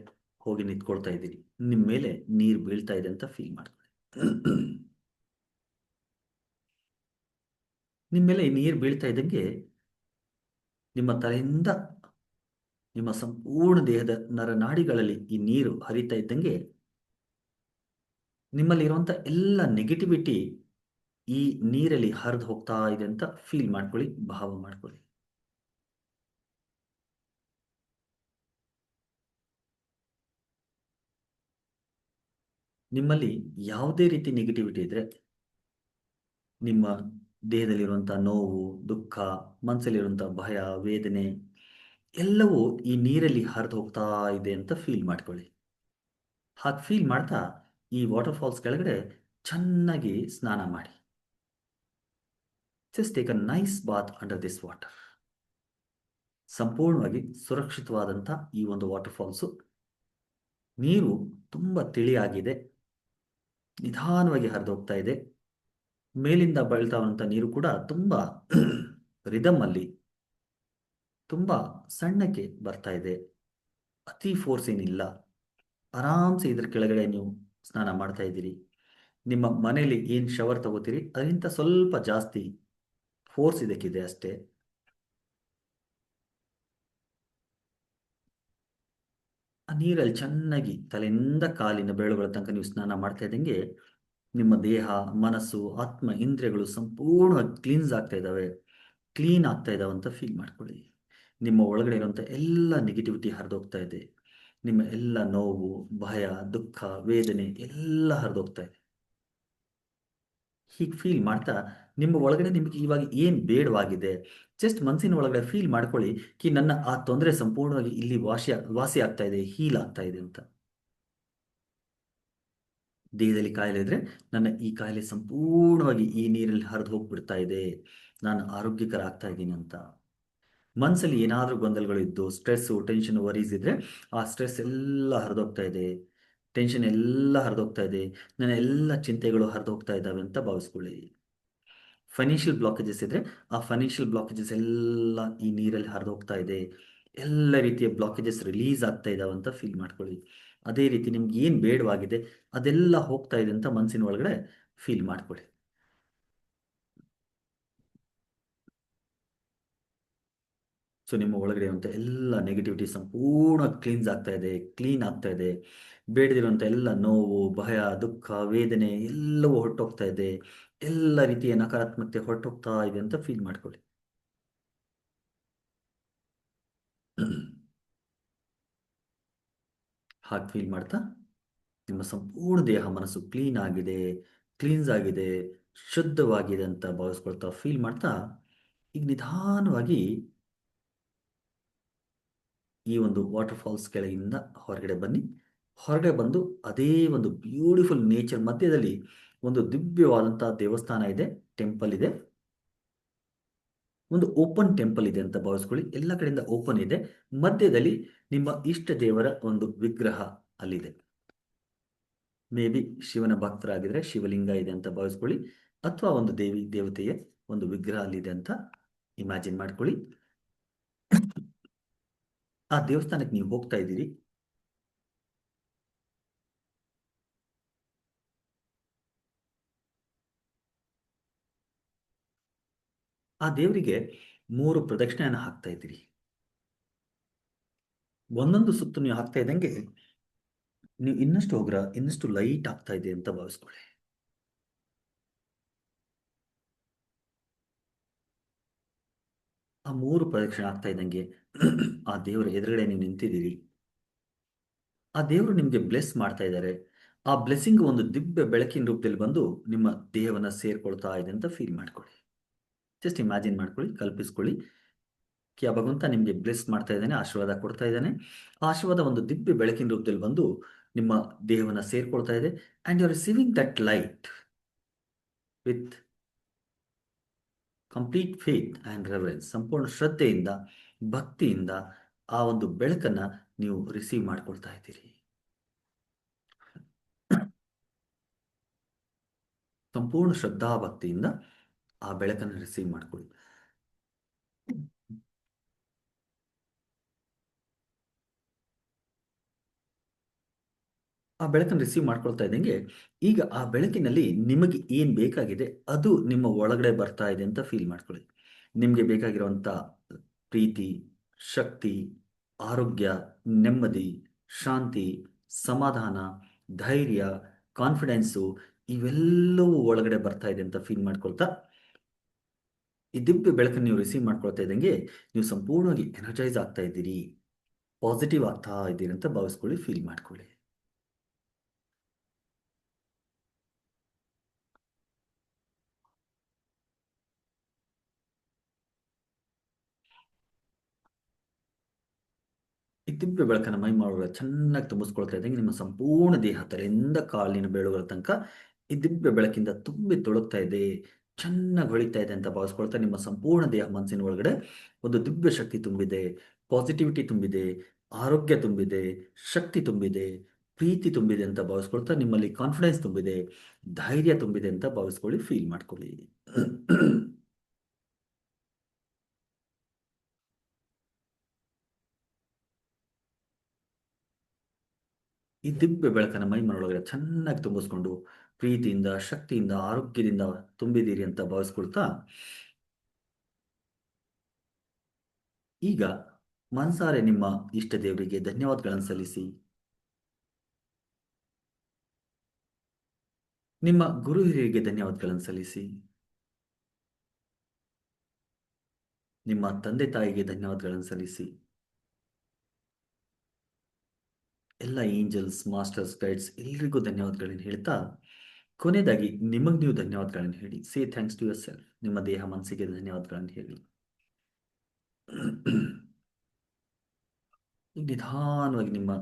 ಹೋಗಿ ನಿಂತ್ಕೊಳ್ತಾ ಇದ್ದೀರಿ. ನಿಮ್ಮ ಮೇಲೆ ನೀರು ಬೀಳ್ತಾ ಇದೆ ಅಂತ ಫೀಲ್ ಮಾಡ್ಕೊಳ್ಳಿ. ನಿಮ್ಮ ಮೇಲೆ ನೀರು ಬೀಳ್ತಾ ಇದ್ದಂಗೆ ನಿಮ್ಮ ತಲೆಯಿಂದ ನಿಮ್ಮ ಸಂಪೂರ್ಣ ದೇಹದ ನರನಾಡಿಗಳಲ್ಲಿ ಈ ನೀರು ಹರಿತಾ ಇದ್ದಂಗೆ ನಿಮ್ಮಲ್ಲಿರುವಂಥ ಎಲ್ಲ ನೆಗೆಟಿವಿಟಿ ಈ ನೀರಲ್ಲಿ ಹರಿದು ಹೋಗ್ತಾ ಇದೆ ಅಂತ ಫೀಲ್ ಮಾಡ್ಕೊಳ್ಳಿ, ಭಾವ ಮಾಡ್ಕೊಳ್ಳಿ. ನಿಮ್ಮಲ್ಲಿ ಯಾವುದೇ ರೀತಿ ನೆಗೆಟಿವಿಟಿ ಇದ್ರೆ, ನಿಮ್ಮ ದೇಹದಲ್ಲಿರುವಂಥ ನೋವು, ದುಃಖ, ಮನಸ್ಸಲ್ಲಿರುವಂಥ ಭಯ, ವೇದನೆ ಎಲ್ಲವೂ ಈ ನೀರಲ್ಲಿ ಹರಿದು ಹೋಗ್ತಾ ಇದೆ ಅಂತ ಫೀಲ್ ಮಾಡ್ಕೊಳ್ಳಿ. ಹಾಗೆ ಫೀಲ್ ಮಾಡ್ತಾ ಈ ವಾಟರ್ ಫಾಲ್ಸ್ ಕೆಳಗಡೆ ಚೆನ್ನಾಗಿ ಸ್ನಾನ ಮಾಡಿ. Just take a nice bath under this water. ಸಂಪೂರ್ಣವಾಗಿ ಸುರಕ್ಷಿತವಾದಂಥ ಈ ಒಂದು ವಾಟರ್ ಫಾಲ್ಸು. ನೀರು ತುಂಬ ತಿಳಿಯಾಗಿದೆ, ನಿಧಾನವಾಗಿ ಹರಿದು ಹೋಗ್ತಾ ಇದೆ. ಮೇಲಿಂದ ಬೀಳ್ತಾವಂಥ ನೀರು ಕೂಡ ತುಂಬ ರಿದಮ್ ಅಲ್ಲಿ ತುಂಬ ಸಣ್ಣಕ್ಕೆ ಬರ್ತಾ ಇದೆ. ಅತಿ ಫೋರ್ಸ್ ಏನಿಲ್ಲ. ಆರಾಮ್ಸೆ ಇದ್ರ ಕೆಳಗಡೆ ನೀವು ಸ್ನಾನ ಮಾಡ್ತಾ ಇದ್ದೀರಿ. ನಿಮ್ಮ ಮನೆಯಲ್ಲಿ ಏನು ಶವರ್ ತಗೋತೀರಿ ಅದಕ್ಕಿಂತ ಸ್ವಲ್ಪ ಜಾಸ್ತಿ ಫೋರ್ಸ್ ಇದಕ್ಕಿದೆ ಅಷ್ಟೇ. ಆ ನೀರಲ್ಲಿ ಚೆನ್ನಾಗಿ ತಲೆಯಿಂದ ಕಾಲಿನ ಬೆರಳುಗಳ ತನಕ ನೀವು ಸ್ನಾನ ಮಾಡ್ತಾ ಇದ್ದಂಗೆ ನಿಮ್ಮ ದೇಹ, ಮನಸ್ಸು, ಆತ್ಮ, ಇಂದ್ರಿಯಗಳು ಸಂಪೂರ್ಣವಾಗಿ ಕ್ಲೀನ್ಸ್ ಆಗ್ತಾ ಇದ್ದಾವೆ, ಕ್ಲೀನ್ ಆಗ್ತಾ ಇದ್ದಾವೆ ಅಂತ ಫೀಲ್ ಮಾಡ್ಕೊಳ್ಳಿ. ನಿಮ್ಮ ಒಳಗಡೆ ಇರುವಂಥ ಎಲ್ಲ ನೆಗೆಟಿವಿಟಿ ಹರಿದೋಗ್ತಾ ಇದೆ. ನಿಮ್ಮ ಎಲ್ಲ ನೋವು, ಭಯ, ದುಃಖ, ವೇದನೆ ಎಲ್ಲ ಹರಿದೋಗ್ತಾ ಇದೆ. ಹೀಗೆ ಫೀಲ್ ಮಾಡ್ತಾ ನಿಮ್ಮ ಒಳಗಡೆ ನಿಮಗೆ ಇವಾಗ ಏನು ಬೇಡವಾಗಿದೆ ಜಸ್ಟ್ ಮನಸ್ಸಿನ ಒಳಗಡೆ ಫೀಲ್ ಮಾಡ್ಕೊಳ್ಳಿ ಕಿ ನನ್ನ ಆ ತೊಂದರೆ ಸಂಪೂರ್ಣವಾಗಿ ಇಲ್ಲಿ ವಾಸಿ ಆಗ್ತಾ ಇದೆ, ಹೀಲ್ ಆಗ್ತಾ ಇದೆ ಅಂತ. ದೇಹದಲ್ಲಿ ಕಾಯಿಲೆ ಇದ್ರೆ ನನ್ನ ಈ ಕಾಯಿಲೆ ಸಂಪೂರ್ಣವಾಗಿ ಈ ನೀರಲ್ಲಿ ಹರಿದು ಹೋಗ್ಬಿಡ್ತಾ ಇದೆ, ನಾನು ಆರೋಗ್ಯಕರ ಆಗ್ತಾ ಇದ್ದೀನಿ ಅಂತ. ಮನಸ್ಸಲ್ಲಿ ಏನಾದರೂ ಗೊಂದಲಗಳಿದ್ದು, ಸ್ಟ್ರೆಸ್ಸು, ಟೆನ್ಷನ್, ವರೀಸ್ ಇದ್ರೆ ಆ ಸ್ಟ್ರೆಸ್ ಎಲ್ಲ ಹರಿದೋಗ್ತಾ ಇದೆ, ಟೆನ್ಷನ್ ಎಲ್ಲ ಹರಿದೋಗ್ತಾ ಇದೆ, ನನ್ನ ಎಲ್ಲ ಚಿಂತೆಗಳು ಹರಿದೋಗ್ತಾ ಇದ್ದಾವೆ ಅಂತ ಭಾವಿಸ್ಕೊಳ್ಳಿ. ಫೈನಾನ್ಷಿಯಲ್ ಬ್ಲಾಕೇಜಸ್ ಇದ್ರೆ ಆ ಫೈನಾನ್ಷಿಯಲ್ ಬ್ಲಾಕೇಜಸ್ ಎಲ್ಲ ಈ ನೀರಲ್ಲಿ ಹರಿದೋಗ್ತಾ ಇದೆ, ಎಲ್ಲ ರೀತಿಯ ಬ್ಲಾಕೇಜಸ್ ರಿಲೀಸ್ ಆಗ್ತಾ ಇದ್ದಾವೆ ಅಂತ ಫೀಲ್ ಮಾಡ್ಕೊಳ್ಳಿ. ಅದೇ ರೀತಿ ನಿಮ್ಗೆ ಏನು ಬೇಡವಾಗಿದೆ ಅದೆಲ್ಲ ಹೋಗ್ತಾ ಇದೆ ಅಂತ ಮನಸ್ಸಿನ ಒಳಗಡೆ ಫೀಲ್ ಮಾಡ್ಕೊಳ್ಳಿ. ಸೊ ನಿಮ್ಮ ಒಳಗಡೆ ಇರುವಂಥ ಎಲ್ಲ ನೆಗೆಟಿವಿಟಿ ಸಂಪೂರ್ಣ ಕ್ಲೀನ್ಸ್ ಆಗ್ತಾ ಇದೆ, ಕ್ಲೀನ್ ಆಗ್ತಾ ಇದೆ. ಬೇಡದಿರುವಂಥ ಎಲ್ಲ ನೋವು, ಭಯ, ದುಃಖ, ವೇದನೆ ಎಲ್ಲವೂ ಹೊರಟೋಗ್ತಾ ಇದೆ, ಎಲ್ಲ ರೀತಿಯ ನಕಾರಾತ್ಮಕತೆ ಹೊರಟೋಗ್ತಾ ಇದೆ ಅಂತ ಫೀಲ್ ಮಾಡ್ಕೊಳ್ಳಿ. ಹಾಗೆ ಫೀಲ್ ಮಾಡ್ತಾ ನಿಮ್ಮ ಸಂಪೂರ್ಣ ದೇಹ, ಮನಸ್ಸು ಕ್ಲೀನ್ ಆಗಿದೆ, ಕ್ಲೀನ್ಸ್ ಆಗಿದೆ, ಶುದ್ಧವಾಗಿದೆ ಅಂತ ಭಾವಿಸ್ಕೊಳ್ತಾ ಫೀಲ್ ಮಾಡ್ತಾ ಈಗ ನಿಧಾನವಾಗಿ ಈ ಒಂದು ವಾಟರ್ ಫಾಲ್ಸ್ ಕೆಳಗಿಂದ ಹೊರಗಡೆ ಬನ್ನಿ. ಹೊರಗಡೆ ಬಂದು ಅದೇ ಒಂದು ಬ್ಯೂಟಿಫುಲ್ ನೇಚರ್ ಮಧ್ಯದಲ್ಲಿ ಒಂದು ದಿವ್ಯವಾದಂಥ ದೇವಸ್ಥಾನ ಇದೆ, ಟೆಂಪಲ್ ಇದೆ, ಒಂದು ಓಪನ್ ಟೆಂಪಲ್ ಇದೆ ಅಂತ ಭಾವಿಸ್ಕೊಳ್ಳಿ. ಎಲ್ಲ ಕಡೆಯಿಂದ ಓಪನ್ ಇದೆ. ಮಧ್ಯದಲ್ಲಿ ನಿಮ್ಮ ಇಷ್ಟ ದೇವರ ಒಂದು ವಿಗ್ರಹ ಅಲ್ಲಿದೆ. ಮೇ ಬಿ ಶಿವನ ಭಕ್ತರಾಗಿದ್ರೆ ಶಿವಲಿಂಗ ಇದೆ ಅಂತ ಭಾವಿಸ್ಕೊಳ್ಳಿ, ಅಥವಾ ಒಂದು ದೇವತೆಯ ಒಂದು ವಿಗ್ರಹ ಅಲ್ಲಿದೆ ಅಂತ ಇಮ್ಯಾಜಿನ್ ಮಾಡ್ಕೊಳ್ಳಿ. ಆ ದೇವಸ್ಥಾನಕ್ಕೆ ನೀವು ಹೋಗ್ತಾ ಇದ್ದೀರಿ. ಆ ದೇವರಿಗೆ 3 ಪ್ರದಕ್ಷಿಣೆಯನ್ನು ಹಾಕ್ತಾ ಇದ್ದೀರಿ. ಒಂದೊಂದು ಸುತ್ತು ನೀವು ಹಾಕ್ತಾ ಇದ್ದಂಗೆ ನೀವು ಇನ್ನಷ್ಟು ಹೋಗ್ರ ಇನ್ನಷ್ಟು ಲೈಟ್ ಆಗ್ತಾ ಇದೆ ಅಂತ ಭಾವಿಸ್ಕೊಳ್ಳಿ. ಆ 3 ಪ್ರದಕ್ಷಿಣೆ ಆಗ್ತಾ ಇದ್ದಂಗೆ ಆ ದೇವರ ಎದುರುಗಡೆ ನೀವು ನಿಂತಿದ್ದೀರಿ. ಆ ದೇವರು ನಿಮಗೆ ಬ್ಲೆಸ್ ಮಾಡ್ತಾ ಇದ್ದಾರೆ. ಆ ಬ್ಲೆಸ್ಸಿಂಗ್ ಒಂದು ದಿವ್ಯ ಬೆಳಕಿನ ರೂಪದಲ್ಲಿ ಬಂದು ನಿಮ್ಮ ದೇಹವನ್ನು ಸೇರ್ಕೊಳ್ತಾ ಇದೆ ಅಂತ ಫೀಲ್ ಮಾಡ್ಕೊಳ್ಳಿ. ಜಸ್ಟ್ ಇಮ್ಯಾಜಿನ್ ಮಾಡ್ಕೊಳ್ಳಿ, ಕಲ್ಪಿಸ್ಕೊಳ್ಳಿ ಕಿ ಆ ಭಗವಂತ ನಿಮಗೆ ಬ್ಲೆಸ್ ಮಾಡ್ತಾ ಇದ್ದಾನೆ, ಆಶೀರ್ವಾದ ಕೊಡ್ತಾ ಇದ್ದಾನೆ. ಆ ಆಶೀರ್ವಾದ ಒಂದು ದಿವ್ಯ ಬೆಳಕಿನ ರೂಪದಲ್ಲಿ ಬಂದು ನಿಮ್ಮ ದೇಹವನ್ನು ಸೇರ್ಕೊಳ್ತಾ ಇದೆ. And you are receiving that light with complete faith and reverence. ಸಂಪೂರ್ಣ ಶ್ರದ್ಧೆಯಿಂದ, ಭಕ್ತಿಯಿಂದ ಆ ಒಂದು ಬೆಳಕನ್ನು ನೀವು ರಿಸೀವ್ ಮಾಡ್ಕೊಳ್ತಾ ಇದ್ದೀರಿ. ಸಂಪೂರ್ಣ ಶ್ರದ್ಧಾ ಭಕ್ತಿಯಿಂದ ಆ ಬೆಳಕನ್ನು ರಿಸೀವ್ ಮಾಡ್ಕೊಳ್ಳಿ. ಆ ಬೆಳಕನ್ನು ರಿಸೀವ್ ಮಾಡ್ಕೊಳ್ತಾ ಇದ್ದಂಗೆ ಈಗ ಆ ಬೆಳಕಿನಲ್ಲಿ ನಿಮಗೆ ಏನು ಬೇಕಾಗಿದೆ ಅದು ನಿಮ್ಮ ಒಳಗಡೆ ಬರ್ತಾ ಇದೆ ಅಂತ ಫೀಲ್ ಮಾಡ್ಕೊಳ್ಳಿ. ನಿಮಗೆ ಬೇಕಾಗಿರುವಂಥ ಪ್ರೀತಿ, ಶಕ್ತಿ, ಆರೋಗ್ಯ, ನೆಮ್ಮದಿ, ಶಾಂತಿ, ಸಮಾಧಾನ, ಧೈರ್ಯ, ಕಾನ್ಫಿಡೆನ್ಸು ಇವೆಲ್ಲವೂ ಒಳಗಡೆ ಬರ್ತಾ ಇದೆ ಅಂತ ಫೀಲ್ ಮಾಡ್ಕೊಳ್ತಾ ಈ ದಿವ್ಯ ಬೆಳಕನ್ನು ನೀವು ರಿಸೀವ್ ಮಾಡ್ಕೊಳ್ತಾ ಇದ್ದಂಗೆ ನೀವು ಸಂಪೂರ್ಣವಾಗಿ ಎನರ್ಜೈಸ್ ಆಗ್ತಾ ಇದ್ದೀರಿ, ಪಾಸಿಟಿವ್ ಆಗ್ತಾ ಇದ್ದೀರಿ ಅಂತ ಭಾವಿಸ್ಕೊಳ್ಳಿ, ಫೀಲ್ ಮಾಡ್ಕೊಳ್ಳಿ. ದಿವ್ಯ ಬೆಳಕನ್ನು ಮೈ ಒಳಗಡೆ ಚೆನ್ನಾಗಿ ತುಂಬಿಸ್ಕೊಳ್ತಾ ಇದ್ದಂಗೆ ನಿಮ್ಮ ಸಂಪೂರ್ಣ ದೇಹ ತಲೆಯಿಂದ ಕಾಲಿನ ಬೆರಳುಗಳ ತನಕ ಈ ದಿವ್ಯ ಬೆಳಕಿಂದ ತುಂಬಿ ತೊಳಗ್ತಾ ಇದೆ, ಚೆನ್ನಾಗಿ ಹೊಳಿತಾ ಇದೆ ಅಂತ ಭಾವಿಸ್ಕೊಳ್ತಾ ನಿಮ್ಮ ಸಂಪೂರ್ಣ ದೇಹ ಮನಸ್ಸಿನ ಒಳಗಡೆ ಒಂದು ದಿವ್ಯ ಶಕ್ತಿ ತುಂಬಿದೆ, ಪಾಸಿಟಿವಿಟಿ ತುಂಬಿದೆ, ಆರೋಗ್ಯ ತುಂಬಿದೆ, ಶಕ್ತಿ ತುಂಬಿದೆ, ಪ್ರೀತಿ ತುಂಬಿದೆ ಅಂತ ಭಾವಿಸ್ಕೊಳ್ತಾ ನಿಮ್ಮಲ್ಲಿ ಕಾನ್ಫಿಡೆನ್ಸ್ ತುಂಬಿದೆ, ಧೈರ್ಯ ತುಂಬಿದೆ ಅಂತ ಭಾವಿಸ್ಕೊಳ್ಳಿ, ಫೀಲ್ ಮಾಡ್ಕೊಳ್ಳಿ. ಈ ದಿವ್ಯ ಬೆಳಕನ್ನು ಮೈ ಒಳಗಡೆ ಚೆನ್ನಾಗಿ ತುಂಬಿಸ್ಕೊಂಡು ಪ್ರೀತಿಯಿಂದ, ಶಕ್ತಿಯಿಂದ, ಆರೋಗ್ಯದಿಂದ ತುಂಬಿದ್ದೀರಿ ಅಂತ ಭಾವಿಸ್ಕೊಳ್ತಾ ಈಗ ಮನಸಾರೆ ನಿಮ್ಮ ಇಷ್ಟ ದೇವರಿಗೆ ಧನ್ಯವಾದಗಳನ್ನು ಸಲ್ಲಿಸಿ, ನಿಮ್ಮ ಗುರು ಹಿರಿಯರಿಗೆ ಧನ್ಯವಾದಗಳನ್ನು ಸಲ್ಲಿಸಿ, ನಿಮ್ಮ ತಂದೆ ತಾಯಿಗೆ ಧನ್ಯವಾದಗಳನ್ನು ಸಲ್ಲಿಸಿ, ಎಲ್ಲ ಏಂಜಲ್ಸ್, ಮಾಸ್ಟರ್ಸ್, ಗೈಡ್ಸ್ ಎಲ್ರಿಗೂ ಧನ್ಯವಾದಗಳನ್ನು ಹೇಳ್ತಾ ಕೊನೆಯದಾಗಿ ನಿಮಗೆ ನೀವು ಧನ್ಯವಾದಗಳನ್ನು ಹೇಳಿ. Say thanks to yourself. ನಿಮ್ಮ ದೇಹ ಮನಸ್ಸಿಗೆ ಧನ್ಯವಾದಗಳನ್ನು ಹೇಳಿ. ನಿಧಾನವಾಗಿ ನಿಮ್ಮ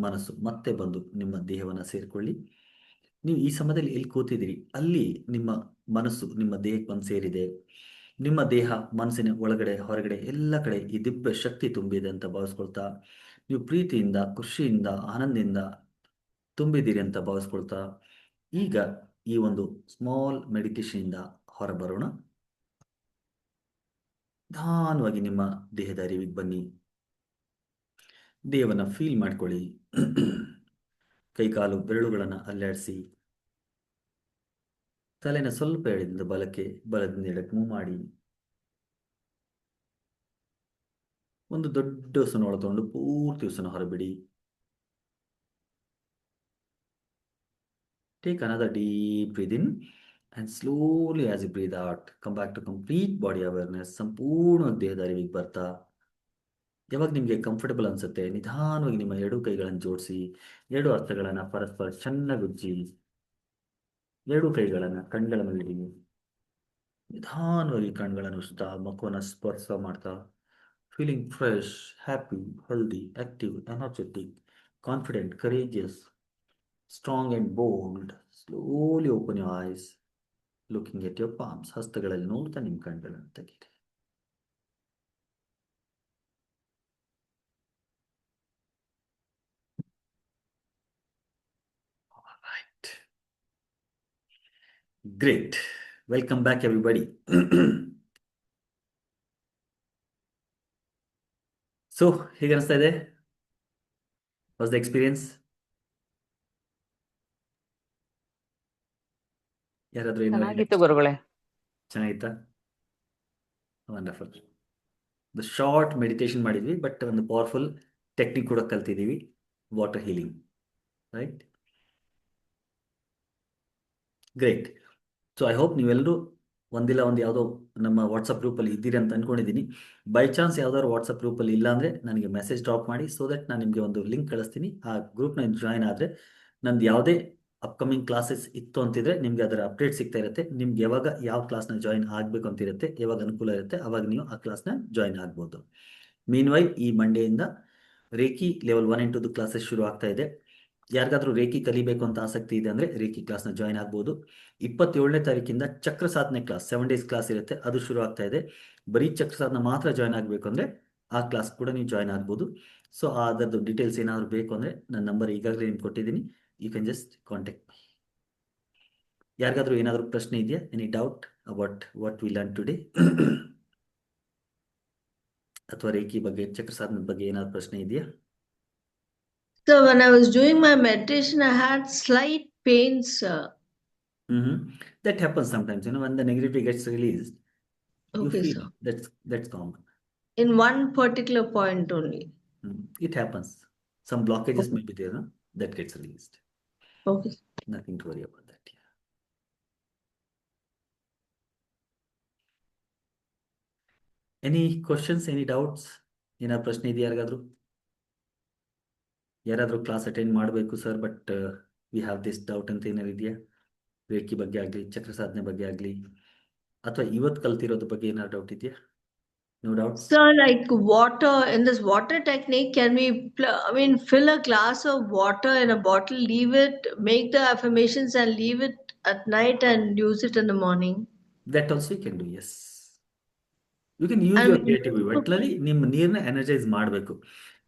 ಮನಸ್ಸು ಮತ್ತೆ ಬಂದು ನಿಮ್ಮ ದೇಹವನ್ನು ಸೇರಿಕೊಳ್ಳಿ. ನೀವು ಈ ಸಮಯದಲ್ಲಿ ಎಲ್ಲಿ ಕೂತಿದ್ದೀರಿ ಅಲ್ಲಿ ನಿಮ್ಮ ಮನಸ್ಸು ನಿಮ್ಮ ದೇಹಕ್ಕೆ ಬಂದು ಸೇರಿದೆ. ನಿಮ್ಮ ದೇಹ ಮನಸ್ಸಿನ ಒಳಗಡೆ ಹೊರಗಡೆ ಎಲ್ಲ ಕಡೆ ಈ ದಿವ್ಯ ಶಕ್ತಿ ತುಂಬಿದೆ ಅಂತ ಭಾವಿಸ್ಕೊಳ್ತಾ ನೀವು ಪ್ರೀತಿಯಿಂದ, ಖುಷಿಯಿಂದ, ಆನಂದದಿಂದ ತುಂಬಿದ್ದೀರಿ ಅಂತ ಭಾವಿಸ್ಕೊಳ್ತಾ ಈಗ ಈ ಒಂದು ಸ್ಮಾಲ್ ಮೆಡಿಟೇಷನಿಂದ ಹೊರಬರೋಣ. ನಿಧಾನವಾಗಿ ನಿಮ್ಮ ದೇಹದ ಅರಿವಿಗೆ ಬನ್ನಿ. ದೇಹವನ್ನು ಫೀಲ್ ಮಾಡ್ಕೊಳ್ಳಿ. ಕೈಕಾಲು ಬೆರಳುಗಳನ್ನು ಅಲ್ಲಾಡಿಸಿ, ತಲೆನ ಸ್ವಲ್ಪ ಎಡದಿಂದ ಬಲಕ್ಕೆ, ಬಲದಿಂದ ಎಡಕ್ಕೆ ಮೂವ್ ಮಾಡಿ. ಒಂದು ದೊಡ್ಡ ಉಸಿರನ್ನು ಒಳತೊಂಡು ಪೂರ್ತಿ ಉಸಿರನ್ನು ಹೊರಬಿಡಿ. Take another deep breath in and slowly as you breathe out, come back to complete body awareness. ಸಂಪೂರ್ಣವಾಗಿ ದೇಹದ ಅರಿವಿಗೆ ಬರ್ತಾ ಯಾವಾಗ ನಿಮಗೆ ಕಂಫರ್ಟಬಲ್ ಅನ್ಸುತ್ತೆ ನಿಧಾನವಾಗಿ ನಿಮ್ಮ ಎರಡು ಕೈಗಳನ್ನು ಜೋಡಿಸಿ, ಎರಡು ಹಸ್ತಗಳನ್ನು ಪರಸ್ಪರ ಚೆನ್ನಾಗಿ ಉಜ್ಜಿ, ಎರಡು ಕೈಗಳನ್ನು ಕಣ್ಗಳ ಮೇಲೆ ಇಡಿ. ನಿಧಾನವಾಗಿ ಕಣ್ಗಳನ್ನು ಉಜ್ತಾ ಮುಖವನ್ನು ಸ್ಪರ್ಶ ಮಾಡ್ತಾ feeling fresh, happy, healthy, active, energetic, confident, courageous, strong and bold. Slowly open your eyes, looking at your palms. ಹಸ್ತಗಳಲ್ಲಿ ನೋಡ್ತಾ ನಿಮ್ಮ ಕಣ್ಗಳನ್ನು ತೆಗೀರಿ. All right. Great. Welcome back everybody. So, ಹೇಗೆ ಅನಿಸ್ತಾ ಇದೆ? Was the experience? ಯಾರಾದ್ರೂ ಚೆನ್ನಾಗಿತ್ತು ಗುರುಗಳೇ. ಚೆನ್ನಾಗಿತ್ತಾ? ವಂಡರ್ಫುಲ್. ದ ಶಾರ್ಟ್ ಮೆಡಿಟೇಷನ್ ಮಾಡಿದ್ವಿ, ಬಟ್ ಒಂದು ಪವರ್ಫುಲ್ ಟೆಕ್ನಿಕ್ ಕೂಡ ಕಲ್ತಿದ್ದೀವಿ, water healing, right? Great. So I hope ನೀವೆಲ್ಲರೂ ಒಂದಿಲ್ಲ ಒಂದು ಯಾವುದೋ ನಮ್ಮ ವಾಟ್ಸಪ್ ಗ್ರೂಪಲ್ಲಿ ಇದ್ದೀರಿ ಅಂತ ಅಂದ್ಕೊಂಡಿದ್ದೀನಿ. ಬೈ ಚಾನ್ಸ್ ಯಾವ್ದಾದ್ರು ವಾಟ್ಸಪ್ ಗ್ರೂಪಲ್ಲಿ ಇಲ್ಲ ಅಂದರೆ ನನಗೆ ಮೆಸೇಜ್ ಡ್ರಾಪ್ ಮಾಡಿ, ಸೊ ದಟ್ ನಾನು ನಿಮಗೆ ಒಂದು ಲಿಂಕ್ ಕಳಿಸ್ತೀನಿ. ಆ ಗ್ರೂಪ್ನ ಜಾಯ್ನ್ ಆದರೆ ನಂದು ಯಾವುದೇ ಅಪ್ಕಮಿಂಗ್ ಕ್ಲಾಸಸ್ ಇತ್ತು ಅಂತಿದ್ರೆ ನಿಮಗೆ ಅದರ ಅಪ್ಡೇಟ್ ಸಿಗ್ತಾ ಇರುತ್ತೆ. ನಿಮ್ಗೆ ಯಾವಾಗ ಯಾವ ಕ್ಲಾಸ್ನ ಜಾಯಿನ್ ಆಗಬೇಕು ಅಂತಿರುತ್ತೆ, ಯಾವಾಗ ಅನುಕೂಲ ಇರುತ್ತೆ ಅವಾಗ ನೀವು ಆ ಕ್ಲಾಸ್ನ ಜಾಯಿನ್ ಆಗ್ಬೋದು. ಮೀನ್ವೈಲ್ ಈ ಮಂಡೆಯಿಂದ ರೇಖಿ ಲೆವೆಲ್ 1 and 2 ಕ್ಲಾಸಸ್ ಶುರು ಆಗ್ತಾ ಇದೆ. ಯಾರಿಗಾದ್ರೂ ರೇಖಿ ಕಲಿಬೇಕು ಅಂತ ಆಸಕ್ತಿ ಇದೆ ಅಂದರೆ ರೇಖಿ ಕ್ಲಾಸ್ನ ಜಾಯ್ನ್ ಆಗ್ಬೋದು. 27ನೇ ತಾರೀಕಿಂದ ಚಕ್ರ ಸಾಧನೆ ಕ್ಲಾಸ್ 7 days ಕ್ಲಾಸ್ ಇರುತ್ತೆ, ಅದು ಶುರು ಆಗ್ತಾ ಇದೆ. ಬರೀ ಚಕ್ರ ಸಾಧನೆ ಮಾತ್ರ ಜಾಯ್ನ್ ಆಗಬೇಕು ಅಂದರೆ ಆ ಕ್ಲಾಸ್ ಕೂಡ ನೀವು ಜಾಯ್ನ್ ಆಗ್ಬೋದು. ಸೊ ಅದರದ್ದು ಡೀಟೇಲ್ಸ್ ಏನಾದರೂ ಬೇಕು ಅಂದರೆ ನನ್ನ ನಂಬರ್ ಈಗಾಗಲೇ ನಿಮ್ಗೆ ಕೊಟ್ಟಿದ್ದೀನಿ, you can just contact me. ಯಾರಿಗಾದ್ರೂ ಏನಾದರೂ ಪ್ರಶ್ನೆ ಇದೆಯಾ? Any doubt about what we learn today? ಅಥವಾ ರೇಖಿ ಬಗ್ಗೆ, ಚಕ್ರ ಸಾಧನೆ ಬಗ್ಗೆ ಏನಾದರೂ ಪ್ರಶ್ನೆ ಇದೆಯಾ? So when I was doing my meditation, I had slight pains. That happens sometimes, when the negativity gets released, you Okay, feel sir. that's common. In one particular point only. It happens. Some blockages may be there, no? That gets released. Okay. Nothing to worry about that. Yeah. Any questions? Any doubts? ಏನಾದ್ರು ಪ್ರಶ್ನೆ ಇದೆಯಾ ಯಾರಿಗಾದ್ರೂ? ಯಾರಾದರೂ ಕ್ಲಾಸ್ ಅಟೆಂಡ್ ಮಾಡಬೇಕು sir, but we have this doubt ಅಂತ ಏನಾರು ಇದೆಯಾ? ರೇಖಿ ಬಗ್ಗೆ ಆಗಲಿ, ಚಕ್ರ ಸಾಧನೆ ಬಗ್ಗೆ ಆಗಲಿ, ಅಥವಾ ಇವತ್ತು ಕಲ್ತಿರೋದ್ರ ಬಗ್ಗೆ ಏನಾದ್ರು ಡೌಟ್ ಇದೆಯಾ? No doubt. So, like water, in this water technique, can we, fill a glass of water in a bottle, leave it, make the affirmations and leave it at night and use it in the morning? That also you can do, yes. You can use And your creativity. ಒಟ್ನಲ್ಲಿ ನಿಮ್ಮ ನೀರನ್ನ ಎನರ್ಜೈಸ್ ಮಾಡಬೇಕು.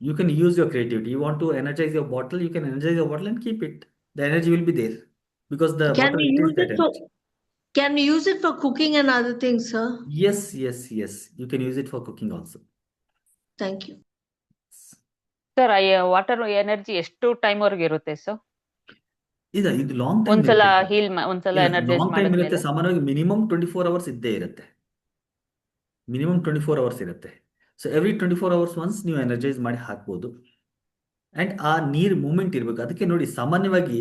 You can use your creativity. You want to energize your bottle, you can energize your bottle and keep it. The energy will be there because the can water we retains use that it for, energy. can we use it for cooking and other things, sir? Yes, yes, yes. You can use it for cooking also. Thank you. Sir water energy ಎಷ್ಟು ಟೈಮ್ ವರ್ಗೆ ಇರುತ್ತೆ ಸರ್? ಇದು ಲಾಂಗ್ ಟೈಮ್ ಒಂದ್ಸಲ ಒಂದ್ಸಲ ಎನರ್ಜೈಸ್ ಲಾಂಗ್ ಟೈಮ್ ಇರುತ್ತೆ. ಮಾಡಿದ್ಮೇಲೆ ಸಾಮಾನ್ಯವಾಗಿ ಮಿನಿಮಮ್ 24 ಅವರ್ಸ್ ಇದ್ದೇ ಇರುತ್ತೆ. ಮಿನಿಮಮ್ 24 ಅವರ್ಸ್ ಇರುತ್ತೆ. ಸೊ ಎವ್ರಿ 24 ಅವರ್ಸ್ ಒನ್ಸ್ ನೀವು ಎನರ್ಜೈಸ್ ಮಾಡಿ ಹಾಕ್ಬೋದು. ಆ್ಯಂಡ್ ಆ ನೀರು ಮೂಮೆಂಟ್ ಇರಬೇಕು. ಅದಕ್ಕೆ ನೋಡಿ, ಸಾಮಾನ್ಯವಾಗಿ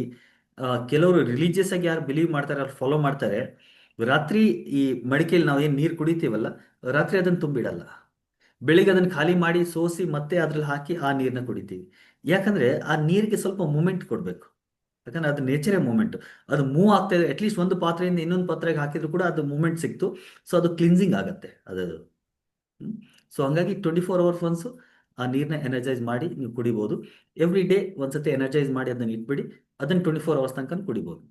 ಕೆಲವರು ರಿಲಿಜಿಯಸ್ ಆಗಿ ಯಾರು ಬಿಲೀವ್ ಮಾಡ್ತಾರೆ, ಅವ್ರು ಫಾಲೋ ಮಾಡ್ತಾರೆ, ರಾತ್ರಿ ಈ ಮಡಿಕೆಯಲ್ಲಿ ನಾವು ಏನು ನೀರು ಕುಡಿತೀವಲ್ಲ, ರಾತ್ರಿ ಅದನ್ನು ತುಂಬಿಡಲ್ಲ. ಬೆಳಿಗ್ಗೆ ಅದನ್ನು ಖಾಲಿ ಮಾಡಿ ಸೋಸಿ ಮತ್ತೆ ಅದ್ರಲ್ಲಿ ಹಾಕಿ ಆ ನೀರನ್ನ ಕುಡಿತೀವಿ. ಯಾಕಂದ್ರೆ ಆ ನೀರಿಗೆ ಸ್ವಲ್ಪ ಮೂಮೆಂಟ್ ಕೊಡಬೇಕು. ಯಾಕಂದ್ರೆ ಅದು ನೇಚರೇ ಮೂಮೆಂಟ್. ಅದು ಮೂವ್ ಆಗ್ತಾ ಇದೆ. ಅಟ್ಲೀಸ್ಟ್ ಒಂದು ಪಾತ್ರೆಯಿಂದ ಇನ್ನೊಂದು ಪಾತ್ರೆಗೆ ಹಾಕಿದ್ರು ಕೂಡ ಅದು ಮೂಮೆಂಟ್ ಸಿಕ್ತು. ಸೊ ಅದು ಕ್ಲಿನ್ಸಿಂಗ್ ಆಗುತ್ತೆ ಅದು. ಸೊ ಹಂಗಾಗಿ 24 ಅವರ್ಸ್ ಒನ್ಸು ಆ ನೀರನ್ನ ಎನರ್ಜೈಸ್ ಮಾಡಿ ನೀವು ಕುಡಿಬೋದು. ಎವ್ರಿ ಡೇ ಒಂದ್ಸತಿ ಎನರ್ಜೈಸ್ ಮಾಡಿ ಅದನ್ನ ಇಟ್ಬಿಡಿ. ಅದನ್ನ 24 ಅವರ್ಸ್ ತನಕ ಕುಡಿಬೋದು.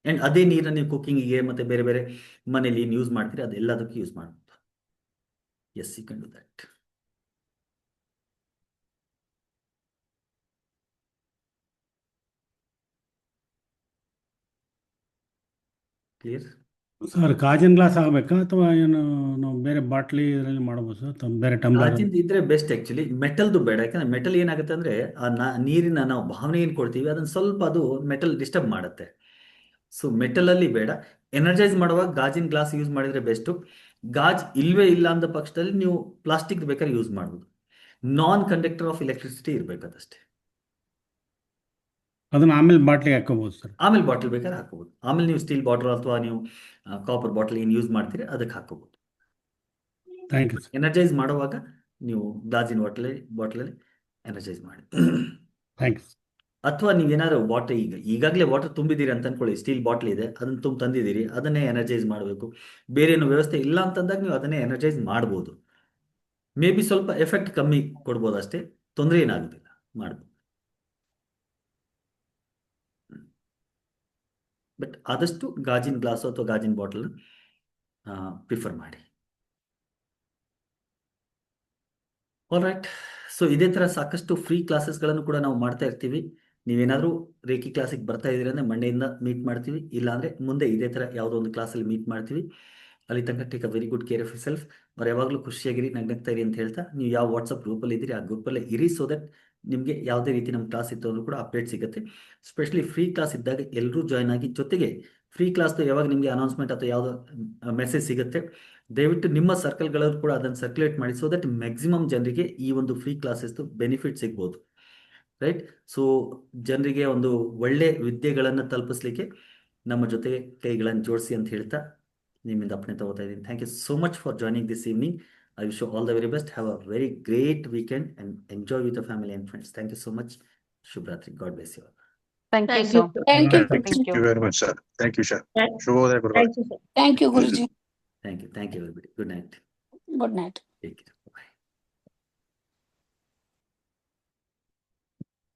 ಆ್ಯಂಡ್ ಅದೇ ನೀರನ್ನ ನೀವು ಕುಕ್ಕಿಂಗಿಗೆ ಮತ್ತೆ ಬೇರೆ ಬೇರೆ ಮನೇಲಿ ಏನು ಯೂಸ್ ಮಾಡ್ತೀರಿ ಅದೆಲ್ಲದಕ್ಕೂ ಯೂಸ್ ಮಾಡ್ಬೋದು. Yes, you can do that. Clear? Sir ಗಾಜಿನ ಗ್ಲಾಸ್ ಆಗಬೇಕಾ ಅಥವಾ ಏನು ನಾವು ಬೇರೆ ಬಾಟ್ಲಿ ಇದರಲ್ಲಿ ಮಾಡ್ಬೋದು ಸರ್ ಅಥವಾ ಬೇರೆ ಟಂಬ್ಲರ್? ಗಾಜಿಂದ ಇದ್ರೆ ಬೆಸ್ಟ್ ಆಕ್ಚುಲಿ. ಮೆಟಲ್ದು ಬೇಡ. ಯಾಕಂದ್ರೆ ಮೆಟಲ್ ಏನಾಗುತ್ತೆ ಅಂದ್ರೆ ನೀರಿನ ನಾವು ಭಾವನೆ ಏನು ಕೊಡ್ತೀವಿ ಅದನ್ನ ಸ್ವಲ್ಪ ಅದು ಮೆಟಲ್ ಡಿಸ್ಟರ್ಬ್ ಮಾಡುತ್ತೆ. ಸೊ ಮೆಟಲಲ್ಲಿ ಬೇಡ. ಎನರ್ಜೈಸ್ ಮಾಡುವಾಗ ಗಾಜಿನ ಗ್ಲಾಸ್ ಯೂಸ್ ಮಾಡಿದ್ರೆ ಬೆಸ್ಟು. ಗಾಜ್ ಇಲ್ವೇ ಇಲ್ಲ ಅಂದ ಪಕ್ಷದಲ್ಲಿ ನೀವು ಪ್ಲಾಸ್ಟಿಕ್ ಬೇಕಾದ್ರೆ ಯೂಸ್ ಮಾಡ್ಬೋದು. ನಾನ್ ಕಂಡಕ್ಟರ್ ಆಫ್ ಎಲೆಕ್ಟ್ರಿಸಿಟಿ ಇರಬೇಕು ಅದಷ್ಟೇ. ಅದನ್ನ ಆಮೇಲೆ ಬಾಟ್ಲಿಗೆ ಹಾಕೋಬಹುದು ಸರ್? ಆಮೇಲೆ ಬಾಟಲ್ ಬೇಕಾದ್ರೆ ಹಾಕೋಬಹುದು. ಆಮೇಲೆ ನೀವು ಸ್ಟೀಲ್ ಬಾಟಲ್ ಅಥವಾ ನೀವು ಕಾಪರ್ ಬಾಟಲ್ ಏನು ಯೂಸ್ ಮಾಡ್ತೀರಿ ಅದಕ್ಕೆ ಹಾಕೋಬಹುದು. Thank you sir. ಎನರ್ಜೈಸ್ ಮಾಡುವಾಗ ನೀವು ಗಾಜಿನ ಬಾಟಲಲ್ಲಿ ಎನರ್ಜೈಸ್ ಮಾಡಿ. Thank you. ಅಥವಾ ನೀವೇನಾದ್ರು ವಾಟರ್ ಈಗಾಗಲೇ ವಾಟರ್ ತುಂಬಿದ್ದೀರಿ ಅಂತ ಅನ್ಕೊಳ್ಳಿ, ಸ್ಟೀಲ್ ಬಾಟ್ಲ್ ಇದೆ, ಅದನ್ನು ತಂದಿದ್ದೀರಿ, ಅದನ್ನೇ ಎನರ್ಜೈಸ್ ಮಾಡಬೇಕು. ಬೇರೆ ಏನು ವ್ಯವಸ್ಥೆ ಇಲ್ಲ ಅಂತಂದಾಗ ನೀವು ಅದನ್ನೇ ಎನರ್ಜೈಸ್ ಮಾಡ್ಬೋದು. ಮೇ ಬಿ ಸ್ವಲ್ಪ ಎಫೆಕ್ಟ್ ಕಮ್ಮಿ ಕೊಡ್ಬೋದು ಅಷ್ಟೇ, ತೊಂದರೆ ಏನಾಗೋದಿಲ್ಲ, ಮಾಡ್ಬೋದು. ಬಟ್ ಆದಷ್ಟು ಗಾಜಿನ ಗ್ಲಾಸು ಅಥವಾ ಗಾಜಿನ ಬಾಟಲ್ ಪ್ರಿಫರ್ ಮಾಡಿ. All right. ಸೊ ಇದೇ ಥರ ಸಾಕಷ್ಟು ಫ್ರೀ ಕ್ಲಾಸಸ್ಗಳನ್ನು ಕೂಡ ನಾವು ಮಾಡ್ತಾ ಇರ್ತೀವಿ. ನೀವೇನಾದರೂ ರೇಖಿ ಕ್ಲಾಸಿಗೆ ಬರ್ತಾ ಇದ್ದೀರಿ ಅಂದರೆ ಮಂಡೆಯಿಂದ ಮೀಟ್ ಮಾಡ್ತೀವಿ. ಇಲ್ಲಾಂದರೆ ಮುಂದೆ ಇದೇ ಥರ ಯಾವುದೋ ಒಂದು ಕ್ಲಾಸಲ್ಲಿ ಮೀಟ್ ಮಾಡ್ತೀವಿ. ಅಲ್ಲಿ ತನಕ take a very good care of yourself. ಅವ್ರು ಯಾವಾಗಲೂ ಖುಷಿಯಾಗಿರಿ, ನಗ್ನಗ್ತಾ ಇರಿ ಅಂತ ಹೇಳ್ತಾ, ನೀವು ಯಾವ ವಾಟ್ಸಪ್ ಗ್ರೂಪಲ್ಲಿ ಇದ್ದೀರಿ ಆ ಗ್ರೂಪಲ್ಲೇ ಇರಿ. ಸೊ ದಟ್ ನಿಮಗೆ ಯಾವುದೇ ರೀತಿ ನಮ್ಮ ಕ್ಲಾಸ್ ಇತ್ತು ಅಂದರೂ ಕೂಡ ಅಪ್ಡೇಟ್ ಸಿಗುತ್ತೆ. ಸ್ಪೆಷಲಿ ಫ್ರೀ ಕ್ಲಾಸ್ ಇದ್ದಾಗ ಎಲ್ಲರೂ ಜಾಯ್ನ್ ಆಗಿ, ಜೊತೆಗೆ ಫ್ರೀ ಕ್ಲಾಸ್ದು ಯಾವಾಗ ನಿಮಗೆ ಅನೌನ್ಸ್ಮೆಂಟ್ ಅಥವಾ ಯಾವುದೋ ಮೆಸೇಜ್ ಸಿಗುತ್ತೆ, ದಯವಿಟ್ಟು ನಿಮ್ಮ ಸರ್ಕಲ್ಗಳಲ್ಲೂ ಕೂಡ ಅದನ್ನು ಸರ್ಕ್ಯುಲೇಟ್ ಮಾಡಿ. ಸೊ ದಟ್ ಮ್ಯಾಕ್ಸಿಮಮ್ ಜನರಿಗೆ ಈ ಒಂದು ಫ್ರೀ ಕ್ಲಾಸಸ್ದು ಬೆನಿಫಿಟ್ ಸಿಗ್ಬೋದು. ರೈಟ್. ಸೊ ಜನರಿಗೆ ಒಂದು ಒಳ್ಳೆ ವಿದ್ಯೆಗಳನ್ನು ತಲುಪಿಸ್ಲಿಕ್ಕೆ ನಮ್ಮ ಜೊತೆಗೆ ಕೈಗಳನ್ನು ಜೋಡಿಸಿ ಅಂತ ಹೇಳ್ತಾ ನಿಮ್ಮಿಂದ ಅಪ್ಪಣೆ ತಗೋತಾ ಇದ್ದೀನಿ. Thank you so much for joining this evening. I wish you all the very best. Have a very great weekend and enjoy with the family and friends. Thank you so much. Shubhratri. God bless you all. Thank you Thank sir. you. Thank you. Thank you. very much, sir. Thank you, sir. Thank Shubhodaya, Guruvar. you, sir. Thank you, Guruji. Thank you. Thank you, everybody. Good night. Good night. Take care.